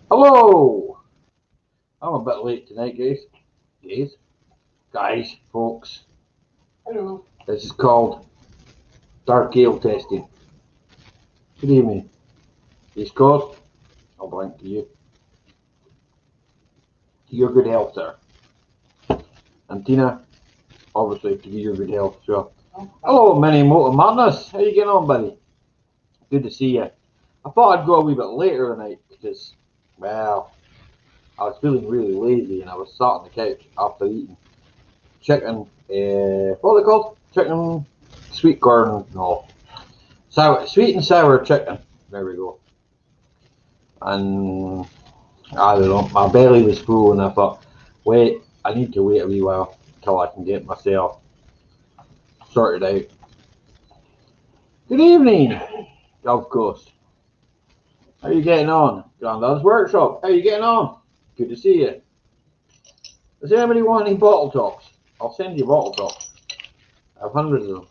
Hello! I'm a bit late tonight, folks. Hello. This is called dark ale testing. Good evening. He's Scott. I'll blink to you. To your good health, sir. And Tina, obviously to your good health, so. Hello, Mini Motor Madness. How you getting on, buddy? Good to see you. I thought I'd go a wee bit later tonight because, well, I was feeling really lazy and I was sat on the couch after eating chicken, what are they called? Chicken, sweet corn, no, sweet and sour chicken. There we go. And I don't know, my belly was full and I thought, wait, I need to wait a wee while until I can get myself sorted out. Good evening, Gulf Coast. How are you getting on? Grandad's Workshop, how are you getting on? Good to see you. Does anybody want any bottle tops? I'll send you bottle tops. I have hundreds of them.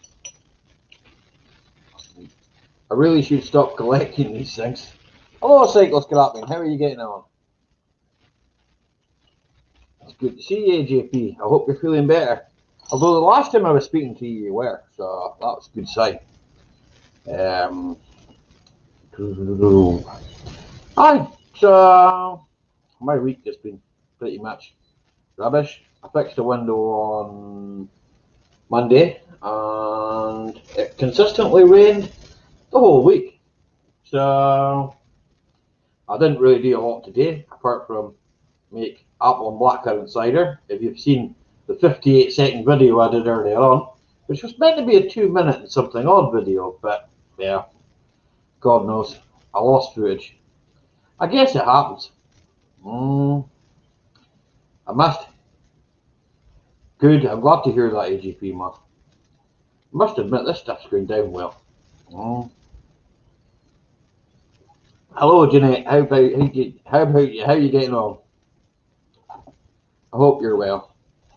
I really should stop collecting these things. Hello, Cyclist Grappling. How are you getting on? It's good to see you, JP. I hope you're feeling better. Although the last time I was speaking to you, you were, so that was a good sign. Hi. So my week has been pretty much rubbish. I fixed a window on Monday, and it consistently rained the whole week. So I didn't really do a lot today, apart from make apple and blackcurrant cider. If you've seen the 58-second video I did earlier on, which was meant to be a 2-minute and something odd video, but yeah, God knows, I lost footage. I guess it happens. I must. Good, I'm glad to hear that, AGP, man. I must admit, this stuff's going down well. Hello, Jeanette. How are you getting on? I hope you're well.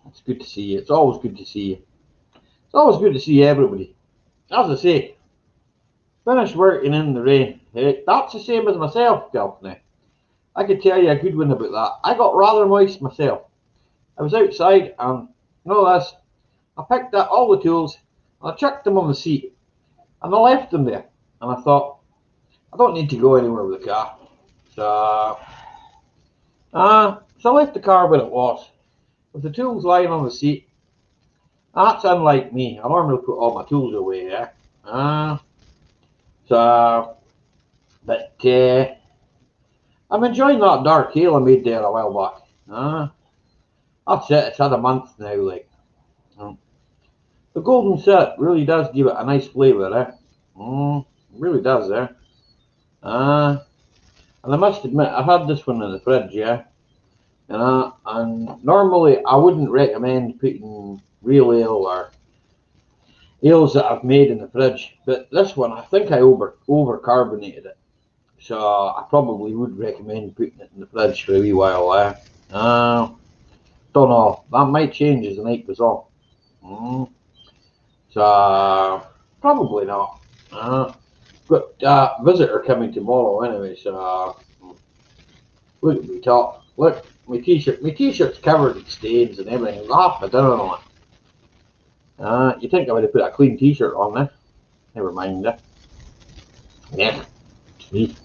It's good to see you. It's always good to see you. It's always good to see everybody. As I say, finished working in the rain. That's the same as myself, Delphine. I could tell you a good one about that. I got rather moist myself. I was outside and, you know this, I picked up all the tools and I chucked them on the seat and I left them there. And I thought, I don't need to go anywhere with the car. So I left the car where it was, with the tools lying on the seat. That's unlike me. I normally put all my tools away there. But I'm enjoying that dark ale I made there a while back. That's it. It's had a month now. The golden set really does give it a nice flavour, it really does, and I must admit, I've had this one in the fridge, and normally I wouldn't recommend putting real ale or ales that I've made in the fridge, but this one I think I over carbonated it, so I probably would recommend putting it in the fridge for a wee while. Don't know, that might change as the night goes on. So probably not. Got a visitor coming tomorrow anyway, so look at me top. Look, my t-shirt's covered in stains and everything. Half the dinner on it. You think I would have put a clean t-shirt on there? Never mind that. Yeah, it's me.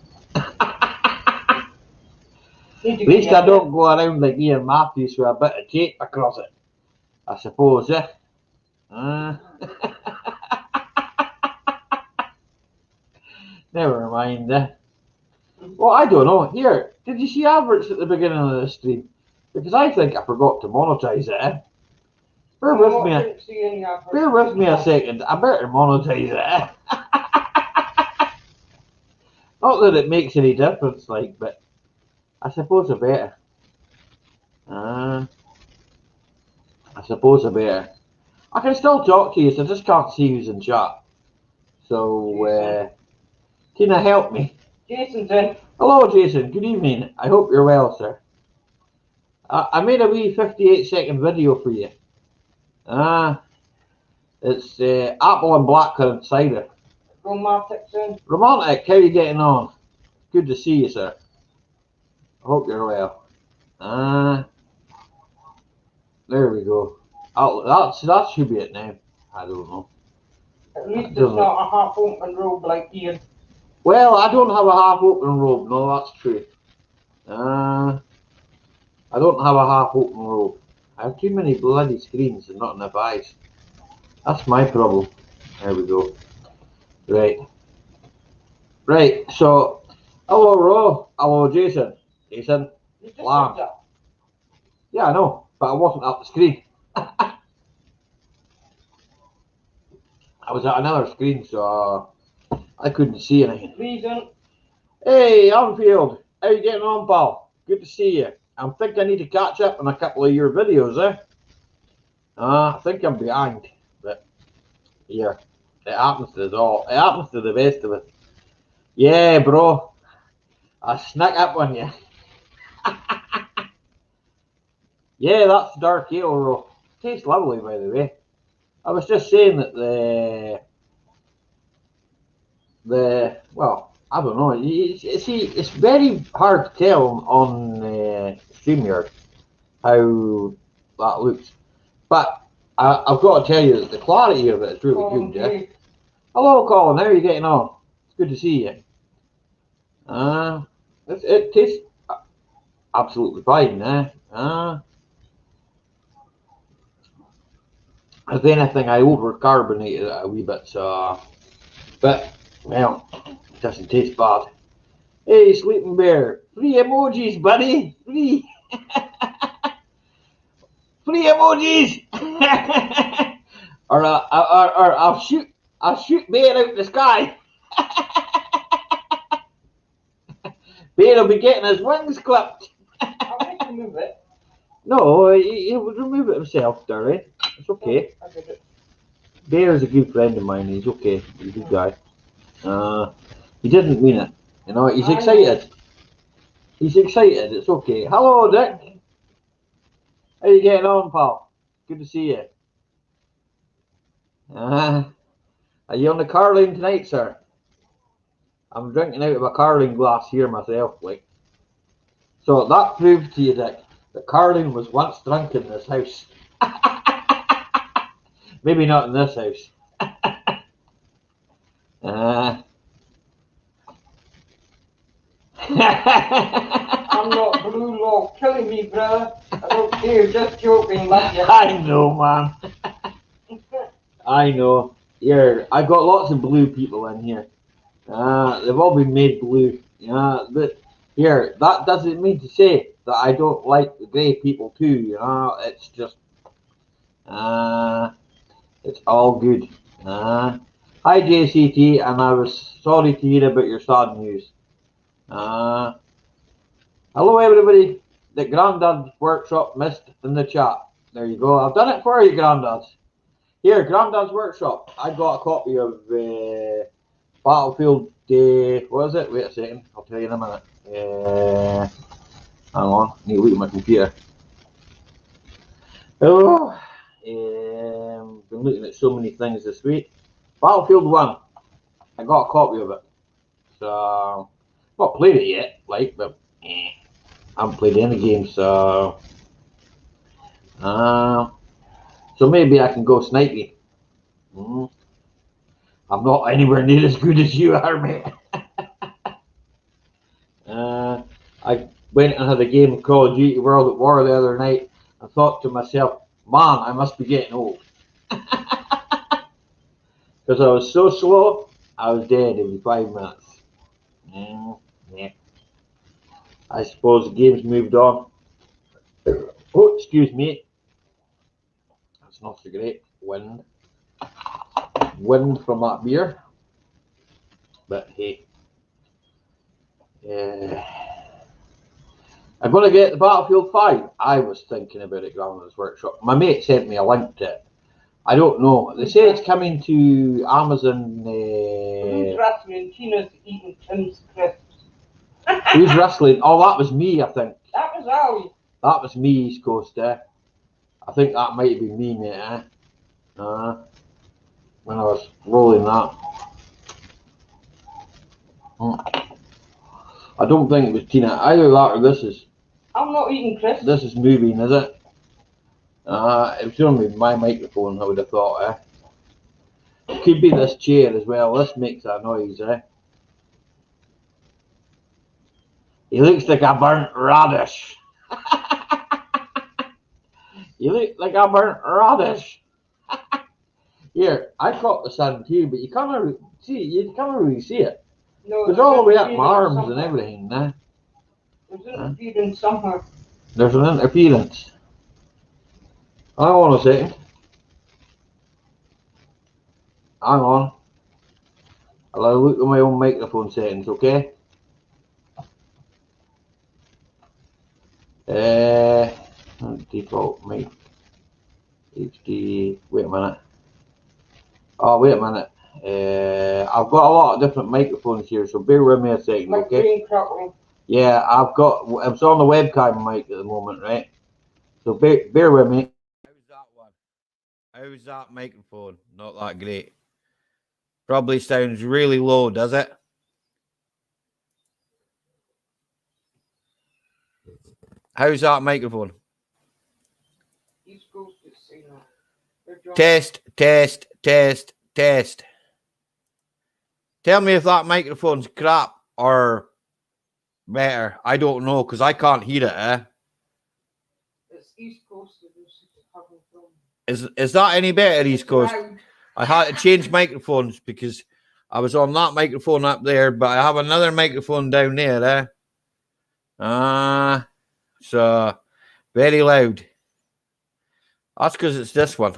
At least I don't go around like Ian Matthews with a bit of tape across it, I suppose, Never mind. Well, I don't know. Here, did you see adverts at the beginning of the stream? Because I think I forgot to monetize it. Bear with me a second. I better monetize it. Not that it makes any difference, but I suppose I better. I can still talk to you, so I just can't see who's in chat. So, Tina, help me. Jason's in. Hello, Jason. Good evening. I hope you're well, sir. I made a wee 58-second video for you. It's apple and blackcurrant cider. Romantic, son. Romantic, how are you getting on? Good to see you, sir. I hope you're well. There we go. That should be it now. I don't know. At least it's not a half open robe like Ian. Well, I don't have a half open robe. No, that's true. I don't have a half open robe. I have too many bloody screens and not enough eyes. That's my problem. There we go. Right. Right, so, hello Ro, hello Jason. Jason, You just Lamb. said that. Yeah, I know, but I wasn't up the screen. I was at another screen, so I couldn't see anything. Reason. Hey, Anfield, how you getting on, pal? Good to see you. I think I need to catch up on a couple of your videos, eh? I think I'm behind, but yeah, it happens to us all. It happens to the best of us. Yeah, bro, I snuck up on you. Yeah, that's dark ale, Ro. Tastes lovely, by the way. I was just saying that well, I don't know. You see, it's very hard to tell on StreamYard how that looks, but I've got to tell you that the clarity of it is really good. Yeah. Hello, Colin. How are you getting on? It's good to see you. It tastes absolutely fine. If anything, I overcarbonated it a wee bit, so. But well, it doesn't taste bad. Hey, Sleeping Bear, free emojis, buddy, free, free emojis, or I'll shoot Bear out the sky. Bear will be getting his wings clipped. I'll make him move it. No, he would remove it himself, darling. It's okay. I did it. Bear is a good friend of mine. He's okay. He's a good guy. He didn't mean it. You know, he's excited. He's excited. It's okay. Hello, Dick. How you getting on, pal? Good to see you. Are you on the Carling tonight, sir? I'm drinking out of a Carling glass here myself, like. So that proves to you, Dick, that Carling was once drunk in this house. Maybe not in this house. I'm not blue law killing me, brother. I don't care, just joking, love you. I know, man. I know. Here, I've got lots of blue people in here. They've all been made blue. But here, that doesn't mean to say that I don't like the grey people too. It's just, it's all good. Hi JCT, and I was sorry to hear about your sad news. Hello everybody. The Grandad's Workshop missed in the chat. There you go. I've done it for you, Grandad's. Here, Grandad's Workshop. I got a copy of Battlefield. What is it? Wait a second. I'll tell you in a minute. Hang on. I need to look at my computer. Oh, been looking at so many things this week. Battlefield 1. I got a copy of it. So, not played it yet, but I haven't played any games, so maybe I can go sniping. I'm not anywhere near as good as you are, mate. I went and had a game of Call of Duty World at War the other night and thought to myself, man, I must be getting old. Because I was so slow, I was dead every 5 minutes. Yeah. I suppose the game's moved on. Oh, excuse me. That's not so great. Wind from that beer. But hey. I'm going to get the Battlefield 5. I was thinking about it, Grandma's Workshop. My mate sent me a link to it. I don't know. They say it's coming to Amazon. Who's wrestling? Tina's eating Tim's crisps. Who's wrestling? Oh, that was me, I think. That was Ali. That was me, East Coast, I think that might have been me, mate, when I was rolling that. I don't think it was Tina. Either that or this is I'm not eating crisps. this is moving, is it? It was only my microphone, I would have thought, eh? It could be this chair as well. This makes a noise, eh? He looks like a burnt radish. You look like a burnt radish. Here, I caught the sun too, but you can't see it. You can't really see it. No, It's all the way up my arms somewhere. and everything, eh? There's interference somewhere. There's an interference. Hang on a second. Hang on. I'll look at my own microphone settings, okay? Default mic. HD. Wait a minute. Oh, wait a minute. I've got a lot of different microphones here, so bear with me a second, Like okay? green crackling. Yeah, it's on the webcam mic at the moment, right? So bear with me. How's that one? How's that microphone? Not that great. Probably sounds really low, does it? How's that microphone? East Coast is saying that. Test, test, test, test. Tell me if that microphone's crap or better. I don't know because I can't hear it, eh? It's East Coast. Is that any better, East Coast? I had to change microphones because I was on that microphone up there, but I have another microphone down there, eh? So very loud. That's because it's this one.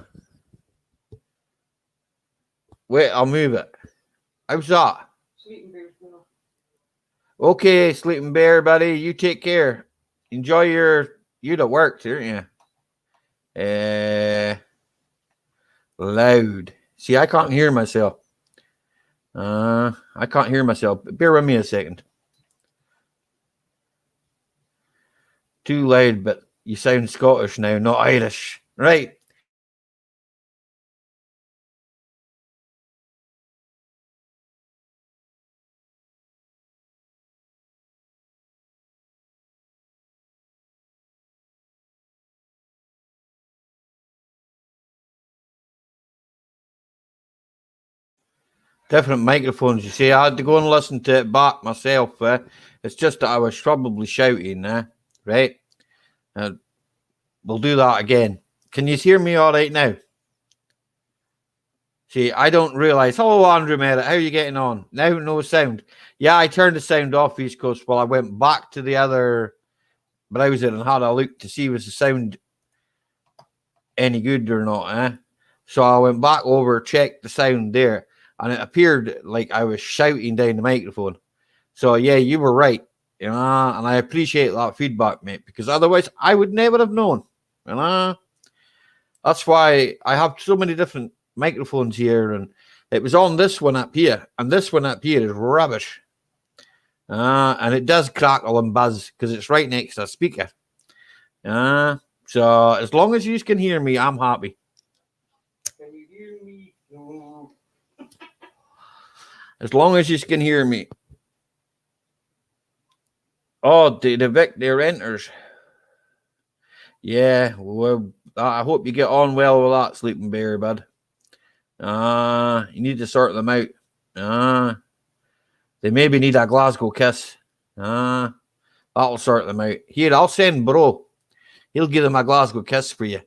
Wait, I'll move it. How's that? Sleeping Bear's gonna. Okay, Sleeping Bear, buddy. You take care. Enjoy you to work, aren't you? Loud. See, I can't hear myself. I can't hear myself. Bear with me a second. Too loud, but you sound Scottish now, not Irish. Right. Different microphones, you see. I had to go and listen to it back myself. It's just that I was probably shouting, right? We'll do that again. Can you hear me all right now? See, I don't realise. Hello, Andrew Merritt. How are you getting on? Now, no sound. Yeah, I turned the sound off, East Coast, while I went back to the other browser and had a look to see was the sound any good or not, eh? So I went back over, checked the sound there, and it appeared like I was shouting down the microphone. So yeah, you were right, and I appreciate that feedback, mate, because otherwise I would never have known. That's why I have so many different microphones here, and it was on this one up here, and this one up here is rubbish. And it does crackle and buzz because it's right next to a speaker. So as long as you can hear me, I'm happy. Can you hear me? No. As long as you can hear me. Oh, they evict their renters. Yeah, well, I hope you get on well with that, Sleeping Bear, bud. You need to sort them out. They maybe need a Glasgow kiss. That'll sort them out. Here, I'll send Bro. He'll give them a Glasgow kiss for you.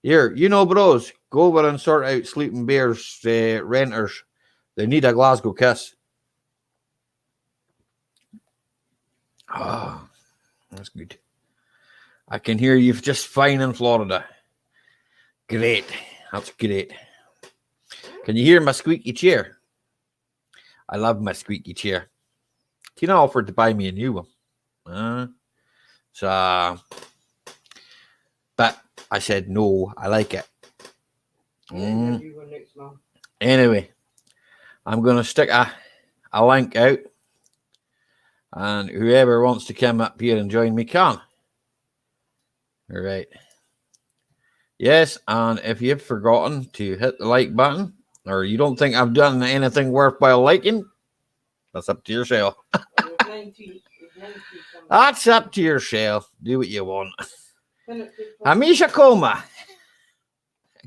Here, you know, bros, go over and sort out Sleeping Bear's renters. They need a Glasgow kiss. Oh, that's good. I can hear you just fine in Florida. Great. That's great. Can you hear my squeaky chair? I love my squeaky chair. Tina offered to buy me a new one. But I said no, I like it. Anyway, I'm going to stick a link out, and whoever wants to come up here and join me can. All right. Yes, and if you've forgotten to hit the like button, or you don't think I've done anything worthwhile liking, That's up to yourself. It was 90 something. That's up to yourself. Do what you want. Then it Hamisha Koma.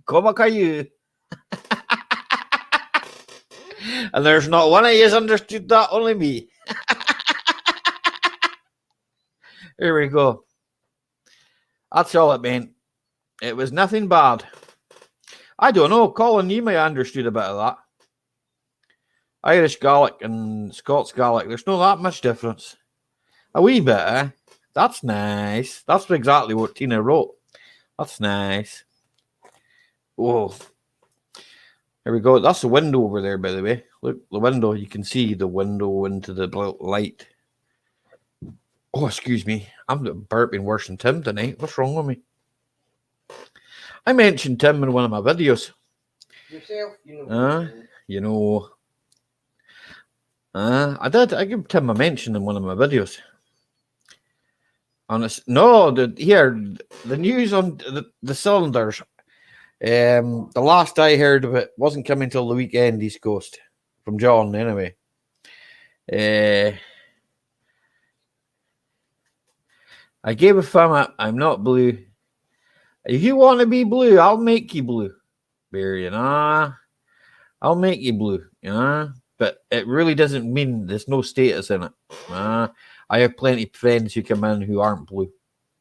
Koma Caillou. And there's not one of you understood that, only me. Here we go. That's all it meant. It was nothing bad. I don't know, Colin, you may have understood a bit of that. Irish Gaelic and Scots Gaelic, there's not that much difference. A wee bit, eh? That's nice. That's exactly what Tina wrote. That's nice. Whoa. Here we go. That's the window over there, by the way. Look, the window. You can see the window into the light. Oh, excuse me. I'm burping worse than Tim tonight. What's wrong with me? I mentioned Tim in one of my videos. Yourself, you know. I did. I gave Tim a mention in one of my videos. No, the news on the cylinders. The last I heard of it wasn't coming till the weekend, East Coast, from John anyway. I gave a thumb up. I'm not blue. If you want to be blue, I'll make you blue. Bear, you know. I'll make you blue, you know. But it really doesn't mean there's no status in it. I have plenty of friends who come in who aren't blue.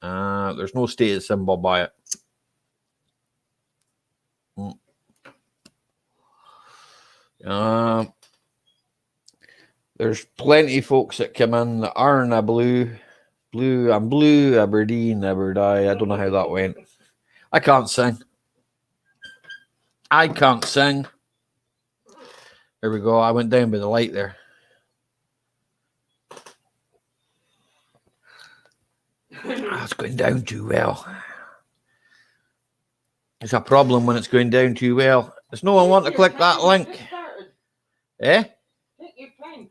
There's no status symbol by it. There's plenty of folks that come in that aren't a blue. I'm blue, Aberdeen, Aberdeen. I don't know how that went. I can't sing. There we go. I went down by the light there. It's going down too well. It's a problem when it's going down too well. Does no one want to click that link? Eh? Take your time.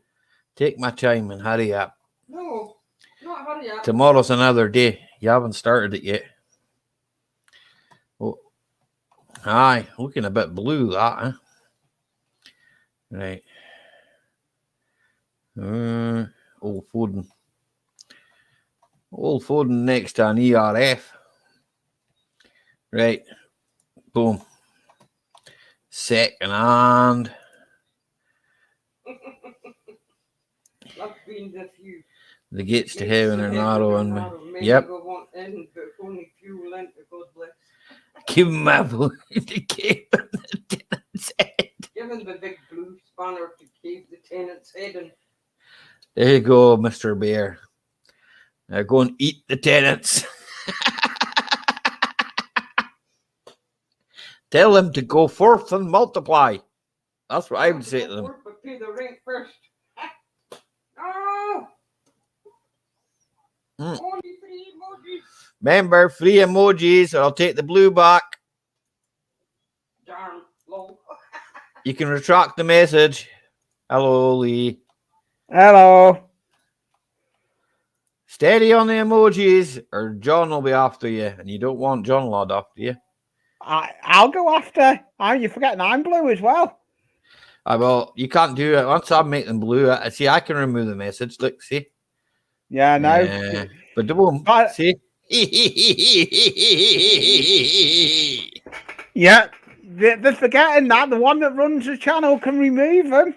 Take my time and hurry up. No, not hurry up. Tomorrow's another day. You haven't started it yet. Oh, aye, looking a bit blue, that, huh? Right. Old Foden. Old Foden next to an ERF. Right. Boom. Second hand. The gates to heaven are narrow and yep. Give him my blue to cave the tenant's head. Give him the big blue spanner to cave the tenant's head. And there you go, Mr. Bear. Now go and eat the tenants. Tell them to go forth and multiply. That's what I would say to them. But pay the rent first. Oh! Only 3 emojis. Remember, 3 emojis, or I'll take the blue back. Darn low. You can retract the message. Hello, Lee. Hello. Steady on the emojis, or John will be after you, and you don't want John Lod after you. I'll go after. You're forgetting I'm blue as well. Well, you can't do it. Once I make them blue, see, I can remove the message. Look, see? Yeah, no. But boom, see? Yeah, they're forgetting that. The one that runs the channel can remove them.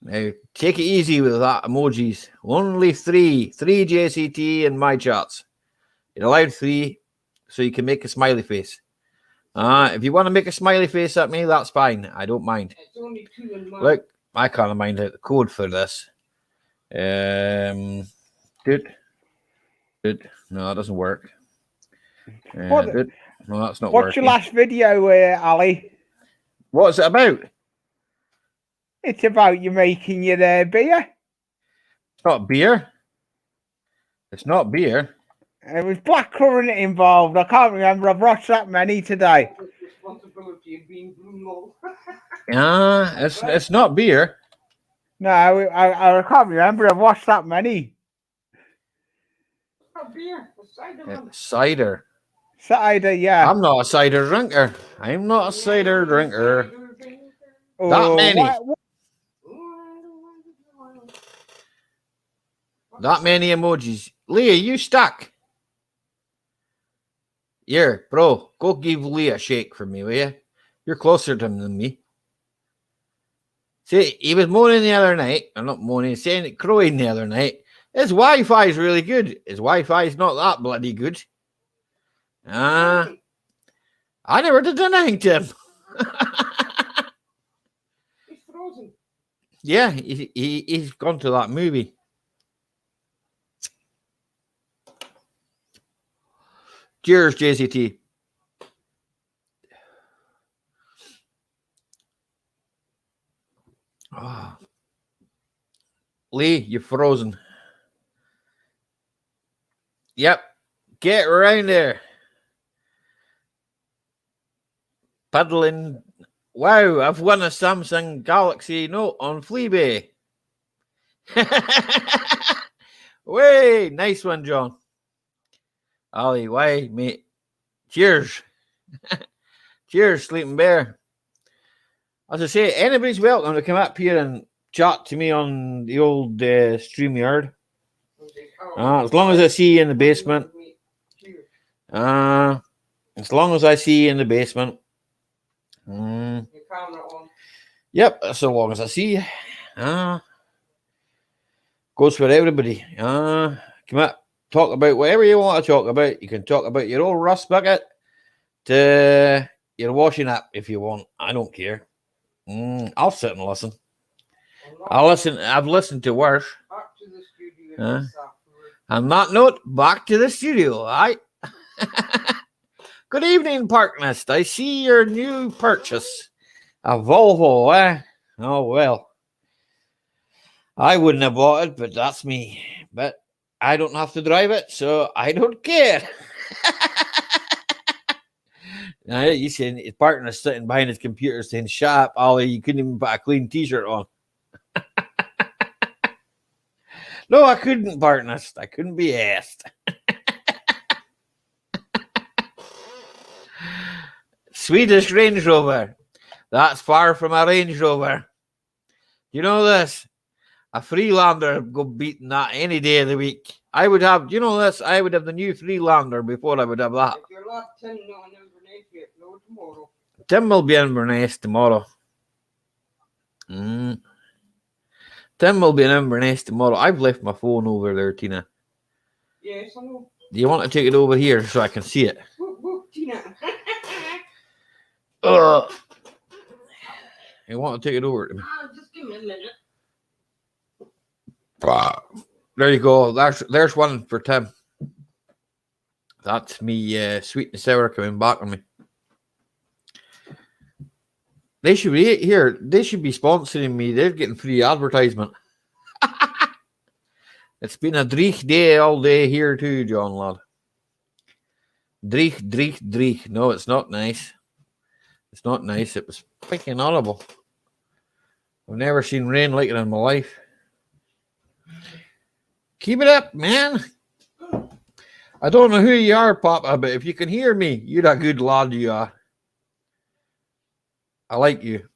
Now, take it easy with that emojis. Only 3 JCT in my chats. You're allowed 3, so you can make a smiley face. If you want to make a smiley face at me, that's fine. I don't mind. It's only 2 in mine. Look, I can't mind out the code for this. Good. No, it doesn't work. Good. No, that's not working. What's your last video, Ali? What's it about? It's about you making your beer. It's not beer. It's not beer. It was blackcurrant involved. I can't remember. I've watched that many today. Responsibility of being blue. It's not beer. No, I can't remember. I've watched that many. Not beer. It's cider. It's cider. Cider, yeah. I'm not a cider drinker. I'm not a cider drinker. Oh, that many. That many emojis. Leah, you stuck. Here, bro, go give Leah a shake for me, will you? You're closer to him than me. See, he was moaning the other night. I'm not moaning, saying it, crowing the other night. His Wi-Fi is really good. His Wi-Fi is not that bloody good. I never did anything to him. He's frozen. Yeah, he's gone to that movie. Cheers, JCT. Oh. Lee, you're frozen. Yep. Get around there. Paddling. Wow, I've won a Samsung Galaxy Note on Fleabay. Way, nice one, John. Ali, why, mate? Cheers. Cheers, Sleeping Bear. As I say, anybody's welcome to come up here and chat to me on the old StreamYard. As long as I see you in the basement. As long as I see you in the basement. Your camera on. Yep, so long as I see you. Goes for everybody. Come up, talk about whatever you want to talk about. You can talk about your old rust bucket to your washing up if you want. I don't care. I'll sit and listen. I'll listen. I've listened to worse. Back to the studio. On that note, back to the studio. Good evening, Parknest. I see your new purchase. A Volvo, eh? Oh, well. I wouldn't have bought it, but that's me. But I don't have to drive it, so I don't care. Now, you see his partner sitting behind his computer saying, "Shut up, Ollie, you couldn't even put a clean t-shirt on." No, I couldn't, partners. I couldn't be asked. Swedish Range Rover. That's far from a Range Rover. You know this? A Freelander would go beating that any day of the week. I would have, you know this? I would have the new Freelander before I would have that. If you're not Tim on Inverness yet, no tomorrow. Tim will be in Inverness tomorrow. Tim will be in Inverness tomorrow. I've left my phone over there, Tina. Yes, I know. Do you want to take it over here so I can see it? Whoop, Tina. You want to take it over to me? Just give me a minute. There you go. There's one for Tim. That's me, sweet and sour coming back on me. They should be here. They should be sponsoring me. They're getting free advertisement. It's been a dreich day all day here too, John lad. Dreich. No, it's not nice. It's not nice. It was freaking horrible. I've never seen rain like it in my life. Keep it up, man. I don't know who you are, Papa, but if you can hear me, you're a good lad, you are. I like you.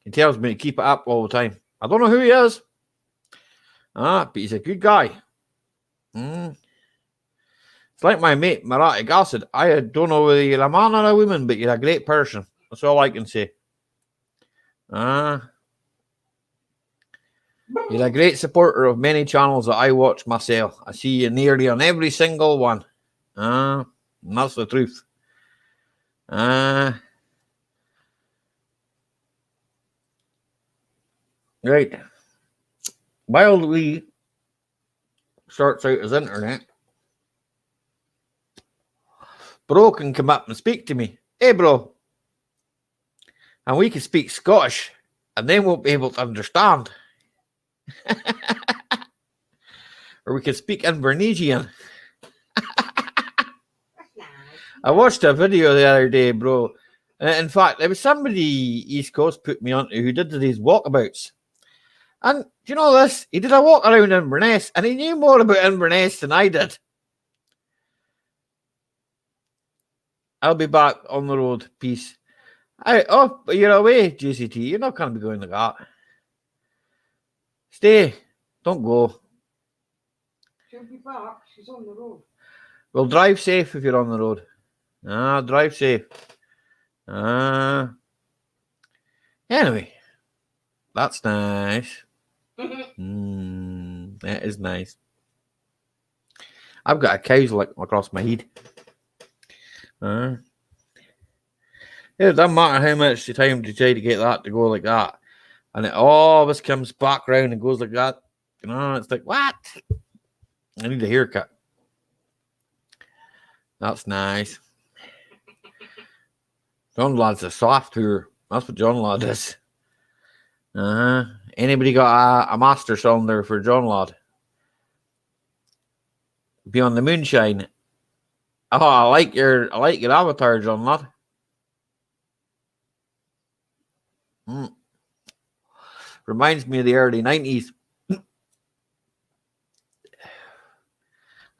He tells me to keep it up all the time. I don't know who he is. But he's a good guy. It's like my mate, Maratic Acid. I don't know whether you're a man or a woman, but you're a great person. That's all I can say. You're a great supporter of many channels that I watch myself. I see you nearly on every single one. And that's the truth. Right. While we sorts out his internet, bro can come up and speak to me. Hey, bro. And we can speak Scottish, and they won't be able to understand. Or we can speak Invernessian. I watched a video the other day, bro. In fact, there was somebody East Coast put me on who did these walkabouts. And do you know this? He did a walk around Inverness, and he knew more about Inverness than I did. I'll be back on the road. Peace. But you're away, JCT. You're not going to be going like that. Stay. Don't go. She'll be back. She's on the road. Well, drive safe if you're on the road. Drive safe. Anyway, that's nice. That is nice. I've got a cow's lick across my head. It doesn't matter how much time you try to get that to go like that. And it always comes back round and goes like that. You know, it's like, what? I need a haircut. That's nice. John Lad's a soft tour. That's what John Lad is. Anybody got a master song there for John Lad? Beyond the Moonshine. Oh, I like your avatar, John Lad. Reminds me of the early 90s.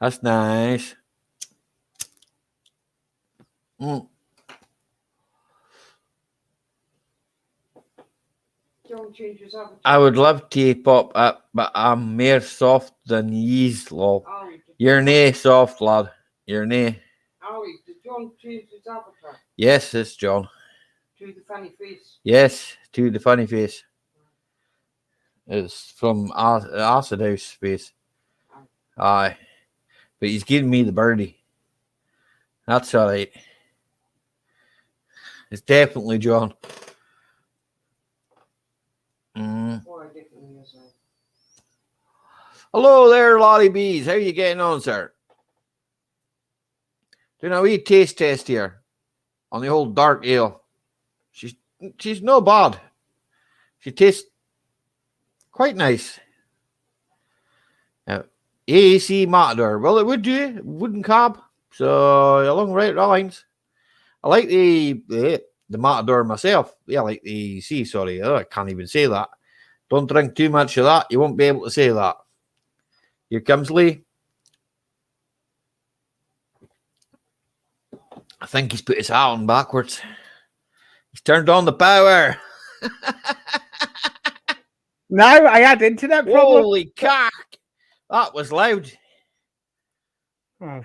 That's nice. Don't change his avatar. I would love to pop up, but I'm more soft than ye's, lol. You're nae soft, lad. You're nae. Ali, did John change his avatar? Yes, it's John. To the funny face. Yes, to the funny face. It's from Acid House space. Aye. But he's giving me the birdie. That's alright. It's definitely John. Oh, I definitely is. Hello there, Lottie Bees. How are you getting on, sir? Doing a wee taste test here on the old dark ale. She's no bad. She tastes quite nice. AC Matador. Well, it would do. Wooden cab. So along right lines. I like the Matador myself. Yeah, I like the AC. Sorry, I can't even say that. Don't drink too much of that. You won't be able to say that. Here comes Lee. I think he's put his hat on backwards. He's turned on the power. No, I had internet problem. Holy cock. That was loud. Oh,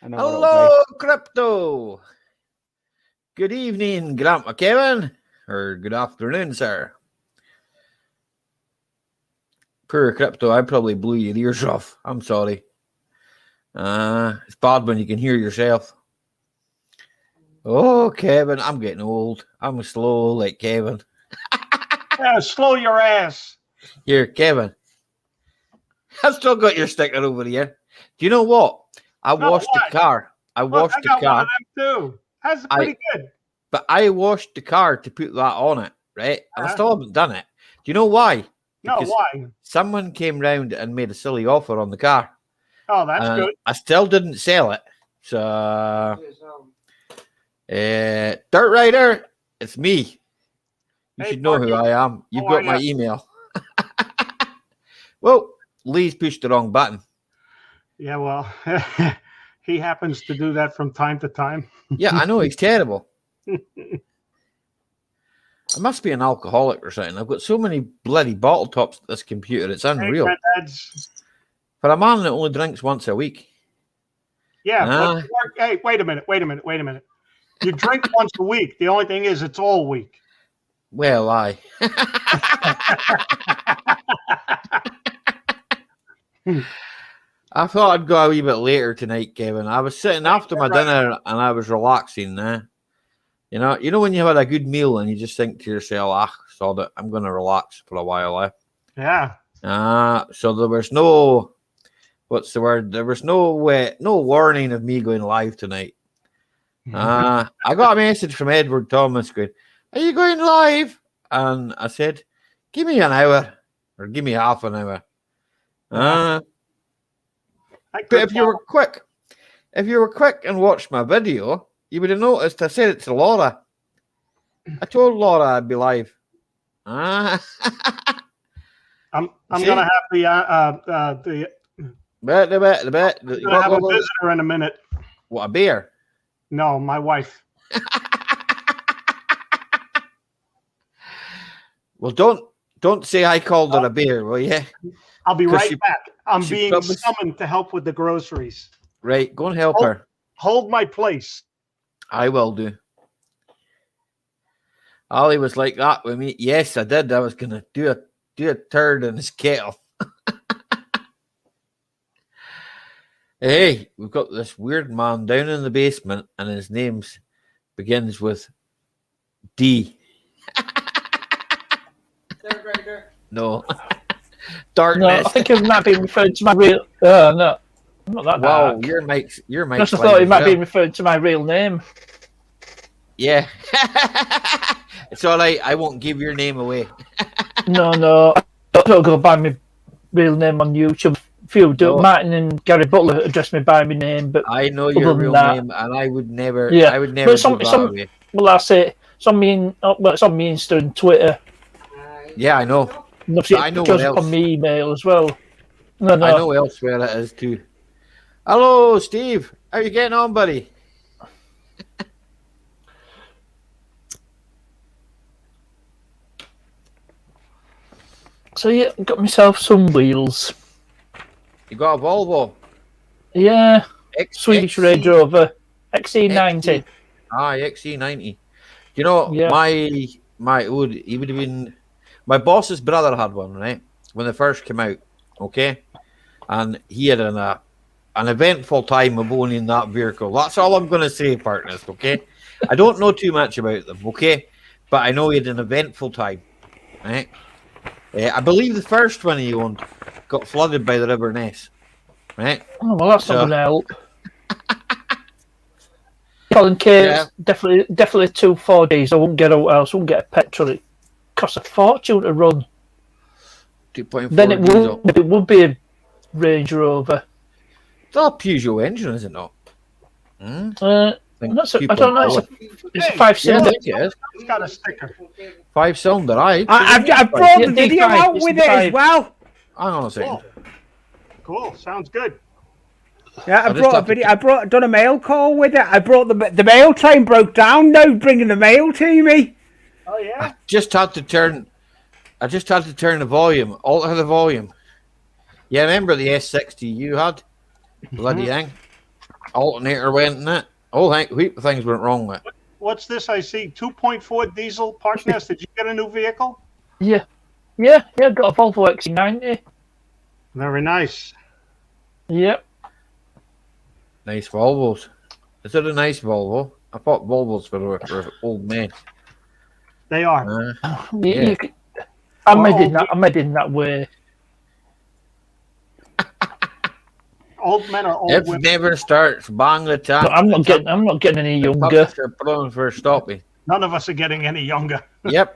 Hello, Crypto. Good evening, Grandpa Kevin. Or good afternoon, sir. Poor Crypto, I probably blew your ears off. I'm sorry. It's bad when you can hear yourself. Oh, Kevin, I'm getting old. I'm slow like Kevin. Slow your ass. Here, Kevin. I've still got your sticker over here. Do you know what? I washed the car. I washed the car. One of them too. That's pretty good. But I washed the car to put that on it, right? And I still haven't done it. Do you know why? Because why? Someone came round and made a silly offer on the car. Oh, that's good. I still didn't sell it. So, Dirt Rider, it's me. You should know who I am. You've got my email. Well, Lee's pushed the wrong button. Yeah, well, he happens to do that from time to time. Yeah, I know. He's terrible. I must be an alcoholic or something. I've got so many bloody bottle tops at this computer. It's unreal. For a man that only drinks once a week. Yeah. Hey, wait a minute. You drink once a week. The only thing is it's all week. Well, aye. I thought I'd go a wee bit later tonight, Kevin. I was sitting after my dinner and I was relaxing. You know when you had a good meal and you just think to yourself, sod it, I'm going to relax for a while. Yeah. So there was no, what's the word? There was no warning of me going live tonight. I got a message from Edward Thomas going, "Are you going live?" And I said, "Give me an hour or give me half an hour." But if you were quick and watched my video, you would have noticed I said it to Laura. I told Laura I'd be live. I'm gonna have the I'm gonna have a visitor in a minute. What, a bear? No, my wife. Well, don't Don't say I called her a bear, will you? I'll be 'Cause right back. I'm she being probably- summoned to help with the groceries. Right, go and help Oh. her. Hold my place. I will do. Ali was like that with me. Yes, I did. I was gonna do a turd in his kettle. Hey, we've got this weird man down in the basement, and his name begins with D. No. Darkness. No, I think it might be referring to my real. No, not that Wow, dark. your mic's I thought it might be referring to my real name. Yeah. It's all right. I won't give your name away. No. Don't go by my real name on YouTube. Few do. No. Martin and Gary Butler address me by my name, but I know your other than real that- name, and I would never. Yeah, I would never but some- give that some- away. well, I say it's on me. It's on me Insta and Twitter. Yeah, I know. And obviously I know it goes what up else. on my email as well. No. I know elsewhere it is too. Hello, Steve. How you getting on, buddy? So yeah, got myself some wheels. You got a Volvo? Yeah, X, Swedish XC Range Rover XC90. XC90. You know, Yeah. he would have been. My boss's brother had one, right, when they first came out. Okay, and he had an eventful time of owning that vehicle. That's all I'm going to say, partners. Okay, I don't know too much about them. Okay, but I know he had an eventful time. Right, I believe the first one he owned got flooded by the River Ness. Right. Oh well, that's So- not going to help. Colin K, Yeah. definitely 2 4Ds. I won't get out else. I won't get a petrol. It costs a fortune to run. 2.4 Then it diesel. would be a Range Rover. It's a Peugeot engine, is it not? Hmm? I don't know. It's a 5-cylinder. Yeah, it is. It's got a sticker. 5-cylinder, aye. I've brought the Yeah, video D5, out it's with the it as 5. well. Hang on a second. Cool. Sounds good. Yeah, I just brought a have to- video. Done a mail call with it. I brought the mail train broke down. Now bringing the mail to me. Oh yeah. Just had to turn. I just had to turn the volume, alter the volume. Yeah, remember the S60 you had? Bloody thing. Alternator went in it. Oh, things went wrong with it. What's this? I see 2.4 diesel partners. Did you get a new vehicle? Yeah. Got a Volvo XC90. Very nice. Yep. Nice Volvos. Is it a nice Volvo? I thought Volvos for old men. They are. You could- I made it in that way. Old men are old If women. never starts, bang the tank. But I'm not getting any younger. Pups are prone for stopping. None of us are getting any younger. Yep.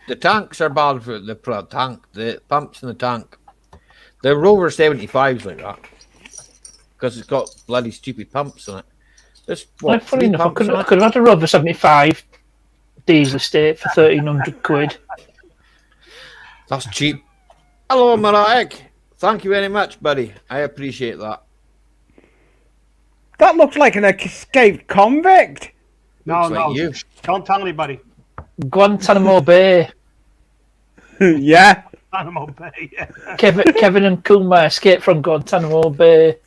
The tanks are bad for the tank. The pumps in the tank. The Rover 75's like that because it's got bloody stupid pumps in it. There's what? Funny 3 enough, I pumps in it? could have had a Rover 75 diesel estate for £1,300. That's cheap. Hello, Marek. Thank you very much, buddy. I appreciate that. That looks like an escaped convict. No, Looks like no. you. Don't tell anybody. Guantanamo Bay. Yeah. Animal Bay. Yeah. Kevin and Kuma escaped from Guantanamo Bay.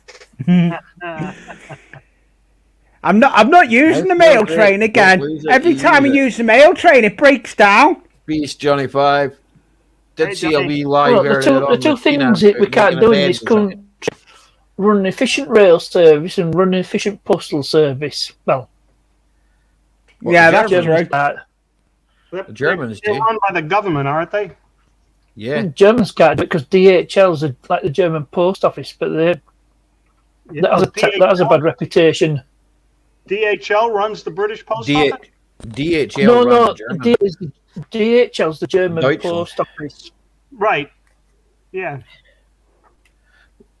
I'm not using the mail train again. Every time I use the mail train, it breaks down. Peace, Johnny 5. Did Hey, see a Johnny. wee live Well, earlier the on two with Tina things that we about can't making do a in this bed or something. country: run an efficient rail service and run an efficient postal service. Well, Yeah, the that's Germans- true. They're- The Germans they're do. run by the government, aren't they? Yeah. Germans can't do it because DHL's like the German post office, but that has a bad reputation. DHL runs the British Post D- Office. DHL No, run the German. DHL's the German Deutschland. post office. Right. Yeah.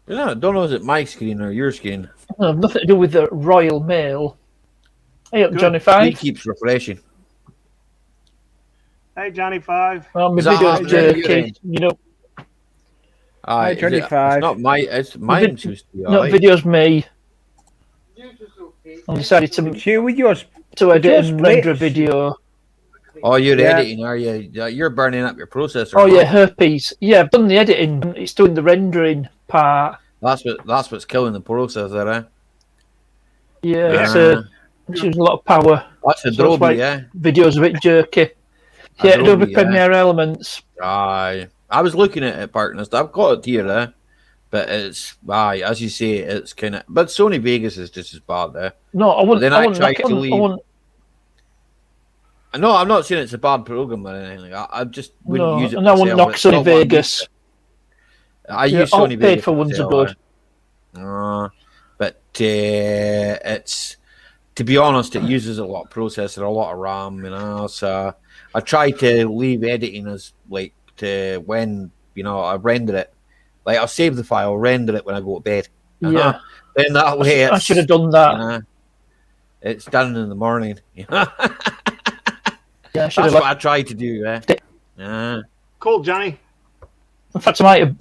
I don't know, is it my screen or your screen? Nothing to do with the Royal Mail. Hey up, Good. Johnny It 5. keeps refreshing. Hey, Johnny 5. Well, my Is that video's happening at your jerky. end? You know, Aye, is it- 25. It's not my. It's mine. Supposed to be. no aye. video's me. I decided It's you with yours. to edit Just and render a glitch. video. Oh, you're Yeah. editing, are you? You're burning up your processor. Oh yeah, herpes. Yeah, I've done the editing. It's doing the rendering part. That's what's killing the processor, eh? Yeah, it's using a lot of power. That's So Adobe, it's like yeah. videos a bit jerky. Yeah, Adobe Premiere Elements. Aye. I was looking at it, partners. I've got it here, but it's as you say, it's kind of. But Sony Vegas is just as bad, No, I wouldn't. Then I wouldn't. No, I'm not saying it's a bad program or anything like that. I just wouldn't use it. And I wouldn't knock Sony Vegas. I use Sony Vegas. Paid for ones are good. But it's, to be honest, it uses a lot of processor, a lot of RAM, So I try to leave editing as like to when I render it. Like I'll save the file, render it when I go to bed. Yeah. Then that way, I should have done that. It's done in the morning. Yeah, that's what I try to do. Cool, Johnny. In fact, I might have.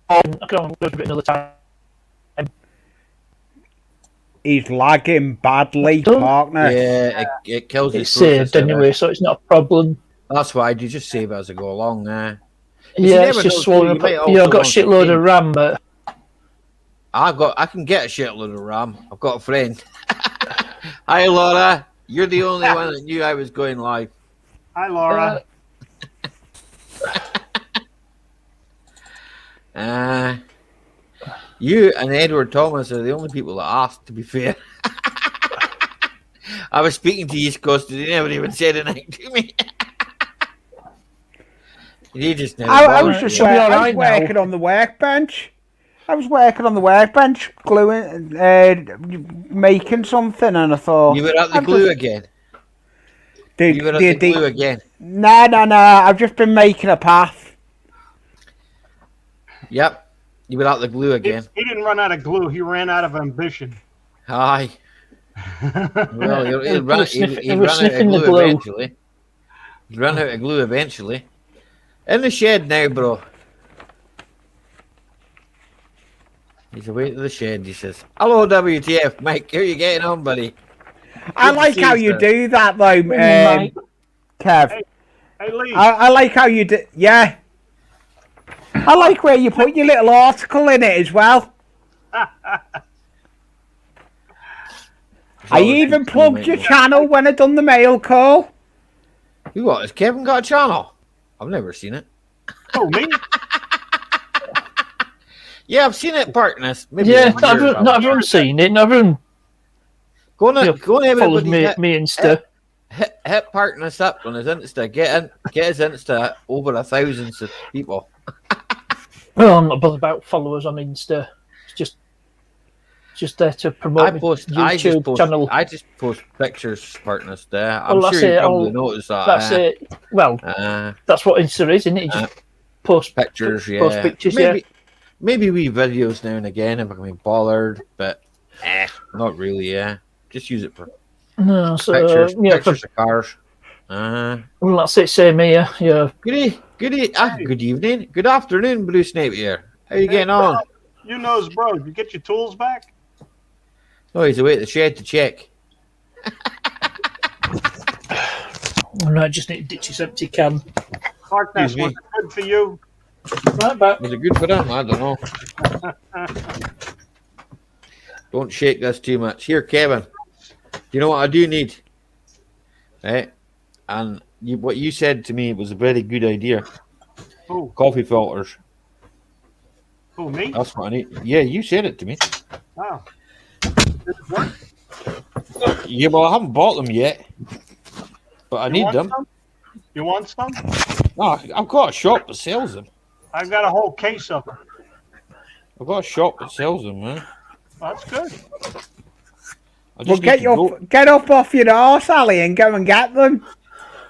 I can go to it another time. He's lagging badly, partner. Yeah, it kills It's saved anyway, so it's not a problem. That's why I do just save as I go along. Yeah, it's just swallowing. I've got a shitload of RAM, but I can get a shitload of RAM. I've got a friend. Hi, Laura. You're the only one that knew I was going live. Hi, Laura. You and Edward Thomas are the only people that asked, to be fair. I was speaking to East Coast and they never even said anything to me. You just never I was just working on the workbench. I was working on the workbench, gluing, making something, and I thought... You were at the glue again? You were at the glue again? No. I've just been making a path. Yep. You were at the glue again. He didn't run out of glue. He ran out of ambition. Aye. Well, he ran out of glue eventually. He ran out of glue eventually. In the shed now, bro. He's away to the shed, he says. Hello, WTF, Mike. How are you getting on, buddy? I like how you do that, though, Kev. Hey, Lee. I like how you do... Yeah. I like where you put your little article in it as well. I even plugged your channel when I done the mail call. You what? Has Kevin got a channel? I've never seen it. Oh, me? Yeah, I've seen it, partners. Not everyone's seen it. Not everyone. Go on, follows me Insta. Hit partners up on his Insta. Get his Insta over 1,000 people. Well, I'm not bothered about followers on Insta. It's just there to promote YouTube channel. I just post pictures, partners. There, I'm sure you probably noticed that. That's it. Well, that's what Insta is, isn't it? You just post pictures. Post pictures. Maybe wee videos now and again if I can be bothered, but not really. Yeah, just use it for pictures of cars. Well, that's it. Same here. Yeah. Good evening. Good afternoon, Blue Snape here. How you getting on? You knows, bro. You get your tools back? Oh, he's away at the shed to check. I just need to ditch this empty can. Clark, was it good for you? Right back. Was it good for them? I don't know. Don't shake this too much. Here, Kevin. Do you know what I do need? Right? And what you said to me was a very good idea. Oh. Coffee filters. Oh, me? That's what I need. Yeah, you said it to me. Oh. Did it work? Yeah, well, I haven't bought them yet. But I need them. Some? You want some? No, I've got a shop that sells them. I've got a whole case of them. I've got a shop that sells them, man. That's good. Well, get up off your arse, Ali, and go and get them.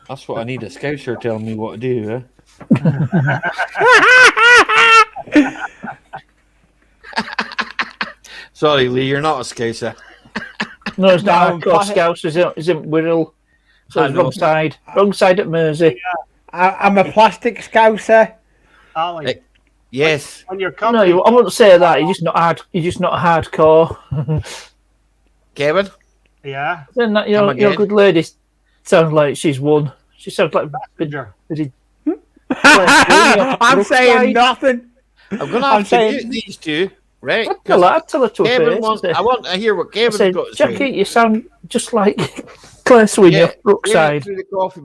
That's what I need a scouser telling me what to do, Sorry, Lee, you're not a scouser. No, it's not hardcore scouts, is it Wirral? So it's wrong side at Mersey. Yeah. I'm a plastic scouser. Ali. Yes. When you're coming, no, I wouldn't say that. You're just not hard. You're just not hardcore. Kevin. Yeah. Then you're a good lady. Sounds like she's won. She sounds like I'm saying nothing. I'm going to have to mute these two, right? I'd tell her to Kevin face. I want to hear what Kevin's got to Jackie, say. you sound just like Claire Sweeney off Brookside. Through the coffee,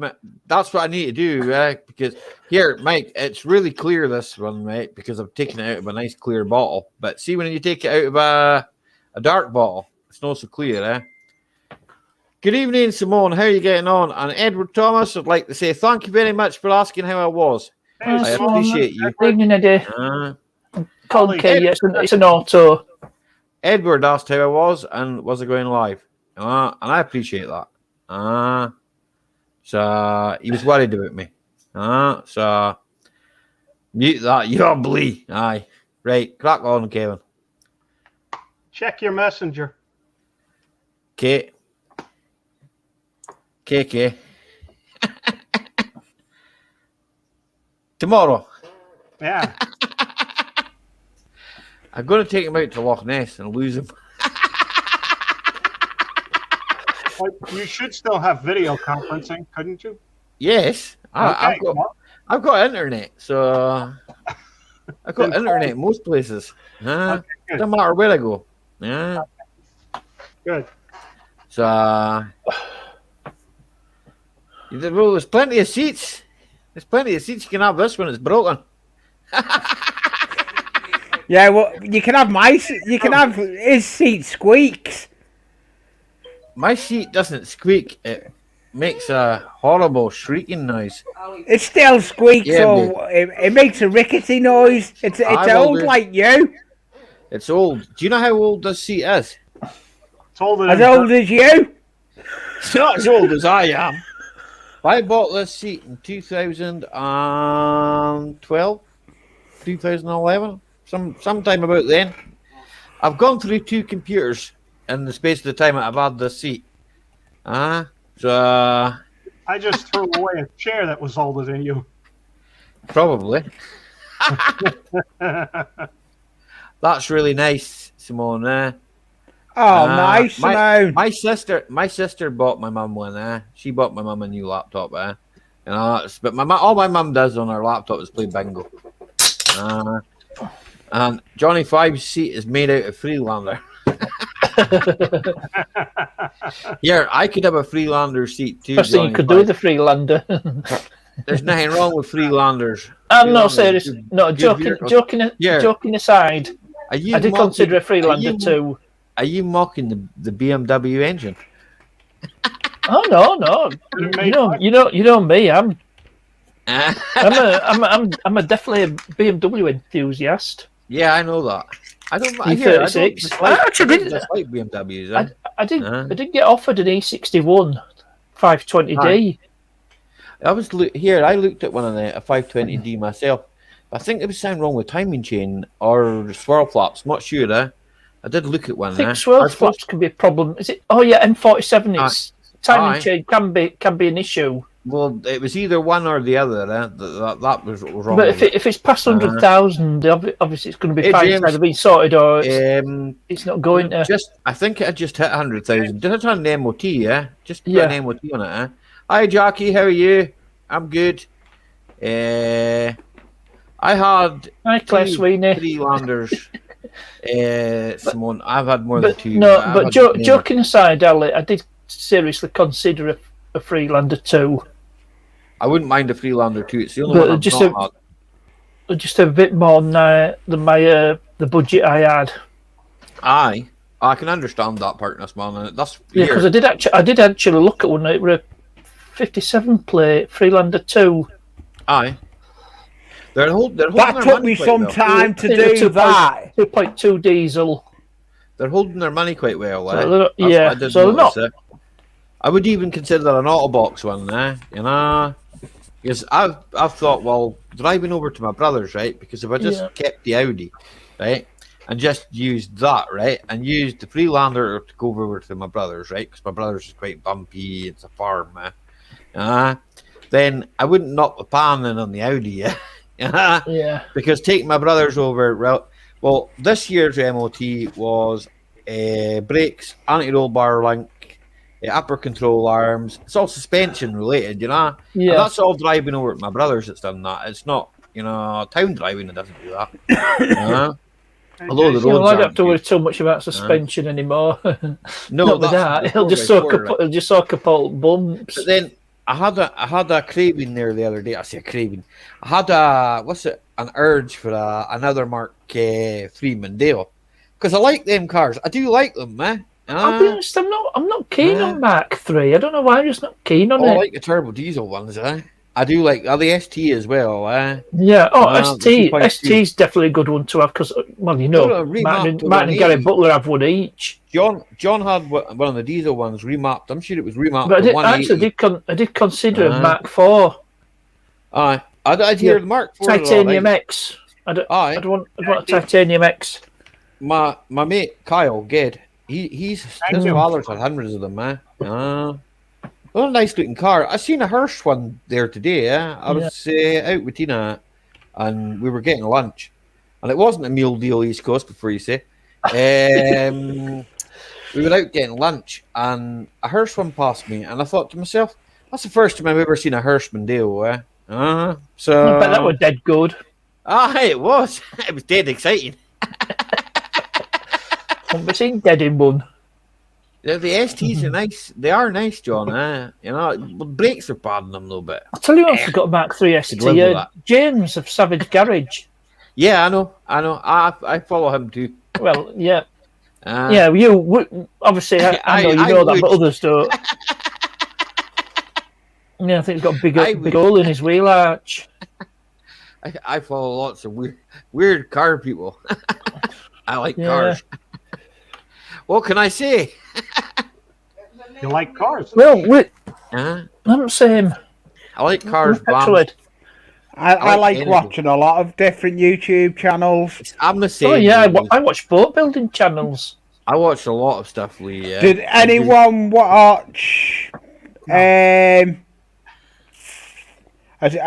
that's what I need to do, right? Because here, Mike, it's really clear, this one, right? Because I've taken it out of a nice clear bottle. But see, when you take it out of a dark bottle, it's not so clear, eh? Good evening, Simone. How are you getting on? And Edward Thomas, I'd like to say thank you very much for asking how I was. I appreciate you. Evening, Eddie. Colin K, yes, it's an auto. Edward asked how I was and was I going live? And I appreciate that. So he was worried about me. So mute that, you ugly. Aye. Right, crack on, Kevin. Check your messenger. Okay. KK. Tomorrow. Yeah. I'm going to take him out to Loch Ness and lose him. Well, you should still have video conferencing, couldn't you? Yes. I've got internet, so I've got internet in most places. Okay, doesn't matter where I go. Yeah. Good. So well, there's plenty of seats. There's plenty of seats. You can have this when it's broken. Yeah, well, you can have his seat squeaks. My seat doesn't squeak. It makes a horrible shrieking noise. It still squeaks, so it makes a rickety noise. It's old like you. It's old. Do you know how old this seat is? It's older as old as you. It's not as old as I am. I bought this seat in 2012, 2011, sometime about then. I've gone through 2 computers in the space of the time I've had this seat. So I just threw away a chair that was older than you. Probably. That's really nice, Simone. Nice, Simone. My sister bought my mum one. She bought my mum a new laptop. But all my mum does on her laptop is play bingo. And Johnny Five's seat is made out of Freelander. Here, I could have a Freelander seat too. First thing you could do with a Freelander. There's nothing wrong with Freelanders. I'm not serious. No, joking aside. I did consider a Freelander too. Are you mocking the BMW engine? Oh no! You know me. I'm definitely a BMW enthusiast. Yeah, I know that. I don't. E36. I actually didn't like BMWs. I did get offered an E61 520D. I looked at one of a 520D myself. But I think there was something wrong with timing chain or swirl flaps. Not sure. I did look at one. I think swirl flaps can be a problem. Is it? Oh yeah, M47. It's timing chain can be an issue. Well, it was either one or the other. That was what was wrong. But if it's past 100,000, obviously it's going to be fine. It's either been sorted or it's not going to. I think it just hit 100,000. Did it on the MOT? Yeah, just put an MOT on it. Hi, Jackie. How are you? I'm good. I had Claire Sweeney. Freelanders. Simone, I've had more than 2. No, but joking aside, Ali, I did seriously consider a Freelander 2. I wouldn't mind a Freelander 2. It's the only one I've not had. Just a bit more than the budget I had. Aye, I can understand that part, man. That's because I did actually look at one. It was a 57 plate Freelander 2. Aye. That took me some time to do that. 2.2 diesel. They're holding their money quite well. I would even consider an Autobox one, because I've thought, well, driving over to my brother's, right? Because if I just kept the Audi, right, and just used that, right, and used the Freelander to go over to my brother's, right, because my brother's is quite bumpy, it's a farm, then I wouldn't knock the pan in on the Audi, because taking my brother's over, well, this year's MOT was brakes, anti-roll bar link, upper control arms. It's all suspension related, you know. Yeah. And that's all driving over at my brother's that's done that. It's not, town driving that doesn't do that. Although the roads I don't have to worry too much about suspension anymore. No, not with that. It'll just soak up all bumps. But then I had a craving there the other day. I say a craving. I had an urge for another Mark III Mondeo because I like them cars. I do like them, man. I'll be honest, I'm not keen on Mark III. I don't know why I'm just not keen on it. I like the turbo diesel ones, I do like the ST as well. Yeah. ST's definitely a good one to have because, Martin and Gary Butler have one each. John had one of the diesel ones remapped. I'm sure it was remapped. But I did consider a Mark IV. I'd hear the Mark IV. Titanium X. I'd want a Titanium X. My mate Kyle Ged, his father's had hundreds of them, man. What a nice looking car. I seen a Hirsch one there today. I was out with Tina and we were getting lunch. And it wasn't a meal deal East Coast before you say. We were out getting lunch and a Hirsch one passed me and I thought to myself, that's the first time I've ever seen a Hirsch Mondeo. So I bet that was dead good. It was. It was dead exciting. I've never seen dead in one. The STs are nice. They are nice, John. Brakes are bad on them a little bit. I'll tell you what, I've got a Mark III ST. James of Savage Garage. Yeah, I know. I follow him too. Well, yeah. You obviously. I know you know that, but others don't. Yeah, I think he's got a big hole in his wheel arch. I follow lots of weird car people. I like cars. What can I say? You like cars? Well, I'm saying I like cars. I like watching a lot of different YouTube channels. I'm the same. Oh yeah, I watch boat building channels. I watch a lot of stuff, Lee. Yeah. Did anyone watch? I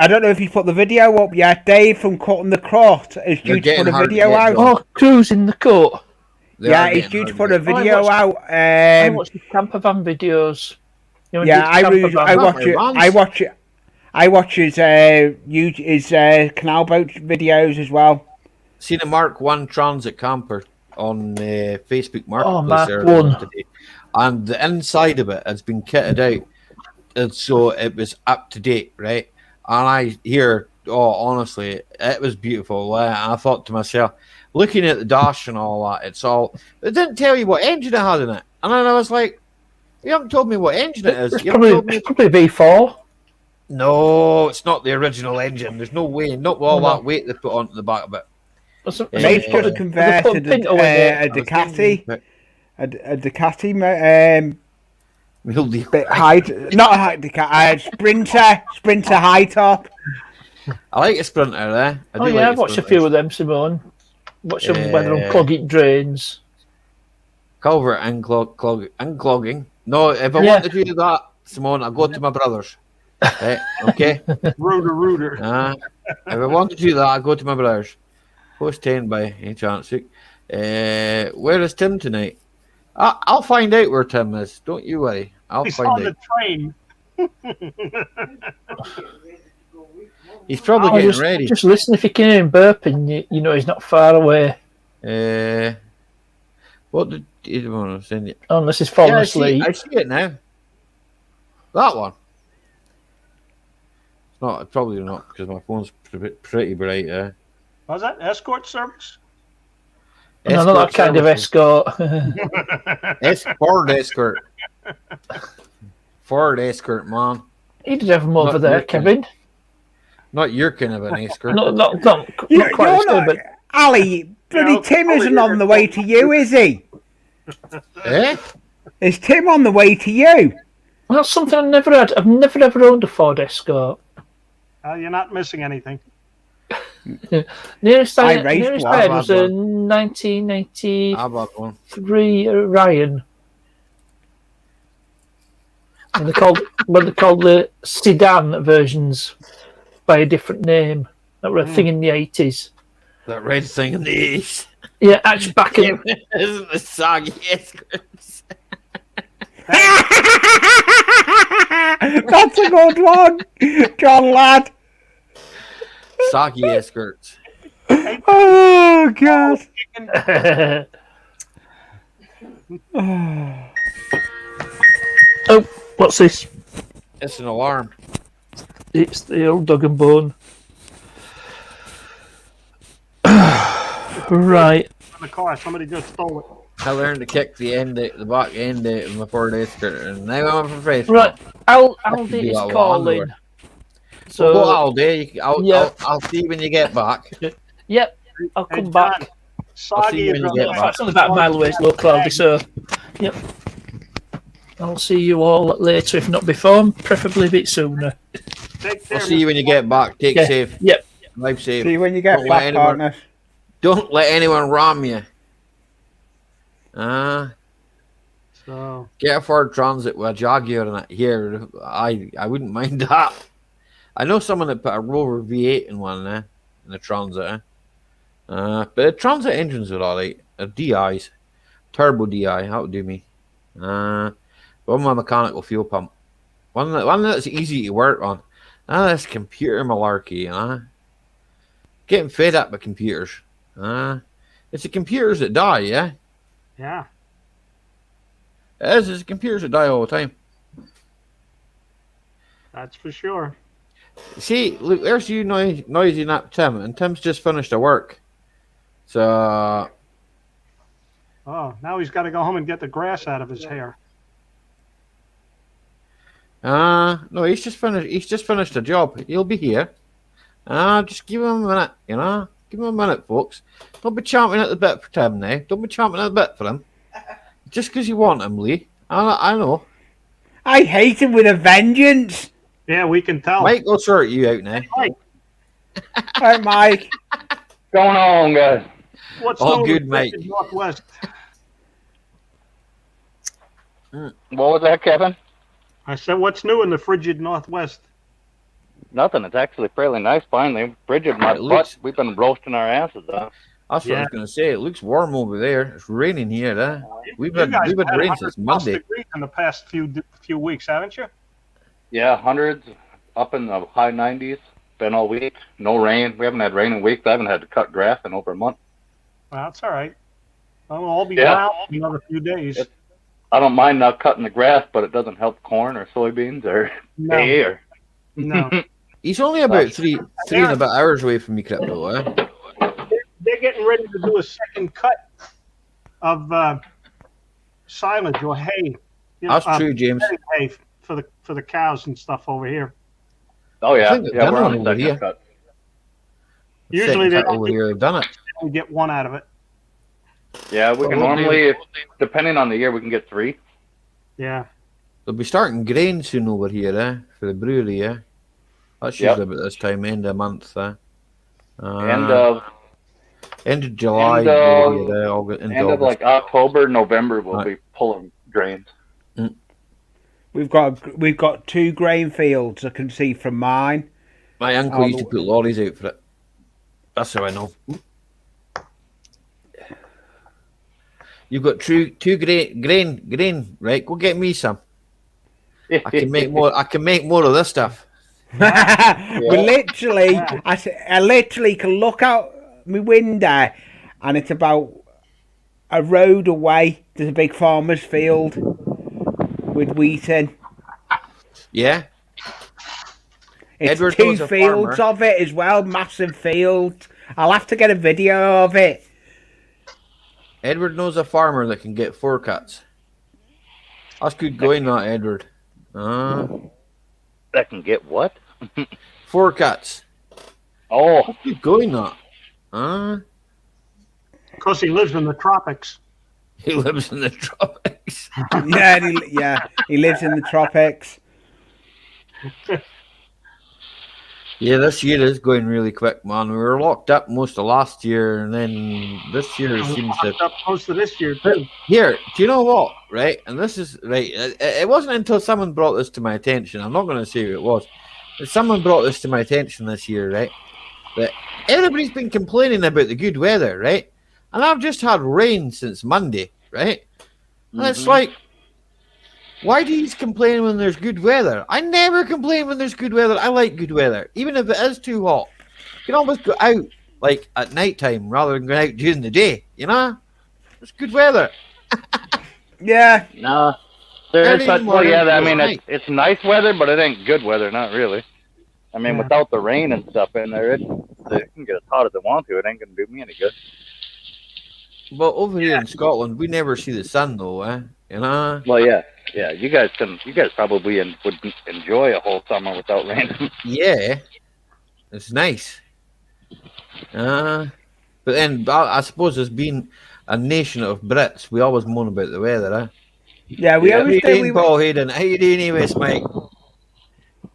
don't know if you put the video up yet. Dave from Cutting the Crot is due to put a video out. Oh, Cruising the Cut. He's due to put a video out. I watch the camper van videos. I watch his canal boat videos as well. Seen a Mark I Transit camper on Facebook Marketplace today, and the inside of it has been kitted out, and so it was up to date, right? And I hear, honestly, it was beautiful. And I thought to myself, looking at the dash and all that, it didn't tell you what engine it had in it. And then I was like, you haven't told me what engine it is. It's probably V4. No, it's not the original engine. There's no way. Not with all that weight they put onto the back of it. They've just converted a Ducati. A Ducati, not a Ducati, Sprinter high top. I like a Sprinter there. I've watched a few of them, Simone. Watch them when they're unclogging drains. Culvert unclogging. No, if I want to do that, Simone, I'll go to my brother's. Okay? Rooter. If I want to do that, I'll go to my brother's. Post 10 by any chance. Where is Tim tonight? I'll find out where Tim is. Don't you worry. He's on the train. He's probably getting ready. Just listen, if you can hear him burping, you know he's not far away. What did you want to send you? Unless he's fallen asleep. I see it now. That one. It's not. Probably not because my phone's pretty bright. Was that escort service? No, not that kind of escort. Ford escort. Ford escort, man. You did have them over there, Kevin. Not your kind of an escort. Not quite but Ali, bloody Tim isn't on the way to you, is he? Is Tim on the way to you? Well, that's something I've never had. I've never ever owned a Ford Escort. You're not missing anything. Nearest I had was a 1983 Orion. And they're called the sedan versions by a different name. That were a thing in the 80s. That red thing in the 80s. Yeah, actually back in isn't the saggy escorts. That's a good one, John lad. Soggy skirts. Oh God. Oh, what's this? It's an alarm. It's the old dog and bone. Right. In the car, somebody just stole it. I learned to kick the back end of my 4-day skirt, and now I'm for face. Right. Aldi do is that with calling. underwear. So Well, I'll see you when you get back. Yep, I'll Hey, come John, back. I'll see Soggy you is when you on get the- back. It's only about a mile away, it's low cloudy, so yep. I'll see you all later, if not before, preferably a bit sooner. Take care, I'll see you when you get back. Take Yeah. safe. Yep. Life safe. See you when you get Don't let back, anyone- partner. Don't let anyone ram you. So, Get a Ford Transit with a Jaguar in it. Here, I wouldn't mind that. I know someone that put a Rover V8 in one in the Transit. But the Transit engines are alright. They're DIs. Turbo DI, that would do me. One with a mechanical fuel pump. One that's easy to work on. This computer malarkey, Getting fed up with computers. It's the computers that die, yeah? yeah. It is. It's the computers that die all the time. That's for sure. See, look, there's you noisy nap Tim, and Tim's just finished a work. So, Oh, now he's got to go home and get the grass out of his hair. no, he's just finished a job. He'll be here. Just give him a minute, Give him a minute, folks. Don't be chomping at the bit for Tim now. Don't be chomping at the bit for him. Just because you want him, Lee. I know. I hate him with a vengeance. Yeah, we can tell. Mike will sort you out now. Mike, Hi, Mike. Going on, guys? what's All known good, in the mate. frigid Northwest? What was that, Kevin? I said, what's new in the frigid Northwest? Nothing. It's actually fairly nice finally. Bridget, my It looks- butt, we've been roasting our asses off. That's what I Yeah. was going to say. It looks warm over there. It's raining here, We've You had guys had rain 100 since plus Monday. degrees in the past few weeks, haven't you? Yeah, hundreds up in the high 90s. Been all week. No rain. We haven't had rain in weeks. I haven't had to cut grass in over a month. Well, that's all right. Well, I'll be Yeah. down in another few days. It's- I don't mind not cutting the grass, but it doesn't help corn or soybeans or No, hay or. no. He's only about three and a bit hours away from me, Crypto, They're getting ready to do a second cut of silage or hay. That's true, James. Hay for the cows and stuff over here. Oh, I yeah. think they've Yeah, done we're one on over the here. second cut. Usually they Second cut over here. They've done it. only get one out of it. Yeah, we can Well, normally, depending on the year, we can get 3. Yeah. They'll be starting grain soon over here, for the brewery, That's Yep. usually about this time, end of month, End of end of July, end of- over here, August, into end of August. like October, November, we'll Right. be pulling grains. We've got 2 grain fields I can see from mine. My uncle used to put lorries out for it. That's how I know. You've got two grain, right? Go get me some. I can make more. I can make more of this stuff. We literally, I literally can look out my window, and it's about a road away. There's a big farmer's field with wheat in. Yeah. It's Edward 2 knows a fields farmer. of it as well, massive fields. I'll have to get a video of it. Edward knows a farmer that can get 4 cuts. That's good going, that Edward. That can get what? 4 cuts. Oh, That's good going, that. Because he lives in the tropics. He lives in the tropics. He lives in the tropics. Yeah, this year is going really quick, man. We were locked up most of last year, and then this year seems to. Up close to this year too. Here, do you know what? Right, and this is right. It wasn't until someone brought this to my attention. I'm not going to say who it was. But someone brought this to my attention this year, right? That everybody's been complaining about the good weather, right? And I've just had rain since Monday, right? And it's like, Why do you complain when there's good weather? I never complain when there's good weather. I like good weather, even if it is too hot. You can always go out like at night time rather than going out during the day. You know, it's good weather. Yeah. No, there Early is in such. the Well, morning, yeah. I late mean, night. it's nice weather, but it ain't good weather. Not really. I mean, Yeah. without the rain and stuff in there, it can get as hot as it wants to. It ain't gonna do me any good. But over here in Scotland, we never see the sun though, eh? You know. Well, yeah. You guys probably would enjoy a whole summer without rain. Yeah, it's nice. But then I suppose as being a nation of Brits, we always moan about the weather, eh? Yeah, we How always you do. doing, Paul Hayden? How you doing, anyways, Mike?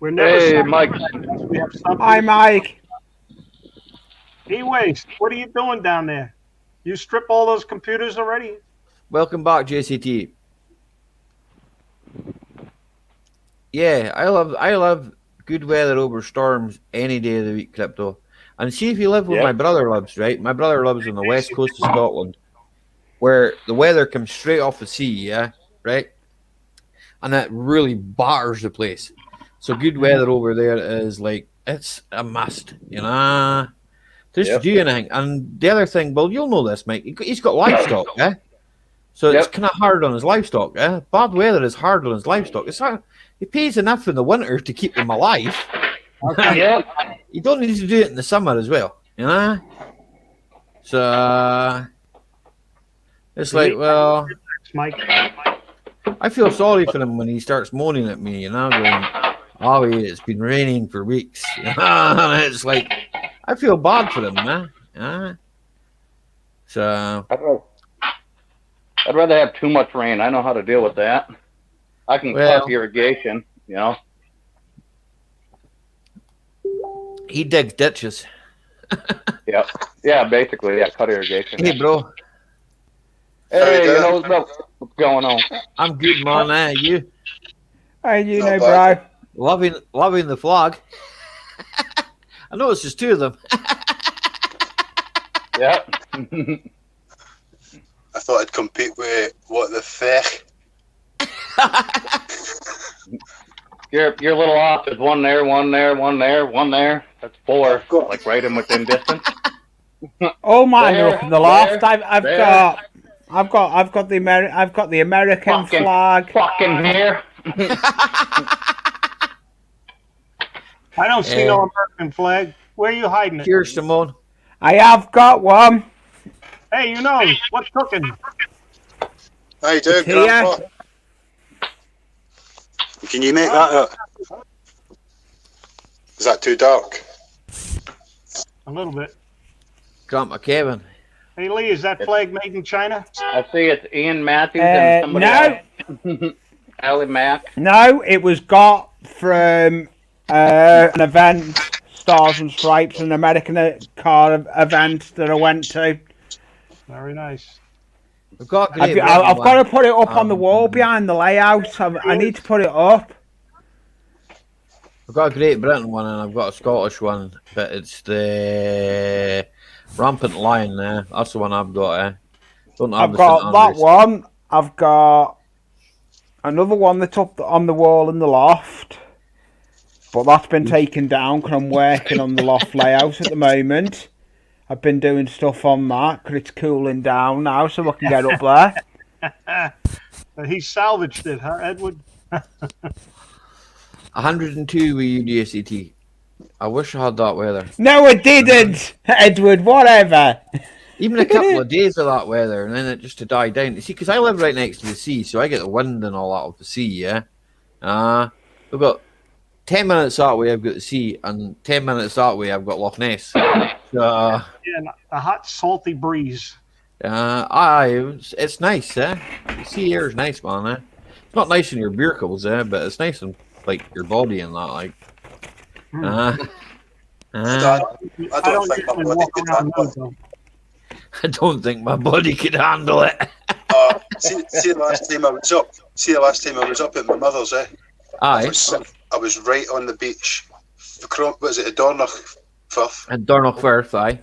We're never Hey, satisfied Mike. unless we have something. Hi, Mike. E-Waste, what are you doing down there? You strip all those computers already? Welcome back, JCT. Yeah, I love good weather over storms any day of the week, Crypto. And see if you live where my brother lives, right? My brother lives on the west coast of Scotland, where the weather comes straight off the sea, yeah, right? And that really batters the place. So good weather over there is like, it's a must, you know? Just to do anything. And the other thing, well, you'll know this, Mike. He's got livestock, yeah? So it's kind of hard on his livestock, yeah? Bad weather is hard on his livestock. It's hard. He pays enough in the winter to keep them alive. You don't need to do it in the summer as well, you know? So it's like, well, Mike. I feel sorry for him when he starts moaning at me, you know, going, "Oh, it's been raining for weeks." You know? And it's like, I feel bad for him, man. So I'd rather have too much rain. I know how to deal with that. I can cut irrigation, you know. He digs ditches. Yeah, basically, cut irrigation. Hey, bro. Hey, you know what's going on? I'm good, man. You? Hey, you know, bro. Loving the flag. I noticed there's two of them. Yeah. I thought I'd compete with what the feck. You're a little off. There's one there, one there, one there, one there. That's four, like right in within distance. Oh man, you're up in the loft. I've got the American flag. Fucking here. I don't see no American flag. Where are you hiding it? Here's Simone. I have got one. Hey, you know what's cooking? How you doing, Grandpa? Can you make that up? Is that too dark? A little bit. Grandpa Kevin. Hey, Lee, is that flag made in China? I see it's Ian Matthews and somebody else. Ali Mack. No, it was got from an event, Stars and Stripes, an American car event that I went to. Very nice. I've got to put it up on the wall behind the layout. I need to put it up. I've got a Great Britain one and I've got a Scottish one, but it's the Rampant Lion there. That's the one I've got. I've got that one. I've got another one that's up on the wall in the loft, but that's been taken down because I'm working on the loft layout at the moment. I've been doing stuff on that because it's cooling down now, so I can get up there. He salvaged it, huh, Edward? 102 with UDSET. I wish I had that weather. No, I didn't, Edward. Whatever. Even a couple of days of that weather, and then it just to die down. You see, because I live right next to the sea, so I get the wind and all that of the sea. Yeah. We've got 10 minutes that way. I've got the sea, and 10 minutes that way. I've got Loch Ness. Yeah, a hot, salty breeze. It's nice, eh? The sea air is nice, man. Eh? It's not nice in your vehicles, but it's nice in like your body and that, like. I don't think my body could handle it. I don't think my body could handle it. See the last time I was up at my mother's, eh? Aye. I was right on the beach. What is it, Dornoch Firth? And Dornoch Firth, aye.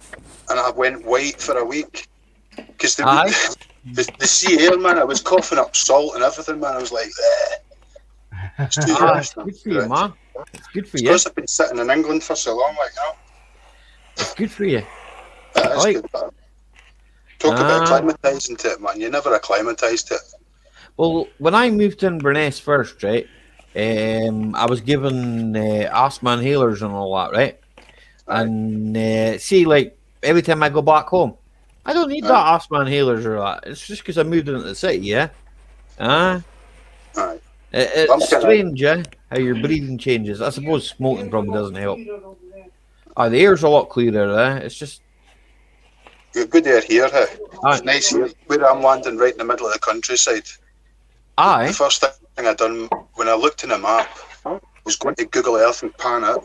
And I went white for a week. Because the sea air, man, I was coughing up salt and everything, man. I was like, It's 2 years. Good for you, man. It's good for you. Because I've been sitting in England for so long, like that. It's good for you. It is good, man. Talk about acclimatising to it, man. You never acclimatised to it. Well, when I moved to Inverness first, right, I was given asthma inhalers and all that, right? And see, like, every time I go back home, I don't need that asthma inhalers or that. It's just because I moved into the city, yeah? It's strange, yeah, how your breathing changes. I suppose smoking probably doesn't help. The air's a lot clearer, It's just... You've good air here, hey? It's nice here. Where I'm landing right in the middle of the countryside. The first thing I done when I looked in a map was going to Google Earth and pan it.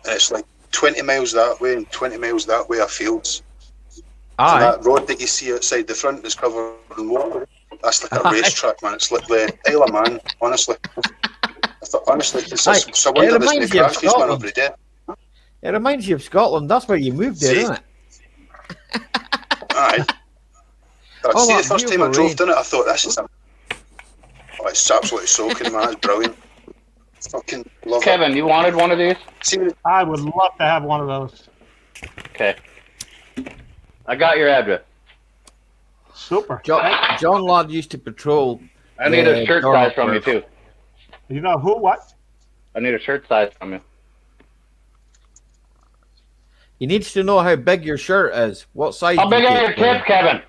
And it's like 20 miles that way and 20 miles that way are fields. And that road that you see outside the front is covered in water. That's like a racetrack, man. It's like the Isle of Man, honestly. I thought, honestly, it's a wonder there's no crashes, man, every day. It reminds you of Scotland. That's where you moved there, isn't it? Aye. See, the first time I drove down it, I thought, this is it's absolutely soaking, man. It's brilliant. Fucking love it. Kevin, you wanted one of these? I would love to have one of those. Okay. I got your address. Super. John Ladd used to patrol. I need a shirt size from you, too. You know who? What? I need a shirt size from you. He needs to know how big your shirt is. What size? How big are your tits, Kevin?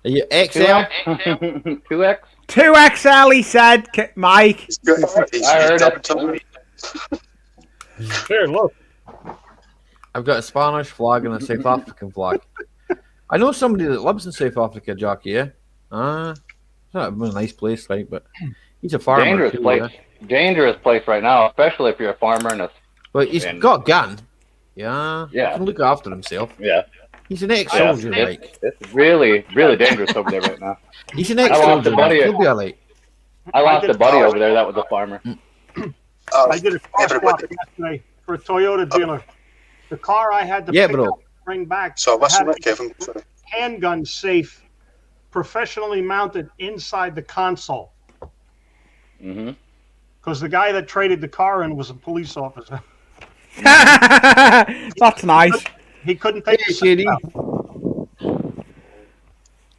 Are you XL? 2X? 2XL, he said, Mike. I heard it. Here, look. I've got a Spanish flag and a South African flag. I know somebody that lives in South Africa, Jackie, yeah? It's not a nice place, right? But he's a farmer. Dangerous place. Yeah? Dangerous place right now, especially if you're a farmer. But he's got a gun. Yeah. He can look after himself. Yeah. He's an ex-soldier, Mike. It's really, really dangerous over there right now. He's an ex-soldier, He'll be all right. I lost a buddy over there that was a farmer. I did a car swap yesterday for a Toyota dealer. The car I had to pick up, bring back. So listen, Kevin. Handgun safe, professionally mounted inside the console. Because the guy that traded the car in was a police officer. That's nice. He couldn't take it out.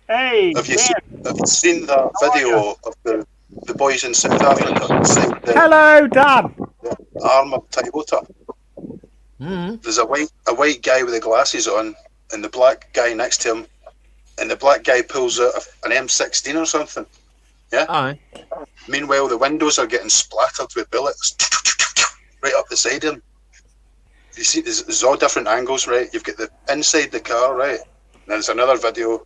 Hey, have you seen that video of the boys in South Africa? Hello, Dan. The armoured Toyota. There's a white guy with the glasses on, and the black guy next to him, and the black guy pulls out an M16 or something. Yeah. Meanwhile, the windows are getting splattered with bullets right up the side of him. You see, there's all different angles, right? You've got the inside the car, right? And there's another video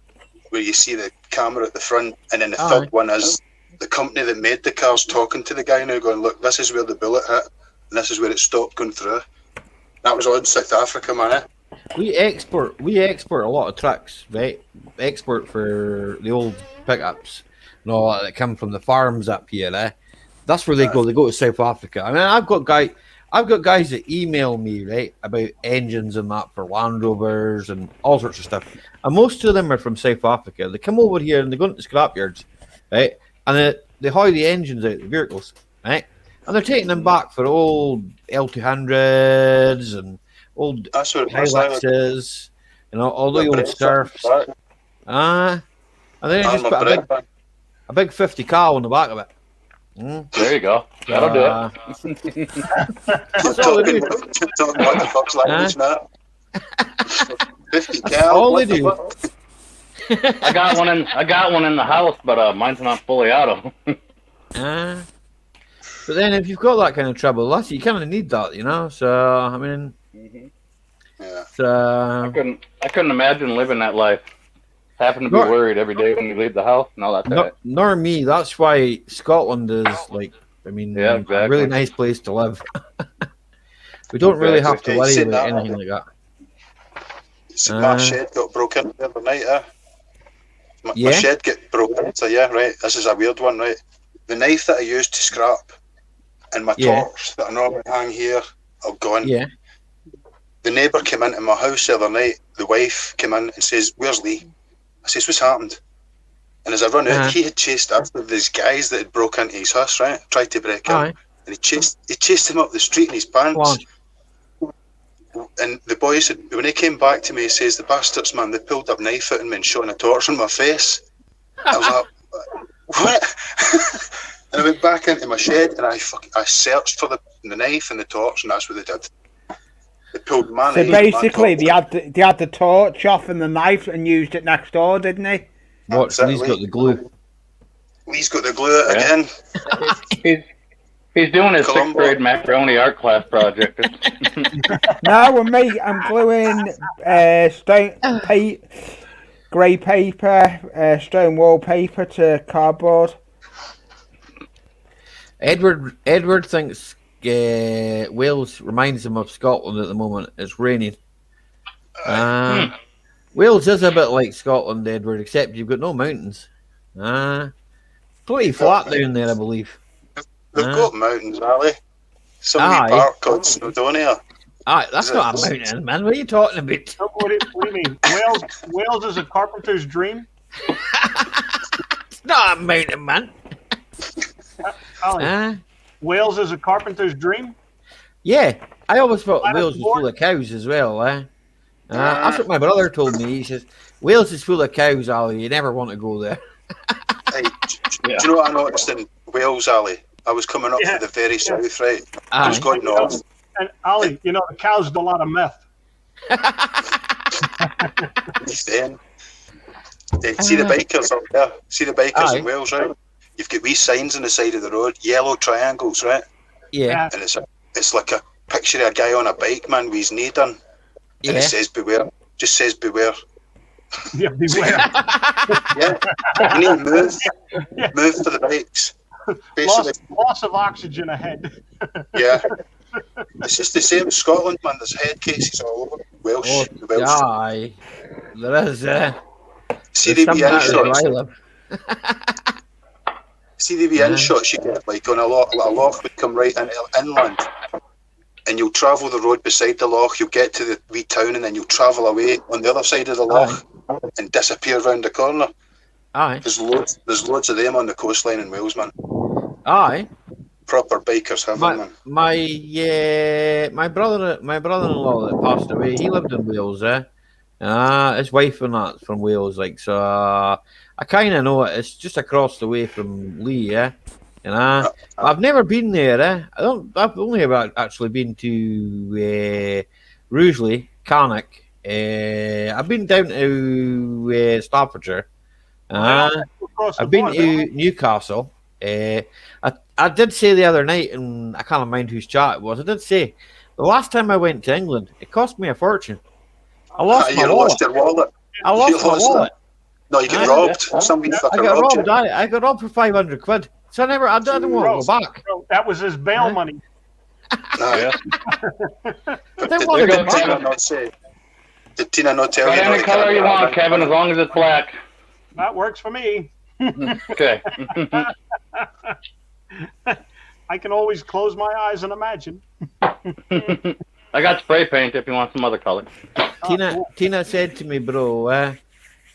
where you see the camera at the front, and then the third one is the company that made the cars talking to the guy now, going, "Look, this is where the bullet hit, and this is where it stopped going through." That was all in South Africa, man. We export a lot of trucks, right? Export for the old pickups and all that come from the farms up here. That's where they go. They go to South Africa. I mean, I've got guys that email me, right, about engines and that for Land Rovers and all sorts of stuff. And most of them are from South Africa. They come over here and they go into the scrapyards, right? And they haul the engines out of the vehicles, right? And they're taking them back for old L200s and old Hiluxes, all the old Surfs. And then just put a big 50 cal on the back of it. There you go. That'll do it. That's all they do. Talking about the Fox language now. 50 cal. All they do. I got one in the house, but mine's not fully auto. But then if you've got that kind of trouble, you kind of need that, So I mean, I couldn't imagine living that life. Having to be worried every day when you leave the house and all that. Nor me. That's why Scotland is a really nice place to live. We don't really have to worry about anything like that. My shed got broken the other night. My shed got broken. So right. This is a weird one, right? The knife that I used to scrap and my torch that I normally hang here are gone. Yeah. The neighbour came into my house the other night. The wife came in and says, "Where's Lee?" I says, "What's happened?" And as I run out, he had chased after these guys that had broke into his house, right? Tried to break in. And he chased him up the street in his pants. And the boys said, when he came back to me, he says, the bastards, man, they pulled a knife out and me and shone a torch on my face. I was like, what? And I went back into my shed and I searched for the knife and the torch, and that's what they did. They pulled my So knife. basically, they had the torch off and the knife and used it next door, didn't they? What? So Lee's got the glue. Lee's got the glue again. He's doing his 6th grade macaroni art class project. No, with me, I'm gluing grey paper, stone wallpaper to cardboard. Edward thinks Wales reminds him of Scotland at the moment. It's raining. Wales is a bit like Scotland, Edward, except you've got no mountains. Pretty flat down there, I believe. They've got mountains, Ali. Some park called Snowdonia. That's not a mountain, man. What are you talking about? What do you mean? Wales is a carpenter's dream? It's not a mountain, man. Wales is a carpenter's dream? Yeah, I always thought Wales was full of cows as well. That's what my brother told me. He says, Wales is full of cows, Ali. You never want to go there. Hey, do you know what I noticed in Wales, Ali? I was coming up to the very south, right? I was going north. And Ali, you know, the cows do a lot of meth. See the bikers up there? See the bikers in Wales, right? You've got wee signs on the side of the road, yellow triangles, right? Yeah. And it's like a picture of a guy on a bike, man, with his knee done. And it says beware. Just says beware. Yeah, beware. You need to move. Move for the bikes. Loss of oxygen ahead. Yeah. It's just the same as Scotland, man. There's head cases all over. Welsh. Aye. There is, See the wee in shots. See the wee in shots you get, like on a loch would come right inland. And you'll travel the road beside the loch, you'll get to the wee town, and then you'll travel away on the other side of the loch and disappear round the corner. Aye. There's loads of them on the coastline in Wales, man. Aye. Proper bikers have them, man. My brother-in-law that passed away, he lived in Wales, his wife and that's from Wales, like, so I kind of know it. It's just across the way from Lee, I've never been there, I've only actually been to Rugeley, Carnock. I've been down to Staffordshire. I've been to Newcastle. I did say the other night, and I can't mind whose chat it was. I did say the last time I went to England, it cost me a fortune. I lost my wallet. Lost your wallet. I lost my wallet. No, you got robbed. Somebody fucking robbed you. I got robbed for 500 quid. So I didn't want to go back. That was his bail money. No. Did Tina not tell you? Any color you want, Kevin, as long as it's black. That works for me. Okay. I can always close my eyes and imagine. I got spray paint if you want some other color. Tina said to me, bro, when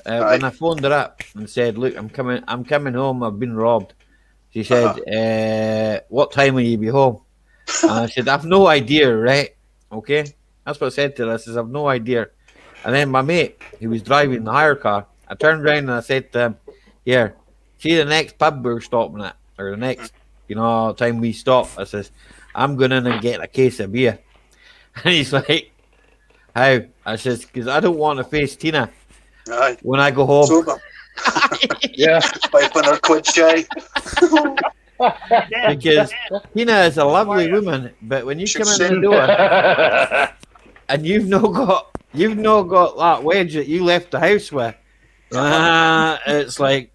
I phoned her up and said, "Look, I'm coming home. I've been robbed." She said, "What time will you be home?" And I said, "I've no idea, right? Okay." That's what I said to her. I said, "I've no idea." And then my mate, he was driving the hire car. I turned around and I said to him, "Here, see the next pub we're stopping at, or the next, time we stop." I says, "I'm going in and get a case of beer." And he's like, "How?" I says, "Because I don't want to face Tina when I go home." Sober. Yeah, 500 quid shy. Because Tina is a lovely woman, but when you come in the door and you've not got that wedge that you left the house with, it's like,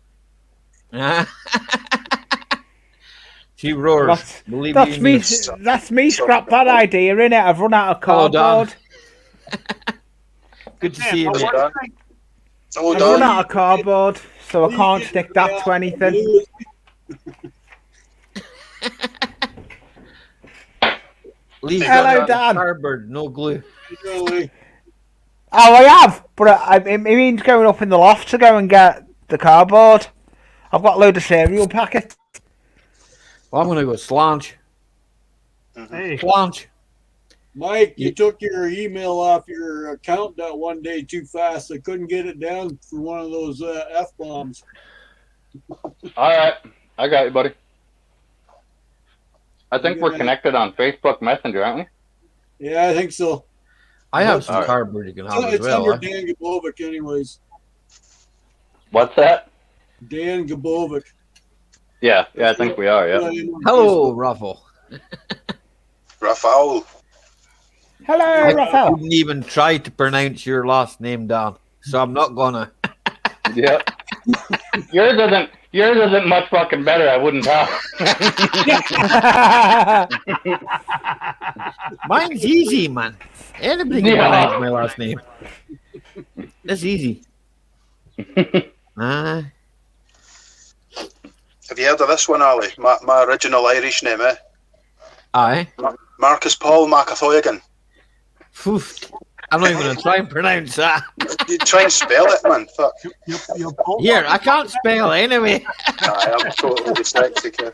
she roars. That's me. Scrap that idea, innit? I've run out of cardboard. Good to see you, mate. I've run out of cardboard, so I can't stick that to anything. Hello, Dan. Cardboard, no glue. Oh, I have, but it means going up in the loft to go and get the cardboard. I've got a load of cereal packets. Well, I'm going to go slanch. Hey, Slanch. Mike, you took your email off your account that one day too fast. I couldn't get it down for one of those F-bombs. All right. I got you, buddy. I think we're connected on Facebook Messenger, aren't we? Yeah, I think so. I have some cardboard you can have as It's well. under Dan Gabovic anyways. What's that? Dan Gabovic. Yeah, I think we are, yeah. Hello, Raffle. Rafael. Hello, I Raphael. didn't even try to pronounce your last name down, so I'm not gonna. Yeah. Yours isn't much fucking better, I wouldn't talk. Mine's easy, man. Anybody can pronounce my last name. That's easy. Have you heard of this one, Ali? My original Irish name, eh? Aye. Marcus Paul McAthoygan. I'm not even going to try and pronounce that. You try and spell it, man. Fuck. Here, I can't spell anyway. I'm totally dyslexic here.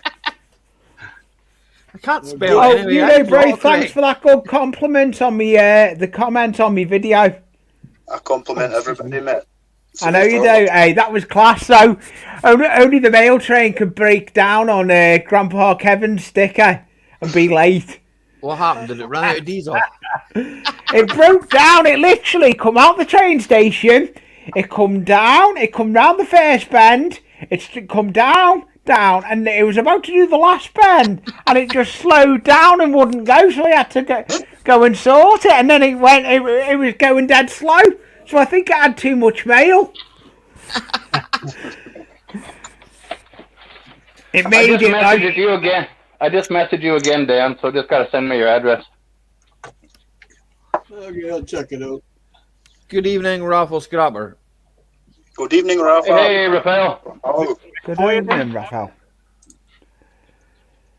I can't spell Oh, anyway. you know, bro, thanks for that good compliment on me, the comment on me video. I compliment everybody, mate. I know you do. Hey, that was class. So only the mail train could break down on Grandpa Kevin's sticker and be late. What happened? Did it run out of diesel? It broke down. It literally come out the train station. It come down. It come round the first bend. It's come down, and it was about to do the last bend, and it just slowed down and wouldn't go. So we had to go and sort it, and then it went. It was going dead slow. So I think it had too much mail. It made I just messaged you again. I just messaged you again, Dan, so just gotta send me your address. Okay, I'll check it out. Good evening, Raffle Scrapper. Good evening, Rafael. Hey, Rafael. Oh, Good evening, Raphael.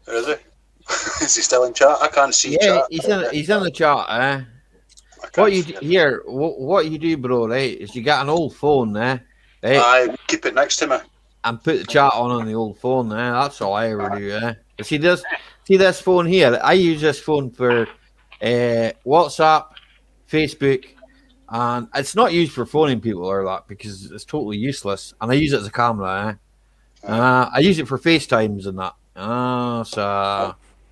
where is he? Is he still in chat? I can't see Yeah, chat. he's in the chat, eh? What you do, bro, right, is you get an old phone, right? I keep it next to me. And put the chat on the old phone, that's all I ever do, But see this phone here? I use this phone for WhatsApp, Facebook, and it's not used for phoning people or that because it's totally useless. And I use it as a camera, I use it for FaceTimes and that. So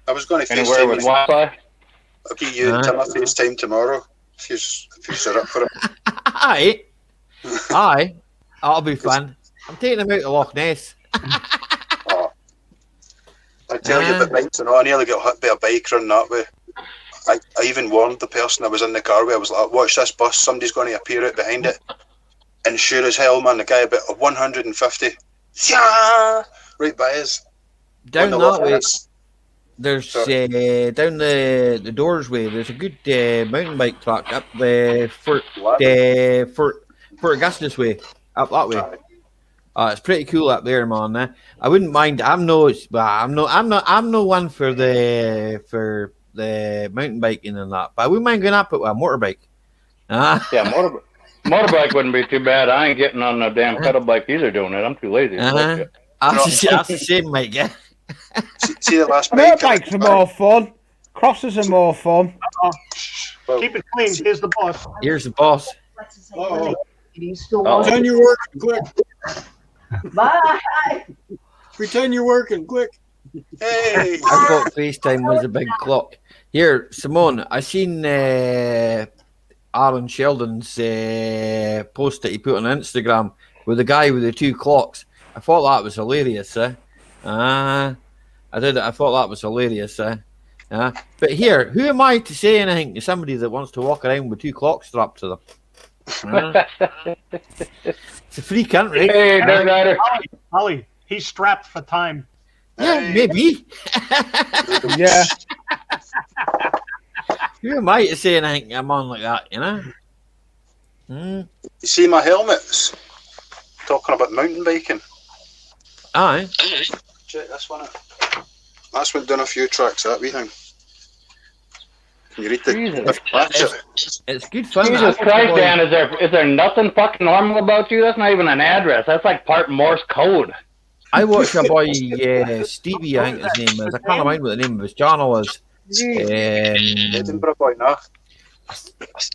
I was going to Anywhere with Wi-Fi? I'll give you and Tim a FaceTime tomorrow if you're up for it. Aye, that'll be fun. I'm taking him out to Loch Ness. I tell you about bikes and all. I nearly got hit by a bike run that way. I even warned the person I was in the car with. I was like, watch this bus, somebody's going to appear out behind it. And sure as hell, man, the guy about 150. Yeah, right by us. Down that way, there's down the Doors way, there's a good mountain bike track up the Fort Augustus way, up that way. It's pretty cool up there, man. I wouldn't mind. I'm no one for the mountain biking and that, but I wouldn't mind going up with a motorbike. Yeah, motorbike wouldn't be too bad. I ain't getting on no damn pedal bike either doing it. I'm too lazy. That's the same, Mike. Yeah. See the last bike. Motorbikes are more fun. Crosses are more fun. Well, keep it clean. Here's the boss. Here's the boss. Pretend you're working, quick. Bye. Pretend you're working, quick. Hey. I thought FaceTime was a big clock. Here, Simone, I seen Aaron Sheldon's post that he put on Instagram with the guy with the two clocks. I thought that was hilarious, I did. I thought that was hilarious, But here, who am I to say anything to somebody that wants to walk around with two clocks strapped to them? It's a free country. Hey, Dirt Rider. Ollie, he's strapped for time. Yeah, maybe. Yeah. Who am I to say anything I'm on like that, You see my helmets? Talking about mountain biking. Aye. Check this one out. That's went down a few tracks, that wee thing. Can you read It's good fun. Jesus Christ, Dan, is there nothing fucking normal about you? That's not even an address. That's like part Morse code. I watch a boy, Stevie, I think his name is. I can't remember what the name of his channel is. Edinburgh boy, no.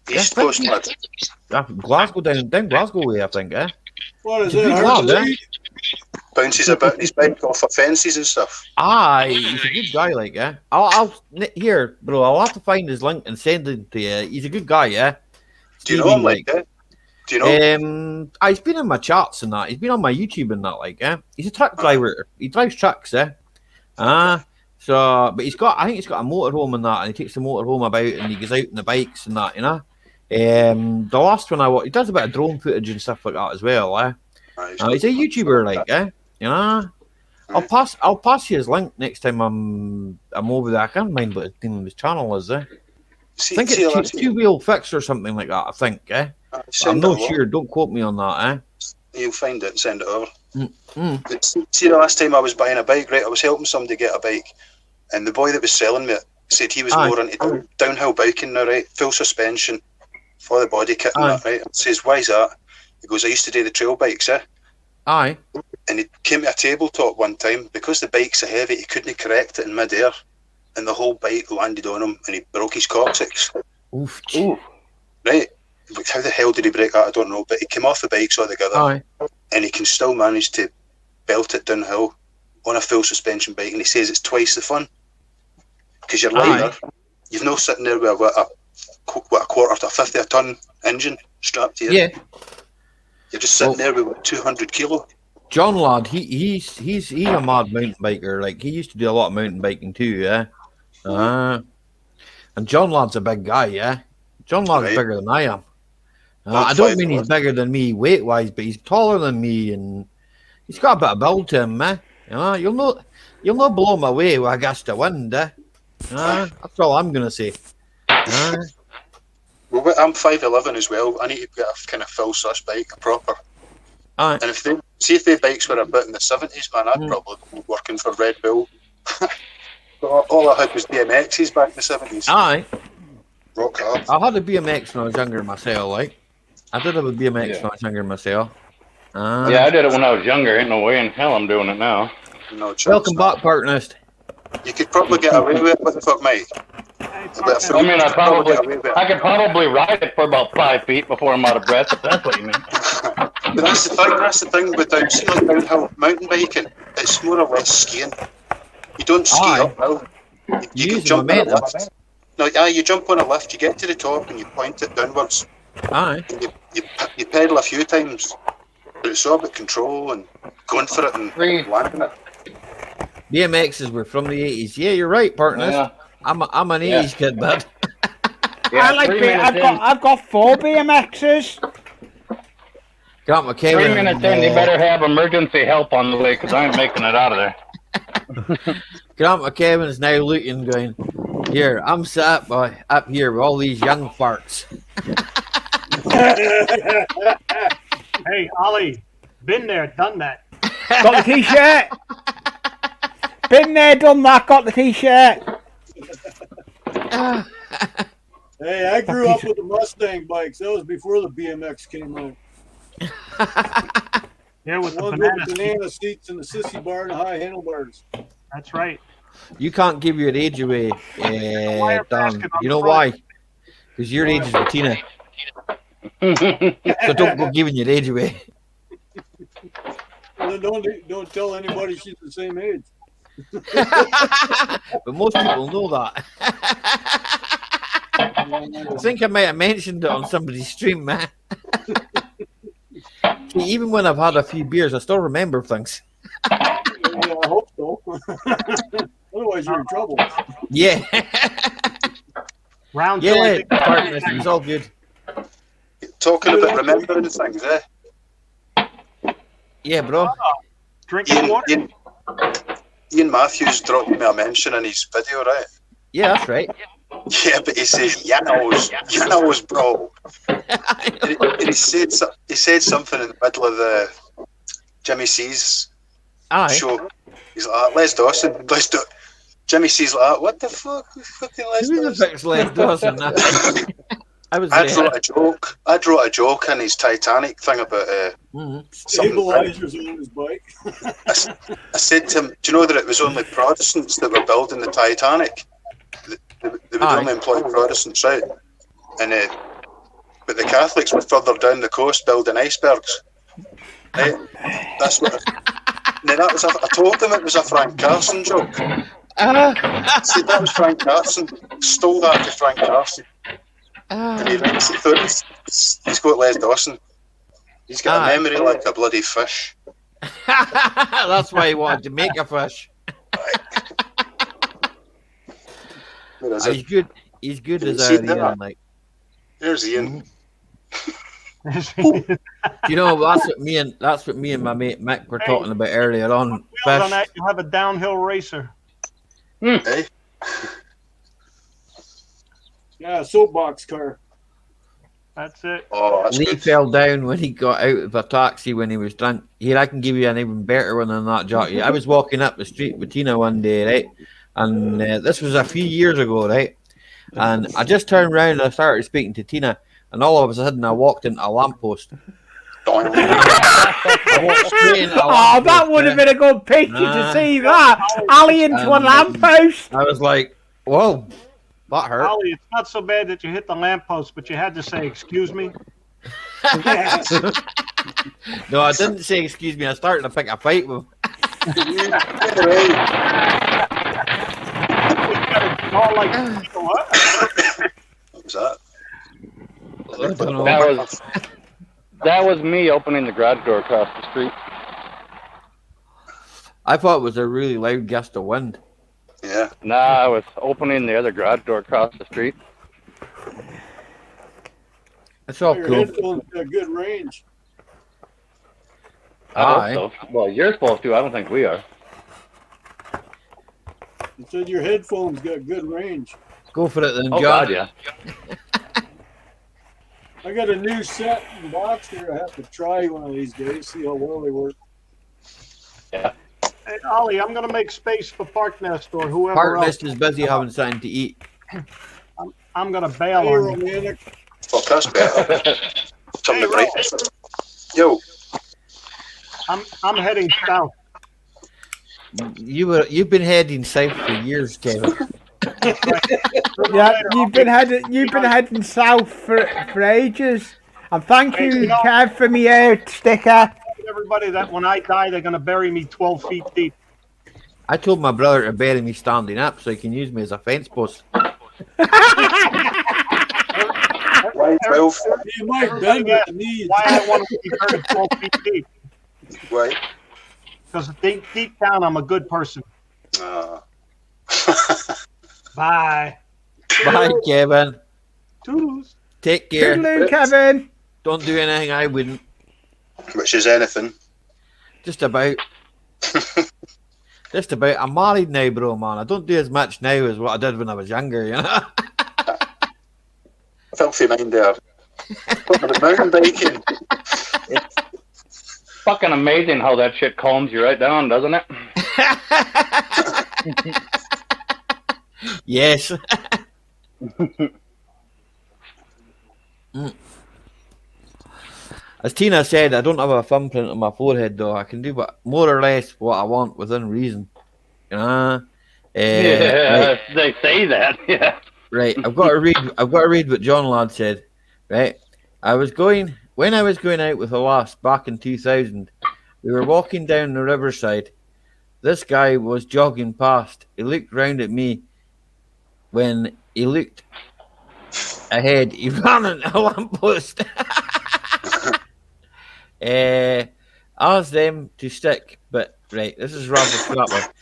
East Coast lad. Glasgow, down Glasgow way, I think, eh? What is He's a it? good lad, eh? Bounces about in his bike off of fences and stuff. He's a good guy, like, eh? Here, bro, I'll have to find his link and send it to you. He's a good guy, yeah? Do you know him, like, eh? Do you know? He's been in my chats and that. He's been on my YouTube and that, like, eh? He's a truck driver. He drives trucks, eh? But he's got, I think he's got a motorhome and that, and he takes the motorhome about and he goes out on the bikes and that, you know? The last one I watched, he does a bit of drone footage and stuff like that as well, eh? He's a YouTuber, like, eh? You know? I'll pass you his link next time I'm over there. I can't mind what the name of his channel is, eh? I think it's two-wheel fix or something like that, I think, eh? I'm not sure, don't quote me on that, eh? You'll find it and send it over. See, the last time I was buying a bike, right, I was helping somebody get a bike, and the boy that was selling me it said he was more into downhill biking now, right? Full suspension for the body kit and that, right? I says, why is that? He goes, I used to do the trail bikes, eh? Aye. And he came to a tabletop one time, because the bike's so heavy, he couldn't correct it in mid-air, and the whole bike landed on him, and he broke his coccyx. Oof. Right? Like, how the hell did he break that? I don't know, but he came off the bikes altogether, and he can still manage to belt it downhill on a full suspension bike, and he says it's twice the fun, because you're lighter. You're not sitting there with a quarter to a fifth of a ton engine strapped to you. Yeah. You're just sitting there with 200 kilo. John lad, he's a mad mountain biker. Like, he used to do a lot of mountain biking too, yeah. And John lad's a big guy, yeah. John lad's bigger than I am. I don't mean he's bigger than me weight wise, but he's taller than me, and he's got a bit of build to him, man. You know, you'll not blow him away with a gust of wind, eh? That's all I'm gonna say. Well, I'm 5'11" as well. I need to get a kind of full sus bike, a proper. And if they bikes were a bit in the 70s, man, I'd probably be working for Red Bull. All I had was BMXs back in the 70s. Aye. Rock hard. I had a BMX when I was younger myself, like. I did have a BMX when I was younger myself. Yeah, I did it when I was younger. Ain't no way in hell I'm doing it now. No chance. Welcome back, partnerist. You could probably get away with it. What the fuck, mate? I mean, I could probably ride it for about 5 feet before I'm out of breath, if that's what you mean. But that's the thing with downhill mountain biking. It's more or less skiing. You don't ski uphill. You can jump on a lift. No, you jump on a lift, you get to the top and you point it downwards. Aye. And you pedal a few times. But it's all about control and going for it and landing it. BMXs were from the 80s. Yeah, you're right, partners. Yeah. I'm an 80s kid, bud. I like I've got 4 BMXs. Got my 3 minutes in, you better have emergency help on the way, because I ain't making it out of there. Grant McKevin's now looking, going, here, I'm sat up here with all these young farts. Hey, Ollie, been there, done that. Got the t-shirt. Been there, done that, got the t-shirt. Hey, I grew up with the Mustang bikes. That was before the BMX came out. Yeah, with the banana seats and the sissy bar and the high handlebars. That's right. You can't give your age away, Dan. You know why? Because your age is Bettina. So don't go giving your age away. Well, don't tell anybody she's the same age. But most people know that. I think I might have mentioned it on somebody's stream, man. Even when I've had a few beers, I still remember things. Yeah, I hope so. Otherwise, you're in trouble. Yeah. Round two. Yeah, partners, it was all good. Talking about remembering things, eh? Yeah, bro. Drinking water. Ian Matthews dropped me a mention in his video, right? Yeah, that's right. Yeah, but he says, you knows, bro. and he said something in the middle of the Jimmy C's show. He's like, Les Dawson. Jimmy C's like, what the fuck? Fucking Les Who the fuck's Les Dawson? I wrote a joke in his Titanic thing about stabilizers on his bike. I said to him, "Do you know that it was only Protestants that were building the Titanic? They would only employ Protestants, right? And but the Catholics were further down the coast building icebergs. Right? That's what. I told them it was a Frank Carson joke. I said that was Frank Carson. Stole that to Frank Carson. And he's got Les Dawson. He's got a memory like a bloody fish. That's why he wanted to make a fish. He's good. He's good as Ian. Like, there's Ian. You know, that's what me and my mate Mick were talking about earlier on. Fish. On that, you have a downhill racer. Hey. Yeah, soapbox car. That's it. Oh, that's Lee good. fell down when he got out of a taxi when he was drunk. Here, I can give you an even better one than that, Jockey. I was walking up the street with Tina one day, right? And this was a few years ago, right? And I just turned around and I started speaking to Tina. And all of a sudden, I walked into a lamppost. That would have been a good picture to see that. Ali into a lamppost. I was like, whoa, that hurt. Ali, it's not so bad that you hit the lamppost, but you had to say, excuse me. No, I didn't say excuse me. I started to pick a fight with him. What was that? That was me opening the garage door across the street. I thought it was a really loud gust of wind. Yeah. Nah, I was opening the other garage door across the street. It's all Your cool. headphones got good range. I hope so. Well, you're supposed to. I don't think we are. You said your headphones got good range. Go for it then, John. Oh, God, yeah. I got a new set in the box here. I have to try one of these days, see how well they work. Yeah. Hey, Ollie, I'm going to make space for Park Nest or whoever Park else. Nest is busy having something to eat. I'm going to bail Hey, on you. romantic. Fuck, that's better. Turn the brightness. Yo. I'm heading south. You've been heading south for years, Kevin. Yeah, you've been heading south for ages. And thank you, Kev, for me sticker. Everybody that when I die, they're going to bury me 12 feet deep. I told my brother to bury me standing up so he can use me as a fence post. Why 12? You might bend Why the knees. I want to be buried 12 feet deep? Why? Because deep down, I'm a good person. Bye. Bye, Kevin. Toodles. Take care. Toodaloo, Kevin. Don't do anything I wouldn't. Which is anything. Just about. Just about. I'm married now, bro, man. I don't do as much now as what I did when I was younger, you know? Filthy mind there. Mountain biking. It's fucking amazing how that shit calms you right down, doesn't it? Yes. As Tina said, I don't have a thumbprint on my forehead, though. I can do more or less what I want within reason. You know? Right. They say that. Yeah. Right. I've got to read what John Ladd said. Right. When I was going out with a lass back in 2000, we were walking down the riverside. This guy was jogging past. He looked round at me. When he looked ahead, he ran into a lamppost. Asked them to stick, but right, this is rather scrapper.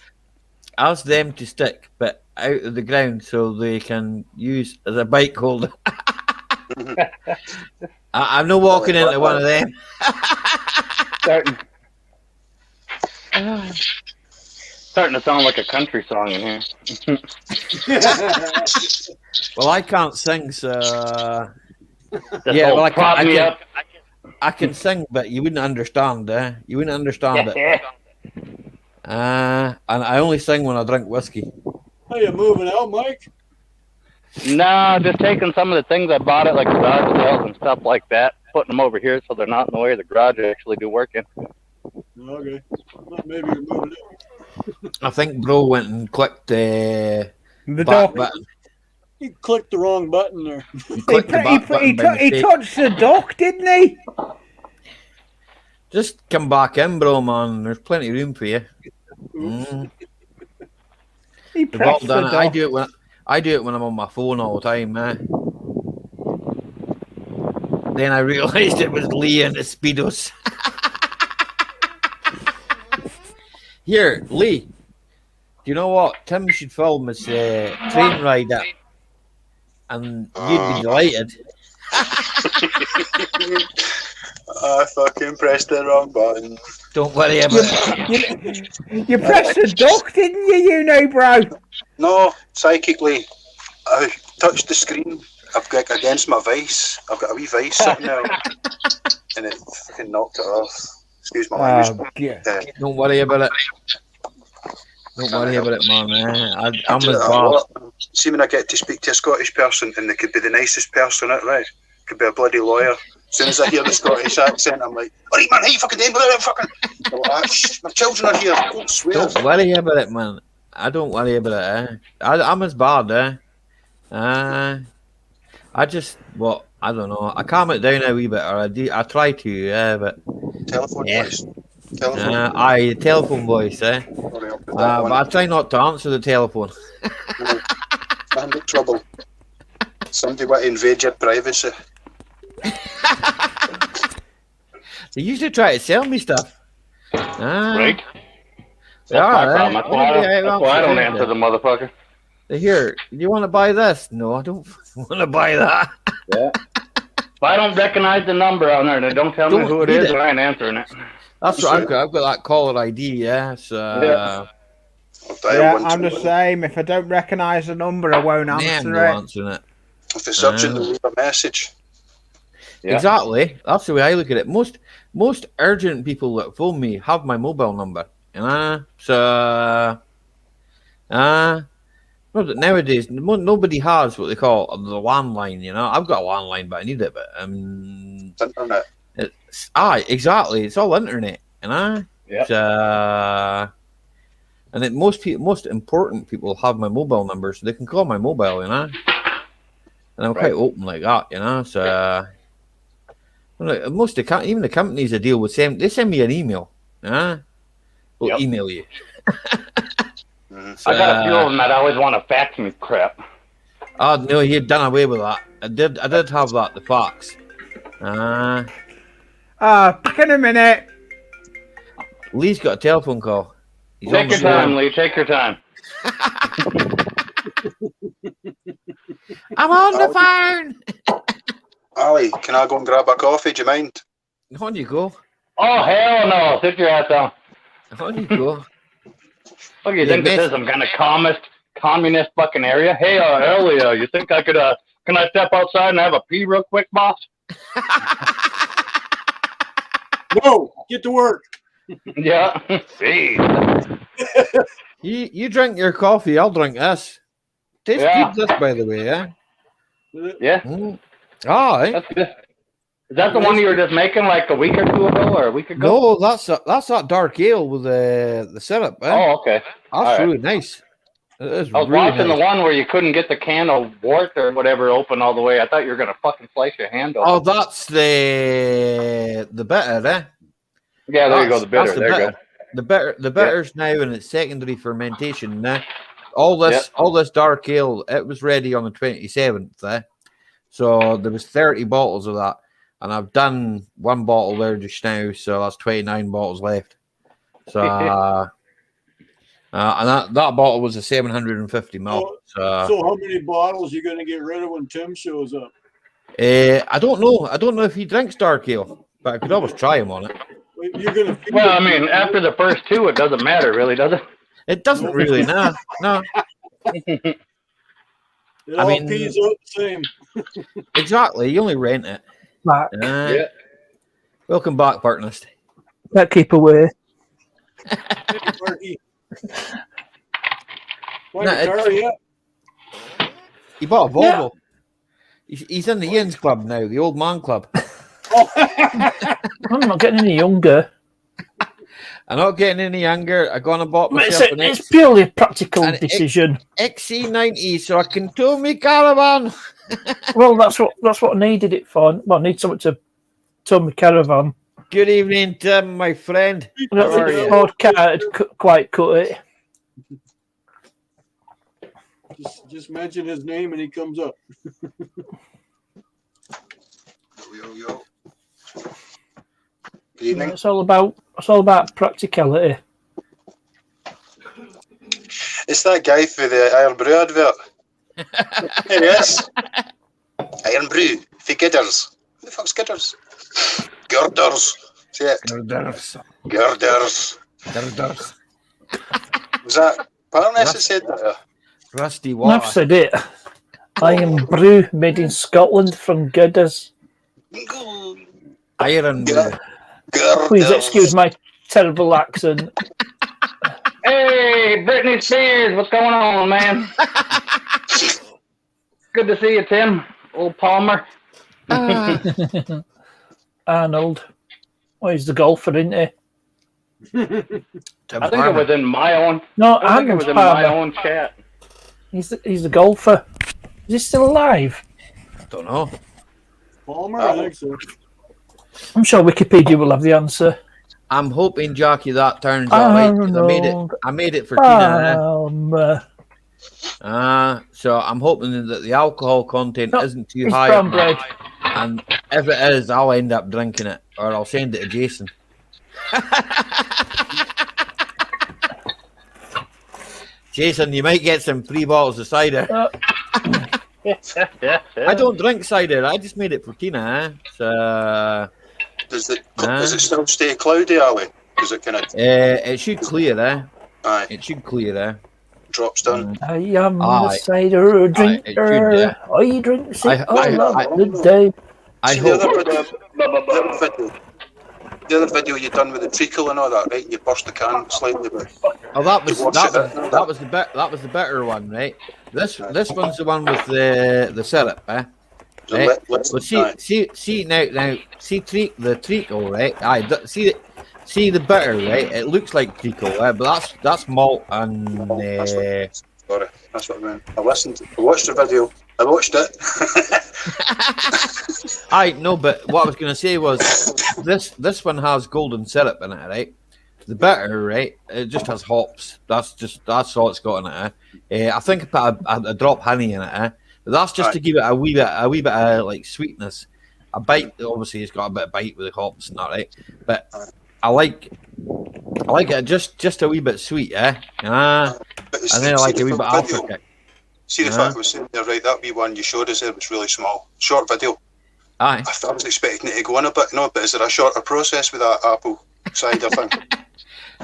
Asked them to stick, but out of the ground so they can use as a bike holder. I'm not walking into one of them. Starting to sound like a country song in here. Well, I can't sing, so yeah. Well, I can sing, but you wouldn't understand. You wouldn't understand it. And I only sing when I drink whiskey. Are you moving out, Mike? No, just taking some of the things I bought at like garage sales and stuff like that, putting them over here so they're not in the way of the garage actually do working. Okay. Well, maybe you're moving it. I think Bro went and clicked The back dock. button. He clicked the wrong button there. He clicked the back button by He mistake. touched the dock, didn't he? Just come back in, bro, man. There's plenty of room for you. He We've all pressed the done it. dock. I do it when I'm on my phone all the time, man. Then I realised it was Lee and the Speedos. Here, Lee. Do you know what? Tim should film his train ride up, and you'd be delighted. I fucking pressed the wrong button. Don't worry about it. You pressed the dock, didn't you, bro? No, psychically, I touched the screen. I've got against my vice. I've got a wee vice sitting there, and it fucking knocked it off. Excuse my language. Yeah. Don't worry about it. Don't worry about it, man. I'm do as that a bad. lot. See, when I get to speak to a Scottish person, and they could be the nicest person out, right? Could be a bloody lawyer. As soon as I hear the Scottish accent, I'm like, all right, man, how you fucking doing? Fucking... my children are here. Don't swear. Don't worry about it, man. I don't worry about it. I'm as bad. I just, I don't know. I calm it down a wee bit, or I try to, but... Telephone voice. Telephone voice, but I try not to answer the telephone. No, I'm in trouble. Somebody want to invade your privacy. They used to try to sell me stuff. Right? That's Yeah, my problem. That's why I don't answer the motherfucker. Here, you want to buy this? No, I don't want to buy that. Yeah. If I don't recognize the number on there, then don't tell me who it is, or I ain't answering it. That's what I've got. I've got that caller ID, yeah. So, yeah, I'm the same. If I don't recognise the number, I won't answer it. Answering it. If it's urgent, to leave a message. Yeah. Exactly. That's the way I look at it. Most urgent people that phone me have my mobile number. So nowadays nobody has what they call the landline. I've got a landline, but I need it. But it's internet. Exactly. It's all internet. Yeah. And most important people have my mobile number, so they can call my mobile. And I'm quite open like that. So. Most even the companies I deal with, they send me an email. We'll email you. I got a few of them that always want to fax me crap. Oh no, you've done away with that. I did have that, the fax. Back in a minute. Lee's got a telephone call. Take your time, Lee. Take your time. I'm on the phone. Ali, can I go and grab a coffee? Do you mind? On you go. Oh, hell no. Sit your ass down. On you go. What do you think this is? Some kind of communist fucking area? Hey, Ellie, you think I could, can I step outside and have a pee real quick, boss? No, get to work. Yeah. See. You drink your coffee, I'll drink this. Tastes good, this, by the way, yeah? Yeah. Oh, eh? That's good. Is that the one you were just making like a week or two ago or a week ago? No, that's that dark ale with the syrup. Eh? Oh, okay. That's really nice. I was watching the one where you couldn't get the can of wort or whatever open all the way. I thought you were going to fucking slice your hand open. Oh, that's the bitter, eh? Yeah, there you go, the bitter. There you go. The bitter's now in its secondary fermentation. All this dark ale, it was ready on the 27th, eh? So there was 30 bottles of that. And I've done one bottle there just now, so that's 29 bottles left. So, and that bottle was a 750 ml. So how many bottles are you going to get rid of when Tim shows up? I don't know. I don't know if he drinks dark ale, but I could always try him on it. Well, I mean, after the first two, it doesn't matter, really, does it? It doesn't really, no. It all pees out the same. Exactly. You only rent it. Back. Welcome back, partners. That keep away. He bought a Volvo. Yeah. He's in the Ian's Club now, the old man club. I'm not getting any younger. I'm not getting any younger. I gone and bought myself it's purely a practical decision. XC90, so I can tow my caravan. Well, that's what I needed it for. Well, I need something to tow my caravan. Good evening, Tim, my friend. I don't think the Ford car had quite cut it. Just mention his name and he comes up. Yo. Yeah, it's all about practicality. It's that guy for the Iron Brew advert. There he is. Iron Brew for gidders. Who the fuck's gidders? Girders. See it? Girders. Was that Parness that said that? Rusty water. I've said it. Iron Brew made in Scotland from gidders. Iron Brew. Please excuse my terrible accent. Hey, Britney Spears, what's going on, man? Good to see you, Tim. Old Palmer. Arnold. Oh, he's the golfer, isn't he? I think it was in my own. No, I think it was in my own chat. He's the golfer. Is he still alive? Don't know. Palmer, I think so. I'm sure Wikipedia will have the answer. I'm hoping, Jackie, that turns out right. I made it for Tina. So I'm hoping that the alcohol content isn't too high. Brown bread. And if it is, I'll end up drinking it, or I'll send it to Jason. Jason, you might get some 3 bottles of cider. I don't drink cider. I just made it for Tina. So does it still stay cloudy, Ali? Does it kind of? It should clear, Aye. It should clear, Drops down. I am a cider drinker. I drink cider all the day. The other video you done with the treacle and all that, right? You burst the can slightly, but that was the better one, right? This one's the one with the syrup, eh? Right? But see now see the treacle, right? See the butter, right? It looks like treacle, but that's malt and. Sorry, that's what I meant. I watched the video. I watched it. But what I was going to say was this one has golden syrup in it, right? The bitter, right? It just has hops. That's all it's got in it. I think I put a drop honey in it. But that's just to give it a wee bit of like sweetness. A bite, obviously, it's got a bit of bite with the hops and that, right? But I like it just a wee bit sweet, and then I like a wee bit alpha kick. See the fact I was saying there, right? That wee one you showed us there was really small, short video. Aye. I was expecting it to go on a bit, but is there a shorter process with that apple cider thing?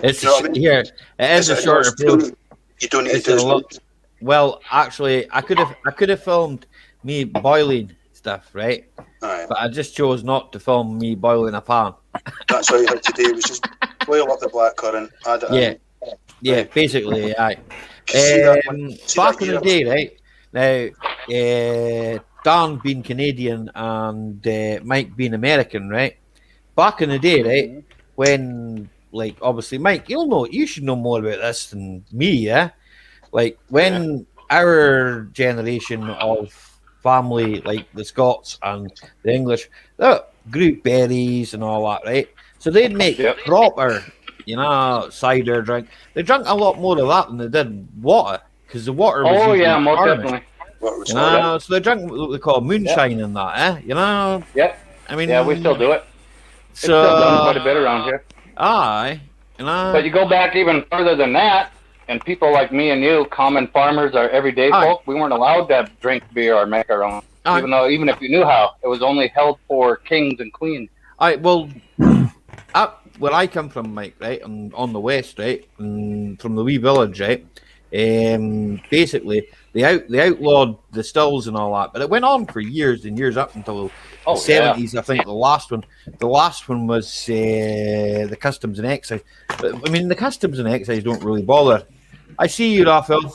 It's here. It is a shorter process. You don't need to do it. Well, actually, I could have filmed me boiling stuff, right? Aye. But I just chose not to film me boiling a pan. That's all you had to do was just boil up the blackcurrant, add it in. Yeah, basically, aye. Back in the day, right? Now, Dan being Canadian and Mike being American, right? Back in the day, right? When, like, obviously, Mike, you should know more about this than me, yeah? Like, when our generation of family, like the Scots and the English, they grew berries and all that, right? So they'd make proper, cider drink. They drank a lot more of that than they did water, because the water was most definitely. So they drank what they call moonshine and that, Yep. I mean, we still do it. It's so, still done quite a bit around here. Aye, But you go back even further than that, and people like me and you, common farmers, our everyday folk, we weren't allowed to drink beer or make our own. Even if you knew how, it was only held for kings and queens. Well, where I come from, Mike, right, on the west, right, and from the wee village, right, basically they outlawed the stills and all that, but it went on for years and years up until the 70s. I think the last one was the customs and excise. But I mean, the customs and excise don't really bother. I see you, Raphael.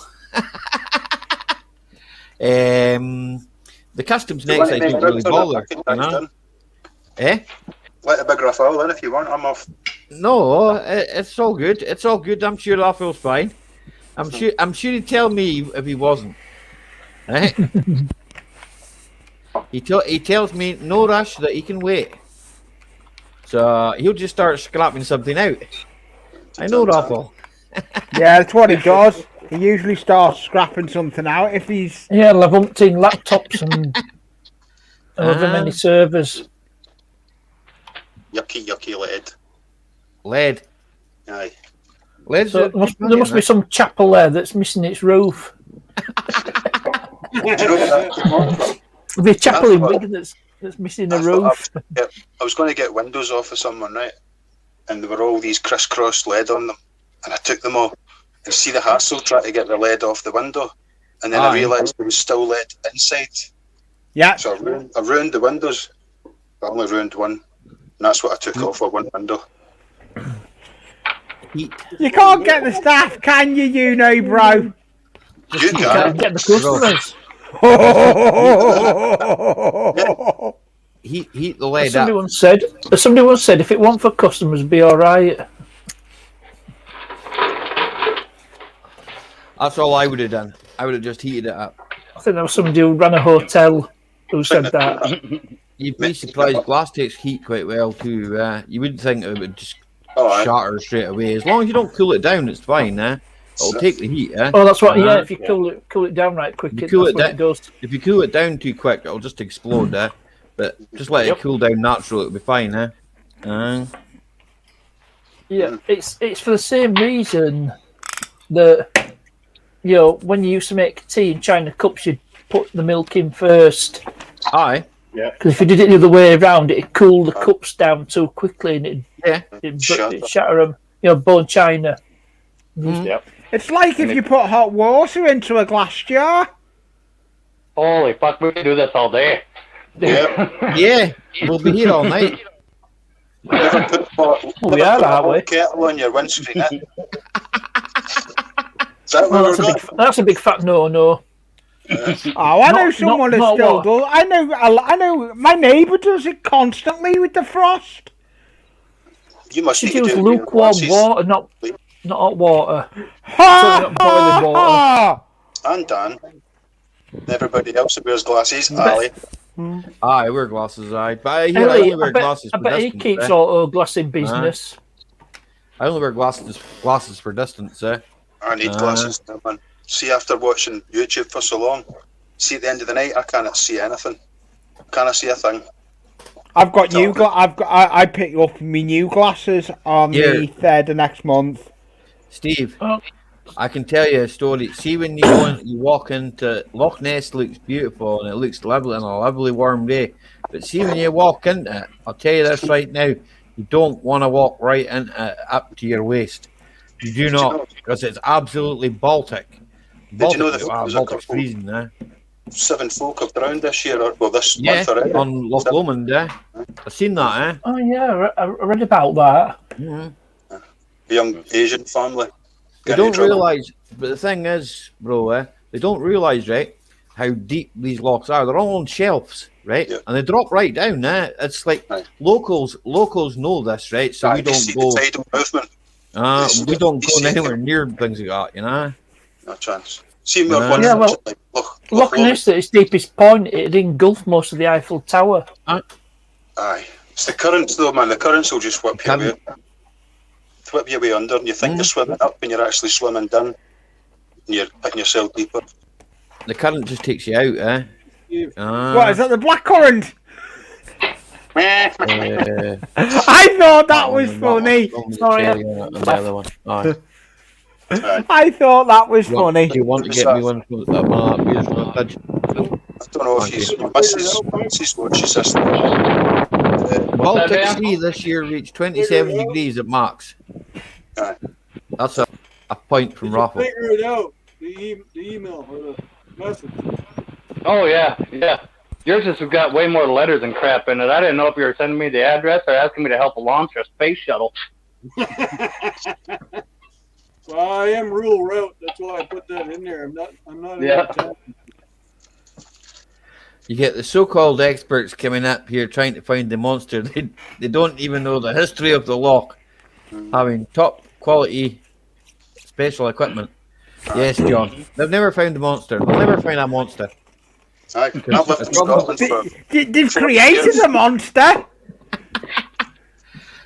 The customs next I don't really bother. Eh? Let a big Rafale in if you want. I'm off. No, it's all good. It's all good. I'm sure Raphael's fine. I'm sure he'd tell me if he wasn't. Right? He tells me no rush, that he can wait. So he'll just start scrapping something out. I know Raphael. Yeah, that's what he does. He usually starts scrapping something out if he's... Yeah, I'll have umpteen laptops and however many servers. Yucky lead. Lead. Aye. Lead. So there must be some chapel there that's missing its roof. Do you know that? There'll be a chapel in Wigan that's missing a roof. I was going to get windows off of someone, right? And there were all these crisscross lead on them. And I took them all. And see the hassle trying to get the lead off the window. And then I realised there was still lead inside. Yeah. So I ruined the windows. I only ruined one. And that's what I took off of one window. You can't get the staff, can you, bro? You can. Get the customers. Heat the lead As somebody once said, if it weren't for customers, it'd be all right. That's all I would have done. I would have just heated it up. I think there was somebody who ran a hotel who said that. You'd be surprised. Glass takes heat quite well too. You wouldn't think it would just shatter straight away. As long as you don't cool it down, it's fine. It'll take the heat. Oh, that's what. Yeah, if you cool it down right quick, it does. If you cool it down too quick, it'll just explode. But just let it cool down naturally, it'll be fine. Yeah, it's for the same reason that when you used to make tea in China cups, you'd put the milk in first. Aye. Yeah. Because if you did it the other way around, it'd cool the cups down too quickly and it'd shatter them. Bone china. Yep. It's like if you put hot water into a glass jar. Holy fuck, we can do this all day. Yeah, we'll be here all night. We are that way. Kettle on your windscreen. That's a big fat no. I know someone that still does. I know. My neighbour does it constantly with the frost. You must use lukewarm water, not hot water. Not boiling water. And Dan, everybody else who wears glasses, Ali. I wear glasses. But I only wear glasses. I bet he keeps auto glass in business. I only wear glasses for distance. I need glasses, man. See, after watching YouTube for so long, see at the end of the night, I cannot see anything. Cannot see a thing. I've got new I picked up my new glasses on the 3rd of next month. Steve, I can tell you a story. See, when you walk into Loch Ness, looks beautiful and it looks lovely on a lovely warm day. But see, when you walk into it, I'll tell you this right now, you don't want to walk right into it up to your waist. You do not, because it's absolutely Baltic. Did you know that Baltic's freezing, 7 folk have drowned this year, this month already? On Loch Lomond, I've seen that, Oh yeah, I read about that. Mm-hmm. A young Asian family. They don't realise, but the thing is, bro, they don't realise, right, how deep these lochs are. They're all on shelves, right? Yeah. And they drop right down, It's like locals know this, right? So we don't go. The tidal movement. We don't go anywhere near things like that, No chance. See, Loch Ness at its deepest point, it engulfed most of the Eiffel Tower. Aye. It's the currents, though, man. The currents will just whip you away under, and you think you're swimming up, and you're actually swimming down, and you're putting yourself deeper. The current just takes you out, What, is that the blackcurrant? I thought that was funny. Sorry. I thought that was funny. Do you want to get me one from that beers from the fridge? I don't know if she's watches this. Baltic Sea this year reached 27 degrees at max. That's a point from Raffle. Figure it out. The email or the message. Oh yeah. Yours has got way more letters and crap in it. I didn't know if you were sending me the address or asking me to help launch a space shuttle. Well, I am rural route. That's why I put that in there. I'm not. Yeah. You get the so-called experts coming up here trying to find the monster. They don't even know the history of the loch, having top quality special equipment. Yes, John. They've never found the monster. They'll never find a monster. I've lived in Scotland for They've 40 created years. a monster.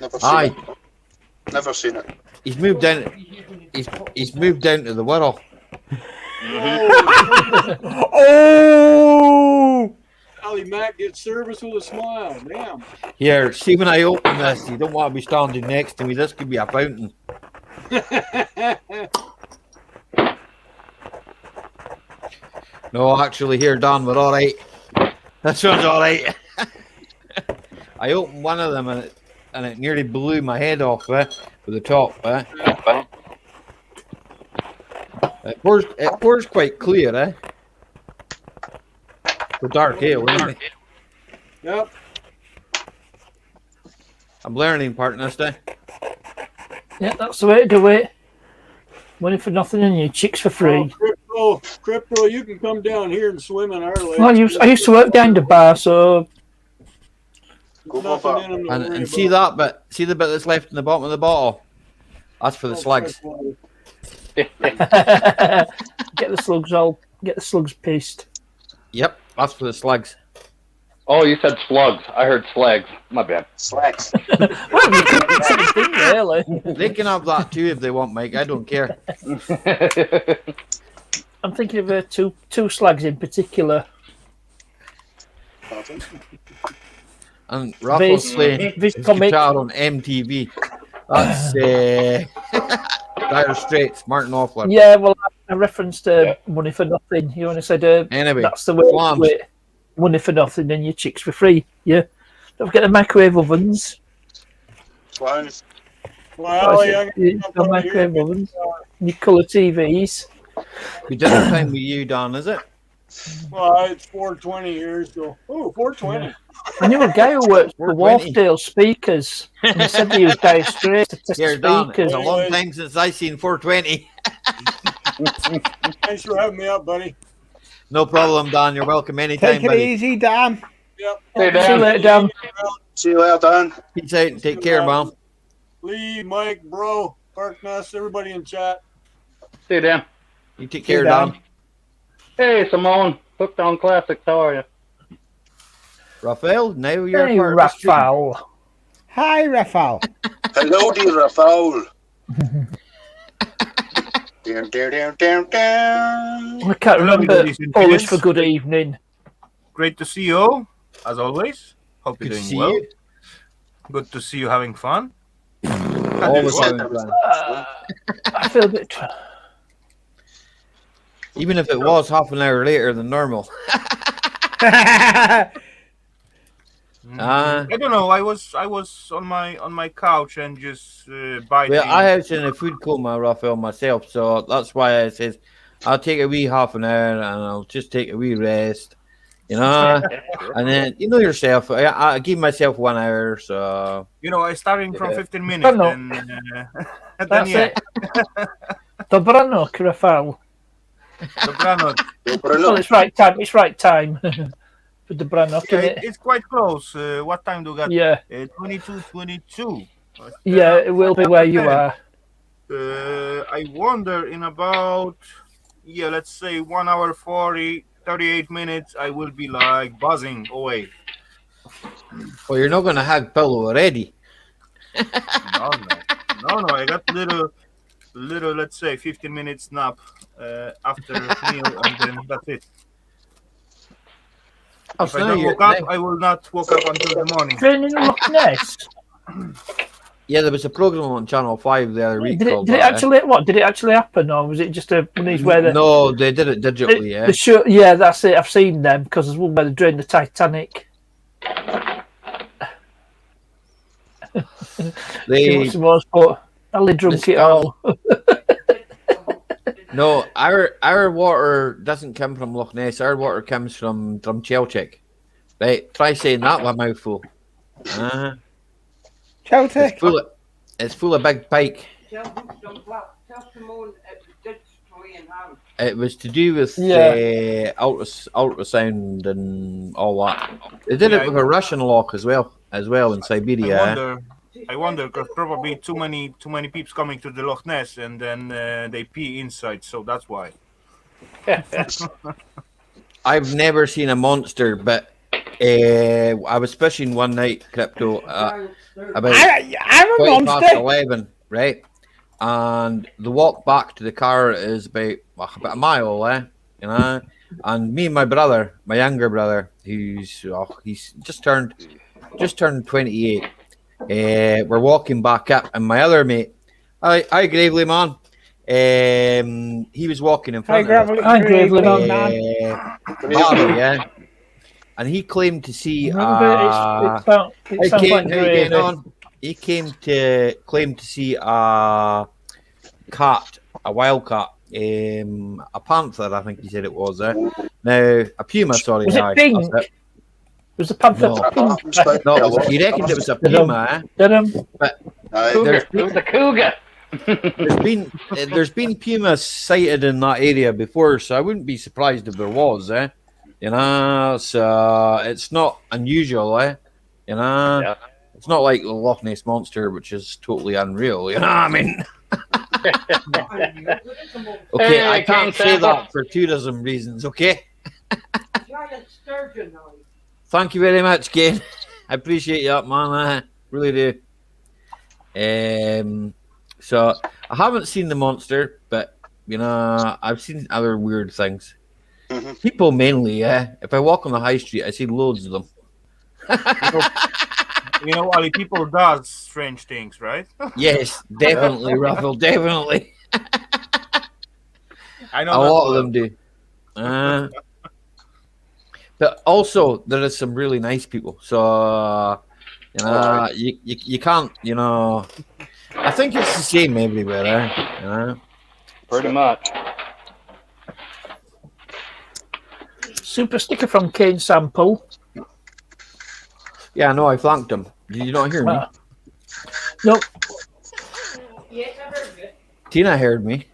Never seen Aye. it. Never seen it. He's moved down. He's moved down to the Wirral. Oh! Ali Mack gets service with a smile. Damn. Here, see when I open this, you don't want to be standing next to me. This could be a fountain. No, actually, here, Don, we're all right. This one's all right. I opened one of them and it nearly blew my head off with the top. It pours quite clear, eh? The dark ale, isn't it? Yep. I'm learning, partner. Yeah, that's the way to do it. Money for nothing and your chicks for free. Crypto, you can come down here and swim in our lake. Well, I used to work down the bar, so And see that bit? See the bit that's left in the bottom of the bottle? That's for the slugs. get the slugs pissed. Yep, that's for the slugs. Oh, you said slugs. I heard slags. My bad. Slags. Well, you couldn't say anything, really. They can have that too if they want, Mike. I don't care. I'm thinking of two slags in particular. And Raffles playing his guitar on MTV. That's Dire Straits, Martin Offler. Yeah, well, I referenced Money for Nothing. You only said Anyway, that's the way to do it. Money for nothing and your chicks for free. Yeah. Don't forget the microwave ovens. Swans. Well, The microwave ovens. Your colour TVs. We did our time with you, Don, is it? Well, it's 420 here, so 420. I knew a guy who worked for 420. Wharfdale Speakers, and he said he was Dire Straits to test Here, the Don, speakers. it's a long time since I seen 420. Thanks for having me up, buddy. No problem, Don. You're welcome anytime, Take it buddy. easy, Dan. Yep. Hey, See you later, Dan. See you later, Dan. Peace out and take care, man. Lee, Mike, Bro, Parkness, everybody in chat. See you, Dan. You take care, Dan. Don. Hey, Simone. Hooked on Classics. How are you? Raphael, now you're Hey, part of the stream. Raphael. Hi, Raphael. Hello, dear Rafael. Down, down, down, down, down. I can't remember ladies and Polish gents. for good evening. Great to see you all, as always. Hope you're Good to doing see well. you. Good to see you having fun. Always having fun. I feel a bit. Even if it was half an hour later than normal. I don't know. I was on my couch and just biting. Well, I was in a food coma, Raphael, myself, so that's why I says I'll take a wee half an hour and I'll just take a wee rest, you know. And then you know yourself, I give myself 1 hour, so You know, I starting from 15 minutes. no. And then That's yeah. it. Dobranok, Raphael. Dobranoc. Well, it's right time. It's right time for Dobranok, Yeah, isn't it? it's quite close. What time do you got? Yeah. 22. Yeah, it will be where you are. I wonder in about, let's say 1 hour 38 minutes, I will be like buzzing away. well, you're not going to have pillow already. No, I got little, let's say 15 minutes nap after meal, and then that's it. Oh, If so I now don't you're- woke up, I will not wake up until the morning. Training in Loch Ness. Yeah, there was a program on Channel 5 the other week Did it, called did it that, eh? actually? What did it actually happen, or was it just one of these where the No, they did it digitally, yeah. the show? Yeah, that's it. I've seen them because there's one where they drained the Titanic. They, But Ali drunk it all. no, our water doesn't come from Loch Ness. Our water comes from Drumchelchik. Right, try saying that with a mouthful. Celtic. It's full of big pike. Tell Simone it was It was to do with ultrasound and all that. They did it with a Russian lock as well in Siberia. I wonder because probably too many peeps coming to the Loch Ness and then they pee inside, so that's why. I've never seen a monster, but I was fishing one night, Crypto, about I'm a 20 monster. past 11, right? And the walk back to the car is about a mile, you know. And me and my brother, my younger brother, he's just turned 28. We're walking back up, and my other mate, hi Gravely man, he was walking in front of us. Hi Gravely man. Barry, yeah. And he claimed to see. It sounds like Gravy. He claimed to see a cat, a wild cat, a panther. I think he said it was. Now a puma. Sorry, was it pink? Was the panther pink? No, he reckoned it was a puma. But it was a cougar. there's been pumas sighted in that area before, so I wouldn't be surprised if there was. You know, so it's not unusual. You know. Yeah. It's not like the Loch Ness Monster, which is totally unreal. You know what I mean? Okay, I can't say that for tourism reasons, okay? Thank you very much, Ken. I appreciate that, man. I really do. So, I haven't seen the monster, but, you know, I've seen other weird things. Mm-hmm. People mainly, if I walk on the high street, I see loads of them. You know, Ali, people does strange things, right? Yes, definitely, Raphael, definitely. I know a lot of them do. But also, there is some really nice people. So, you know, you can't, you know. I think it's the same everywhere, you know? Pretty much. Super sticker from Kane Sample. Yeah, no, I flanked him. Did you not hear me? Nope. Yes, I heard you. Tina heard me.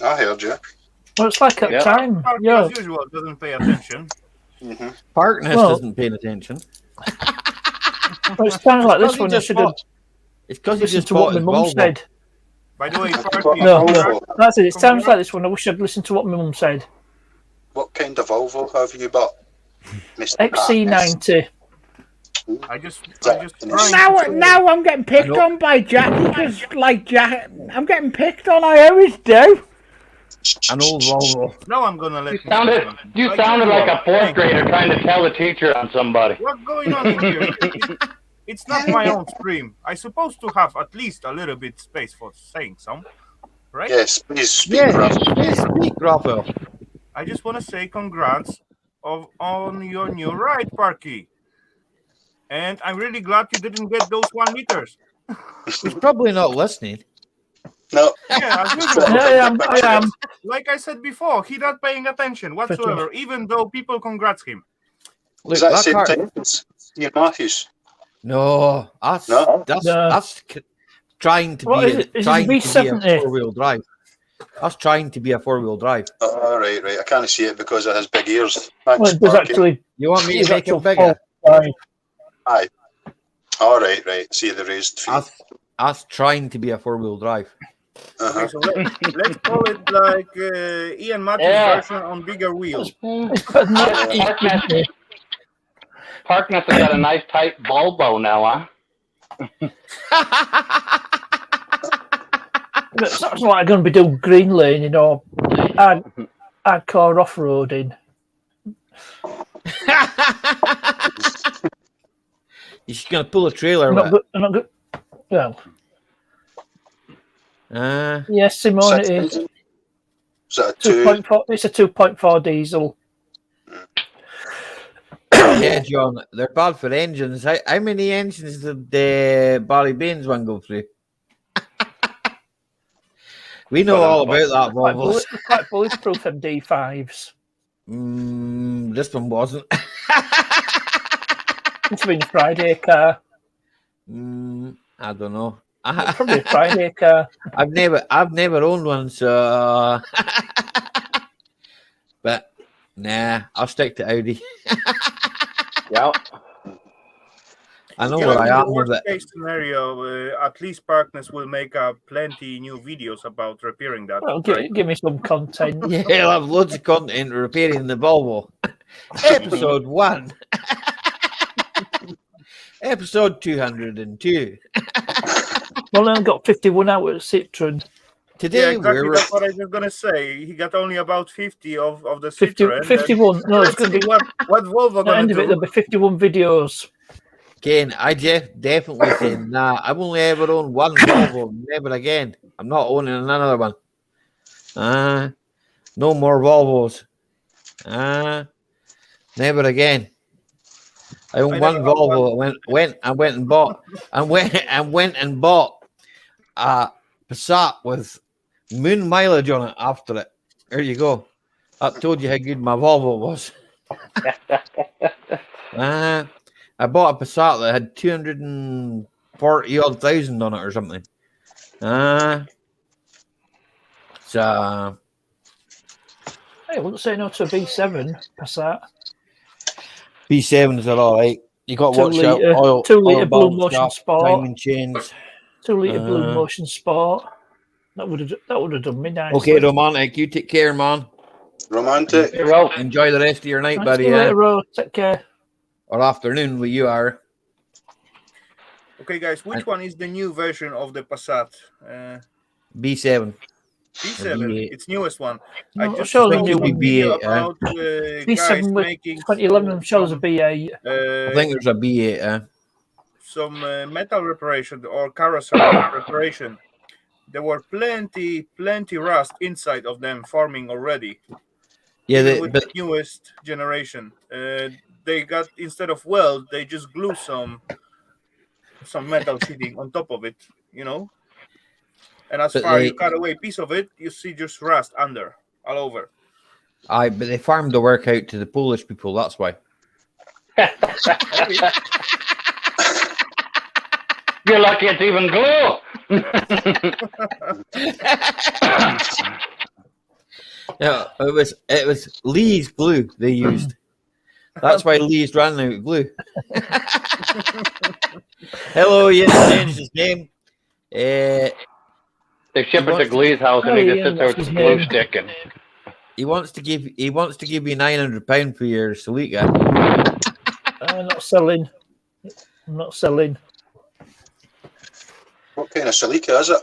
I heard you. Well, it's like at time. As usual, doesn't pay attention. Mm-hmm. Partners doesn't pay attention. Well, it sounds like this one. I should have. It's because he just to what my mum said. By the way, no, that's it. It sounds like this one. I wish I'd listened to what my mum said. What kind of Volvo have you bought, Mr. XC90. I just now I'm getting picked on by Jackie because, like, I'm getting picked on. I always do. An old Volvo. No, I'm gonna let you sounded like a fourth grader trying to tell the teacher on somebody. What's going on in here? It's not my own stream. I'm supposed to have at least a little bit space for saying some, right? Yes, please speak, Raphael. Please speak, Raphael. I just want to say congrats on your new ride, Parky. And I'm really glad you didn't get those 1 meters. He's probably not listening. No. Yeah, as usual. I am. Like I said before, he's not paying attention whatsoever, even though people congrats him. Is that the same time as Ian Matthews? No, that's trying to be a 4-wheel drive. That's trying to be a 4-wheel drive. Oh, right. I can't see it because of his big ears. Well, it was actually. You want me to make it bigger? Aye. All right. See the raised feet. That's trying to be a 4-wheel drive. Okay, so let's call it like Ian Matthews version on bigger wheels. Parkness has got a nice tight Volvo now, huh? It's not like I'm going to be doing green lane, you know, hardcore off-roading. You're just going to pull a trailer. I'm not good. Well. Yes, Simone, it is. Is that 2.4? It's a 2.4 diesel. Yeah, John, they're bad for engines. How many engines did Barry Baines one go through? We know all about that Volvo. Quite bulletproof MD5s. This one wasn't. It's been a Friday car. I don't know. It's probably a Friday car. I've never owned one, so. But nah, I'll stick to Audi. Yeah. I know Yeah, where in I the am with worst it. case scenario, at least Partners will make plenty new videos about repairing that. Well, right? give me some content. Yeah, I'll have loads of content repairing the Volvo. Episode 1. Episode 202. Well, I've got 51 hours Citroen. Today Yeah, exactly. we're That's what I was gonna say. He got only about 50 of the 50, Citroen. 51. No, it's going to be. what Volvo At the gonna end of it, do? there'll be 51 videos. Ken, I definitely say nah. I've only ever owned one Volvo, never again. I'm not owning another one. No more Volvos. Never again. I own one Volvo. I went and bought a Passat with moon mileage on it after it. There you go. That told you how good my Volvo was. I bought a Passat that had 240 odd thousand on it or something. So I wouldn't say no to a B7 Passat. B7s are all right. You got to 2 watch out. litre, Oil, 2 litre oil Blue bulbs, Motion gap, Sport. timing chains. 2 litre Blue Motion Sport. That would have done me nicely. Okay, romantic. You take care, man. Romantic. Enjoy the rest of your night, Right, buddy. see you later, Ro. Take care. Or afternoon, where you are. Okay, guys, which one is the new version of the Passat? B7. B7. B8. It's newest one. No, I just sure, saw it'll be some video B8, about B7 guys with making 2011, I'm sure there's a B8. I think there's a B8. Some metal reparation or carousel reparation. There were plenty rust inside of them forming already. Yeah, with the newest generation. They got, instead of weld, they just glue some metal sheeting on top of it, you know. And as far as you cut away a piece of it, you see just rust under all over. Aye, but they farmed the work out to the Polish people. That's why. You're lucky it's even glue. Yeah, it was Lee's glue they used. That's why Lee's ran out of glue. Hello, yes, changed his name. They ship it to Glee's house and he just sits there with the glue stick and he wants to give you £900 for your Celica. I'm not selling. I'm not selling. What kind of Celica is it?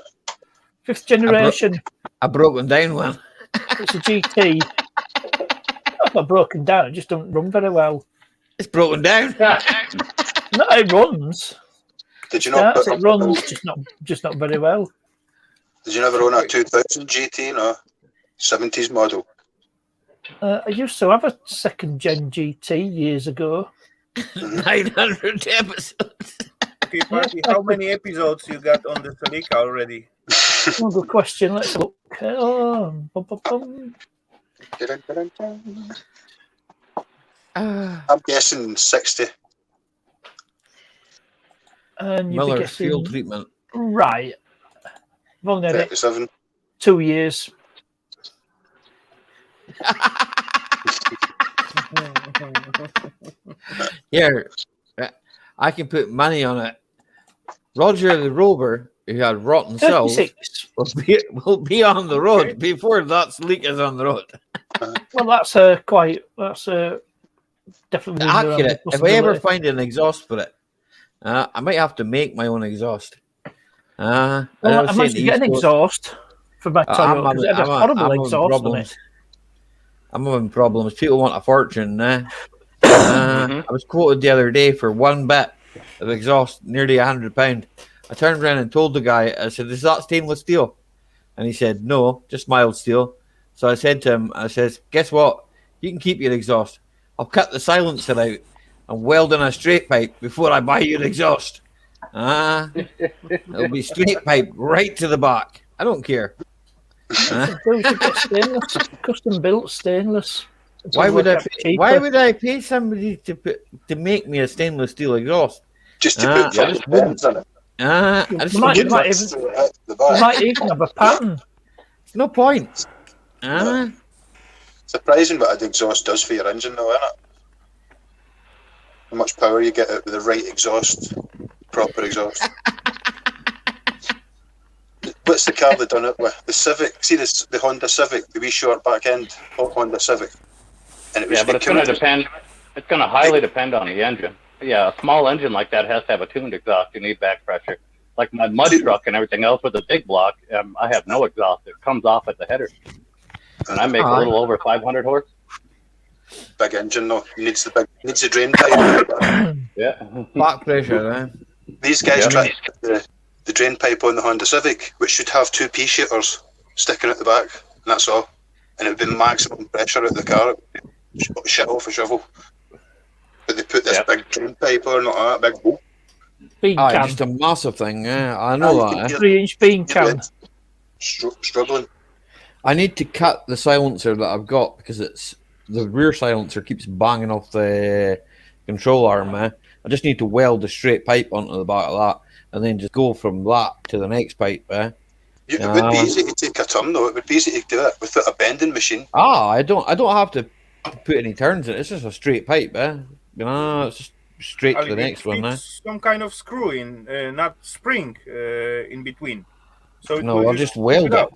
5th generation. A broken down one. It's a GT. It's not broken down. It just doesn't run very well. It's broken down. No, it runs. Did you not? It runs, just not very well. Did you never own a 2000 GT? No, 70s model. I used to have a 2nd gen GT years ago. 900 episodes. Okay, Party, how many episodes you got on the Celica already? Oh, good question. Let's look. I'm guessing 60. And you'd be Miller's guessing, fuel treatment. right. I've only had it 37. 2 years. Here, I can put money on it. Roger the Rover, who had rotten cells, 36. will be on the road before that Celica is on the road. Well, that's definitely Accurate. If I ever find an exhaust for it, I might have to make my own exhaust. I managed to get an exhaust for my Toyota because it had a horrible exhaust on it. I'm having problems. People want a fortune. I was quoted the other day for one bit of exhaust, nearly £100. I turned around and told the guy, I said, "Is that stainless steel?" And he said, "No, just mild steel." So I said to him, I says, "Guess what? You can keep your exhaust. I'll cut the silencer out and weld in a straight pipe before I buy your exhaust. It'll be straight pipe right to the back. I don't care." Stainless, custom built stainless. Why would I pay somebody to make me a stainless steel exhaust? Just to put I just wouldn't. on it. I just You might You'd even like to throw it out the back. you might even have a pattern. no point. Surprising what an exhaust does for your engine, though, isn't it? How much power you get out with the right exhaust, proper exhaust. What's the car they done it with? The Civic. See the Honda Civic, the wee short back end Honda Civic. And it was But it's going to depend. It's going to highly depend on the engine. Yeah, a small engine like that has to have a tuned exhaust. You need back pressure. Like my mud truck and everything else with a big block, I have no exhaust. It comes off at the header. And I make a little over 500 horse. Big engine though. Needs the drain pipe. Yeah. Back pressure, These guys tried the drain pipe on the Honda Civic, which should have 2 pea shooters sticking at the back, and that's all. And it would be maximum pressure at the car. Shit off a shovel. But they put this big drain pipe on, not that big. Bean can. Just a massive thing. I know that. 3-inch bean can. Struggling. I need to cut the silencer that I've got because it's the rear silencer keeps banging off the control arm. I just need to weld a straight pipe onto the back of that, and then just go from that to the next pipe. It would be easy to take a turn though. It would be easy to do it without a bending machine. I don't have to put any turns in it. It's just a straight pipe. It's just straight to the next one. Some kind of screw in, not spring in between. So I'll just weld it.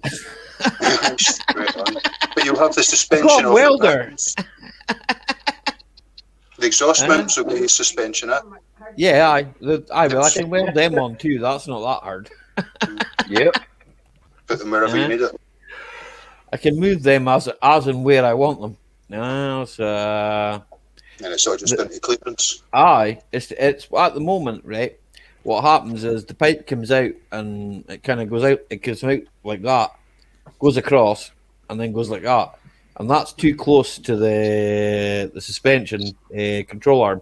But you have the suspension of welder. The exhaust mounts will be suspension. Yeah, I can weld them on too. That's not that hard. Yep. Put them wherever you need it. I can move them as and where I want them. And it's all just into clearance. It's at the moment, right? What happens is the pipe comes out and it kind of goes out. It goes out like that, goes across, and then goes like that, and that's too close to the suspension control arm.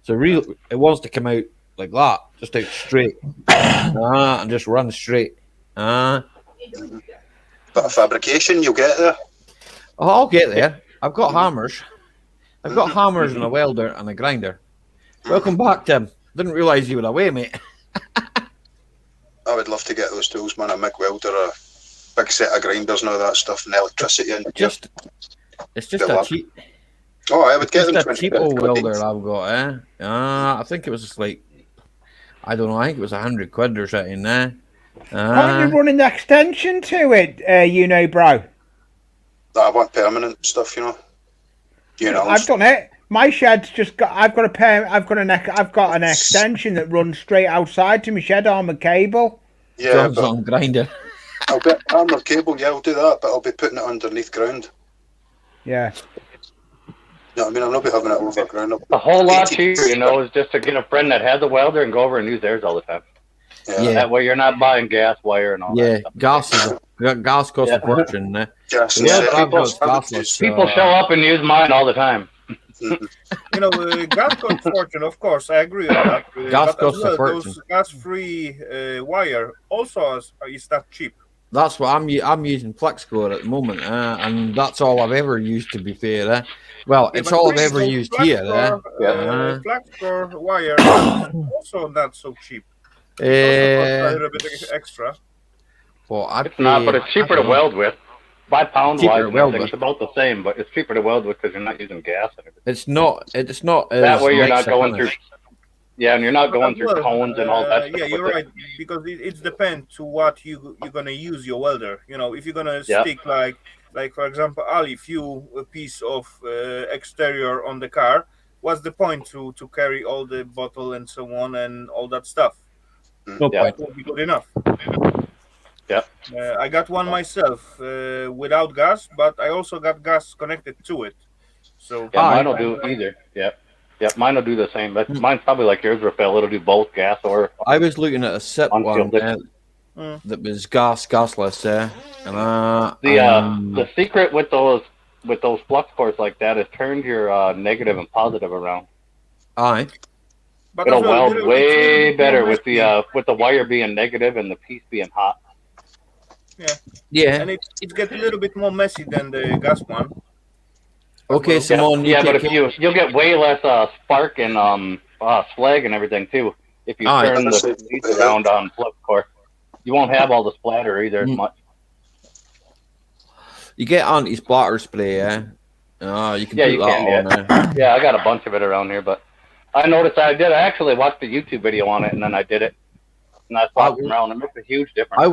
So really, it wants to come out like that, just out straight, and just run straight. But a fabrication, you'll get there. Oh, I'll get there. I've got hammers. I've got hammers and a welder and a grinder. Welcome back, Tim. Didn't realise you were away, mate. I would love to get those tools, man. A MIG welder, a big set of grinders and all that stuff, and electricity. And it's just a cheap. Oh, I would get them. Just a cheap old welder I've got, I think it was just like, I don't know. I think it was £100 or something. Aren't you running the extension to it? Bro. I want permanent stuff, I've done it. My shed's just got. I've got an extension that runs straight outside to my shed armoured cable. Yeah, John's on grinder. I'll be armoured cable. Yeah, I'll do that, but I'll be putting it underneath ground. Yeah. No, I mean I'm not be having it over ground. A whole lot cheaper, is just to get a friend that has a welder and go over and use theirs all the time. Yeah. That way you're not buying gas wire and all that stuff. Gas costs a fortune. People show up and use mine all the time. Gas costs a fortune, of course. I agree with that. Gas costs a fortune. Those gas-free wire also is that cheap. That's what I'm using FlexCore at the moment, and that's all I've ever used. To be fair, well, it's all I've ever used here. FlexCore wire also not so cheap. A little bit extra. Well, it's not, but it's cheaper to weld with. By pound wise, it's about the same, but it's cheaper to weld with because you're not using gas. It's not. That way you're not going through. Yeah, and you're not going through cones and all that. Yeah, you're right, because it depends to what you're gonna use your welder. If you're gonna stick like for example, Ali, a piece of exterior on the car. What's the point to carry all the bottle and so on and all that stuff? No point. It won't be good enough. Yeah. I got one myself without gas, but I also got gas connected to it. So mine will do either. Yeah, mine will do the same. But mine's probably like yours, Rafael. It'll do both gas or. I was looking at a SIP one that was gasless. The secret with those flux cores like that is turn your negative and positive around. Aye. But it'll weld way better with the wire being negative and the piece being hot. Yeah. And it gets a little bit more messy than the gas one. Okay, Simone. But if you'll get way less spark and slag and everything too if you turn the leads around on flip core. You won't have all the splatter either as much. You get anti-splatter spray, yeah? You can put that on there. Yeah, I got a bunch of it around here, but I noticed I actually watched a YouTube video on it, and then I did it. And I swapped them around. It makes a huge difference. I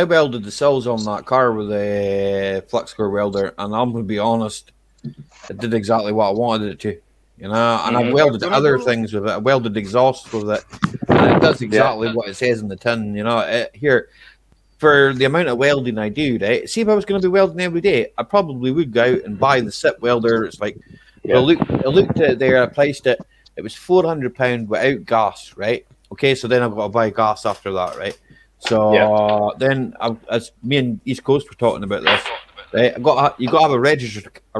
welded the cells on that car with a flux core welder, and I'm going to be honest, it did exactly what I wanted it to. You know, and I've welded other things with it. I welded exhaust with it, and it does exactly what it says in the tin. You know, here, for the amount of welding I do, right? See, if I was going to be welding every day, I probably would go out and buy the SIP welder. It's like, I looked at it there, I priced it. It was £400 without gas, right? Okay, so then I've got to buy gas after that, right? So then, as me and East Coast were talking about this, right? You got to have a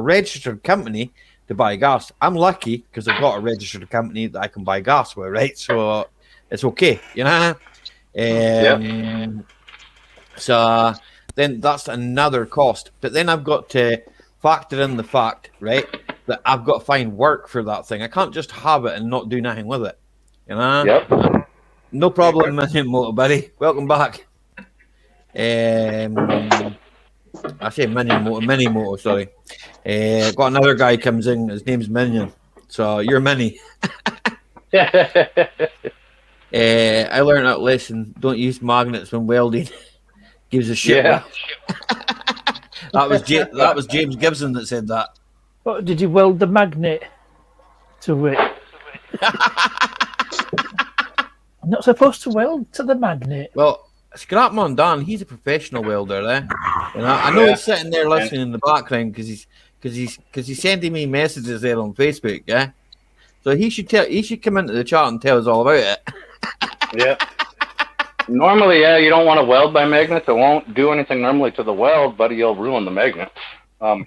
registered company to buy gas. I'm lucky because I've got a registered company that I can buy gas with, right? So it's okay, you know. So then that's another cost, but then I've got to factor in the fact, right, that I've got to find work for that thing. I can't just have it and not do nothing with it, you know. No problem, Minion Motor, buddy. Welcome back. I say Mini Motor, sorry. Got another guy comes in, his name's Minion. So you're Mini. I learned that lesson. Don't use magnets when welding. Gives a shit. Yeah. That was James Gibson that said that. What, did you weld the magnet to it? I'm not supposed to weld to the magnet. Well, Scrapman Dan, he's a professional welder, eh? You know, I know he's sitting there listening in the background because he's sending me messages there on Facebook, yeah. So he should come into the chat and tell us all about it. Yeah. Normally, you don't want to weld by magnets. It won't do anything normally to the weld, but you'll ruin the magnet.